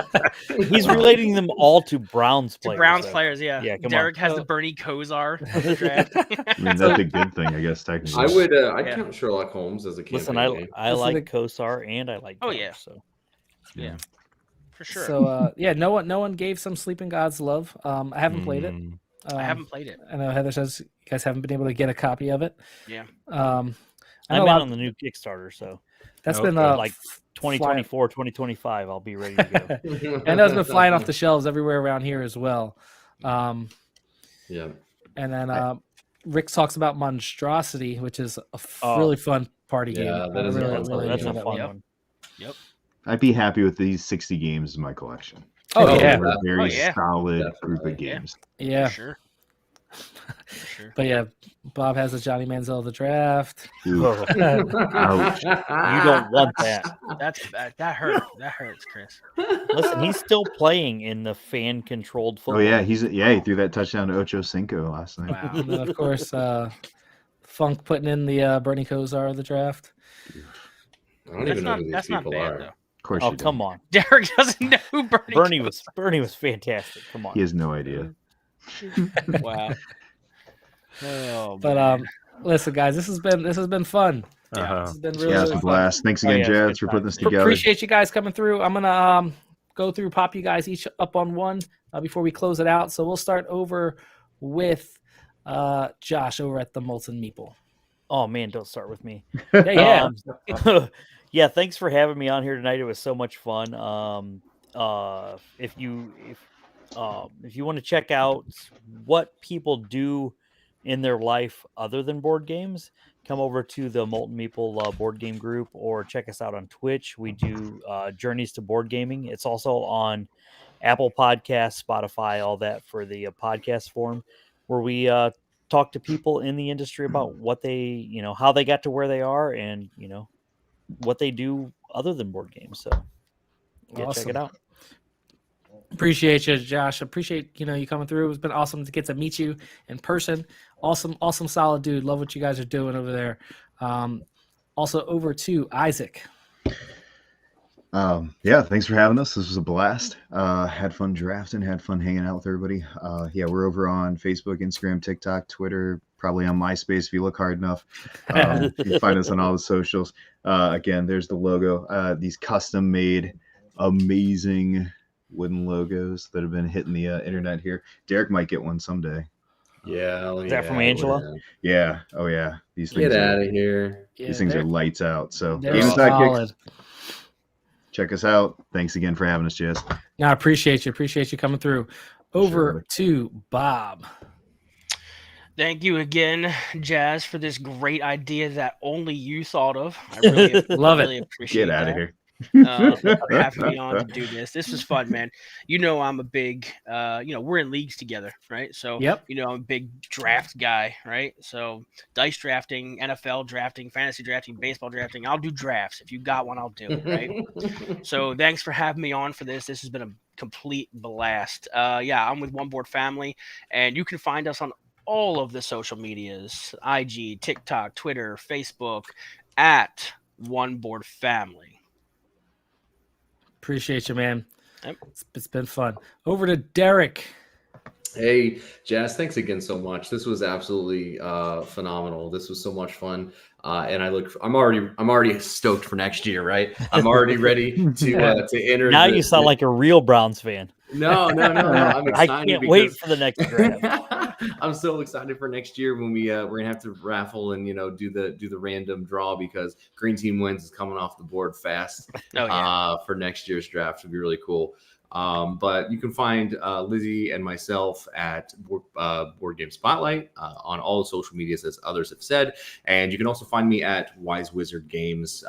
He's relating them all to Browns To players. Browns though. players, yeah. Yeah, come on. Derek has the Bernie Kosar of the draft. I mean, that's a good thing, I guess, technically. I would. I'd Yeah. count Sherlock Holmes as a campaign Listen, game. I Listen like to- Kosar and I like. Oh, Couch, yeah. So Yeah, for sure. So no one gave some Sleeping Gods love. I haven't played it. I haven't played it. I know Heather says you guys haven't been able to get a copy of it. Yeah. I know I'm a in lot- on the new Kickstarter, so that's Okay. been like 2024, 2025, I'll be ready to go. I know it's been flying off the shelves everywhere around here as well. Yeah. And then Rick talks about Monstrosity, which is a Oh. really fun party game. Yeah, that I is a really, fun really That's enjoy a that fun one. one. I'd be happy with these 60 games in my collection. Oh, Oh, yeah. They're a very yeah. solid Definitely. group of Yeah. games. Yeah. For sure. Sure. But yeah, Bob has the Johnny Manziel of the draft. Ooh, Oh, ouch. you don't want that. That's that hurt. That hurts, Chris. Listen, he's still playing in the fan-controlled football. Oh yeah, league. he threw that touchdown to Ocho Cinco last night. Wow. And then, of course, Funk putting in the Bernie Kosar of the draft. I don't even know who these That's not people bad are. though. Of course, Oh, you come don't. on. Derek doesn't know who Bernie was fantastic. Come on. He has no idea. Wow. Oh, But man. listen, guys, this has been fun. Uh-huh. This has been Yeah, really, it's really a fun. blast. Thanks Oh, again, yeah, it's a Jazz, good for time. putting this together. Appreciate you guys coming through. I'm gonna go through, pop you guys each up on one before we close it out. So we'll start over with Josh over at the Molten Meeple. Oh man, don't start with me. Yeah. Yeah, thanks for having me on here tonight. It was so much fun. If you want to check out what people do in their life other than board games, come over to the Molten Meeple board game group, or check us out on Twitch. We do Journeys to Board Gaming. It's also on Apple Podcasts, Spotify, all that for the podcast form, where we talk to people in the industry about what they, how they got to where they are, and what they do other than board games. So yeah, check it Awesome. out. Appreciate you, Josh. Appreciate you coming through. It's been awesome to get to meet you in person. Awesome, solid dude. Love what you guys are doing over there. Also over to Isaac. Yeah, thanks for having us. This was a blast. Had fun drafting, had fun hanging out with everybody. Yeah, we're over on Facebook, Instagram, TikTok, Twitter, probably on MySpace if you look hard enough. You can find us on all the socials. Again, there's the logo. These custom made, amazing wooden logos that have been hitting the internet here. Derek might get one someday. Yeah. Is that from Angela? Yeah. Oh yeah. These Get things out are, of here. these things are lights out. So They're Game solid. Sidekicks, check us out. Thanks again for having us, Jess. No, I appreciate you. Appreciate you coming through. Over to Bob. Thank you again, Jazz, for this great idea that only you thought of. I really Love it. really appreciate Get out of that. here. For having me on to do this. This was fun, man. I'm a big, we're in leagues together, right? So, Yep. I'm a big draft guy, right? So, dice drafting, NFL drafting, fantasy drafting, baseball drafting. I'll do drafts. If you got one, I'll do it, right? So, thanks for having me on for this. This has been a complete blast. I'm with One Board Family, and you can find us on all of the social medias: IG, TikTok, Twitter, Facebook, at One Board Family. Appreciate you, man. Yep. It's been fun. Over to Derek. Hey, Jazz, thanks again so much. This was absolutely phenomenal. This was so much fun. And I'm already stoked for next year, right? I'm already ready to enter. Now you sound like a real Browns fan. No. I'm excited. I can't wait for the next draft. I'm so excited for next year when we're gonna have to raffle and do the random draw, because Green Team Wins is coming off the board fast. Oh, yeah. For next year's draft. It'll be really cool. But you can find Lizzie and myself at Board Game Spotlight on all the social medias, as others have said. And you can also find me at Wise Wizard Games,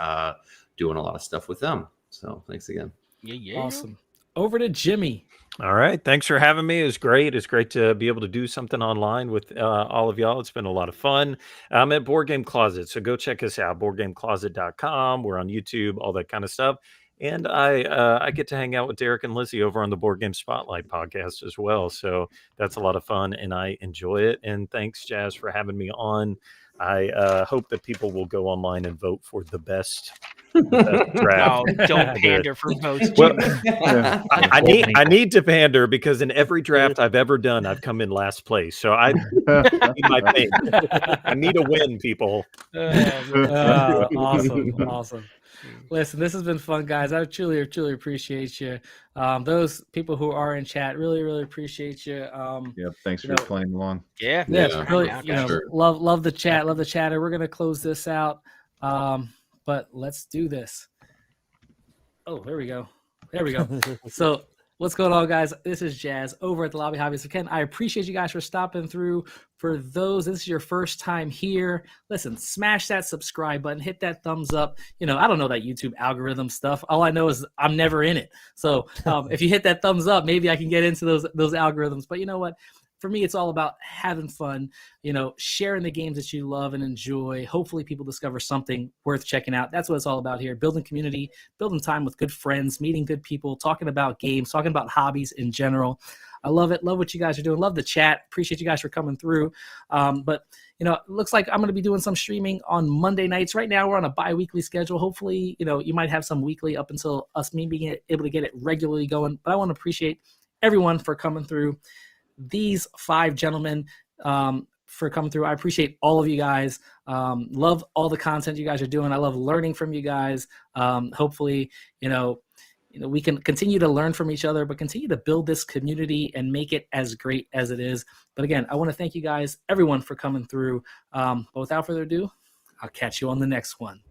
doing a lot of stuff with them. So thanks again. Yeah. Awesome. Over to Jimmy. All right. Thanks for having me. It was great. It's great to be able to do something online with all of y'all. It's been a lot of fun. I'm at Board Game Closet, so go check us out, boardgamecloset.com. We're on YouTube, all that kind of stuff. And I get to hang out with Derek and Lizzie over on the Board Game Spotlight podcast as well. So that's a lot of fun, and I enjoy it. And thanks, Jazz, for having me on. I hope that people will go online and vote for the best draft. Oh, don't pander for votes. Well, Yeah. I need to pander, because in every draft I've ever done, I've come in last place. So I need my thing. I need a win, people. Awesome. Listen, this has been fun, guys. I truly appreciate you. Those people who are in chat, really appreciate you. Yep. Thanks for playing along. Yeah. Yeah, really, sure. love the chat, love the chatter. We're gonna close this out, but let's do this. Oh, there we go. So, what's going on, guys? This is Jazz over at the Lobby Hobbies. Again, I appreciate you guys for stopping through. For those, this is your first time here, listen, smash that subscribe button, hit that thumbs up. I don't know that YouTube algorithm stuff. All I know is I'm never in it. So if you hit that thumbs up, maybe I can get into those algorithms. But you know what? for me, it's all about having fun, sharing the games that you love and enjoy. Hopefully people discover something worth checking out. That's what it's all about here. Building community, building time with good friends, meeting good people, talking about games, talking about hobbies in general. I love it. Love what you guys are doing. Love the chat. Appreciate you guys for coming through. But it looks like I'm going to be doing some streaming on Monday nights. Right now, we're on a bi-weekly schedule. Hopefully, you might have some weekly up until me being able to get it regularly going. But I want to appreciate everyone for coming through. These 5 gentlemen for coming through. I appreciate all of you guys. Love all the content you guys are doing. I love learning from you guys. Hopefully, we can continue to learn from each other, but continue to build this community and make it as great as it is. But again, I want to thank you guys, everyone, for coming through. But without further ado, I'll catch you on the next one.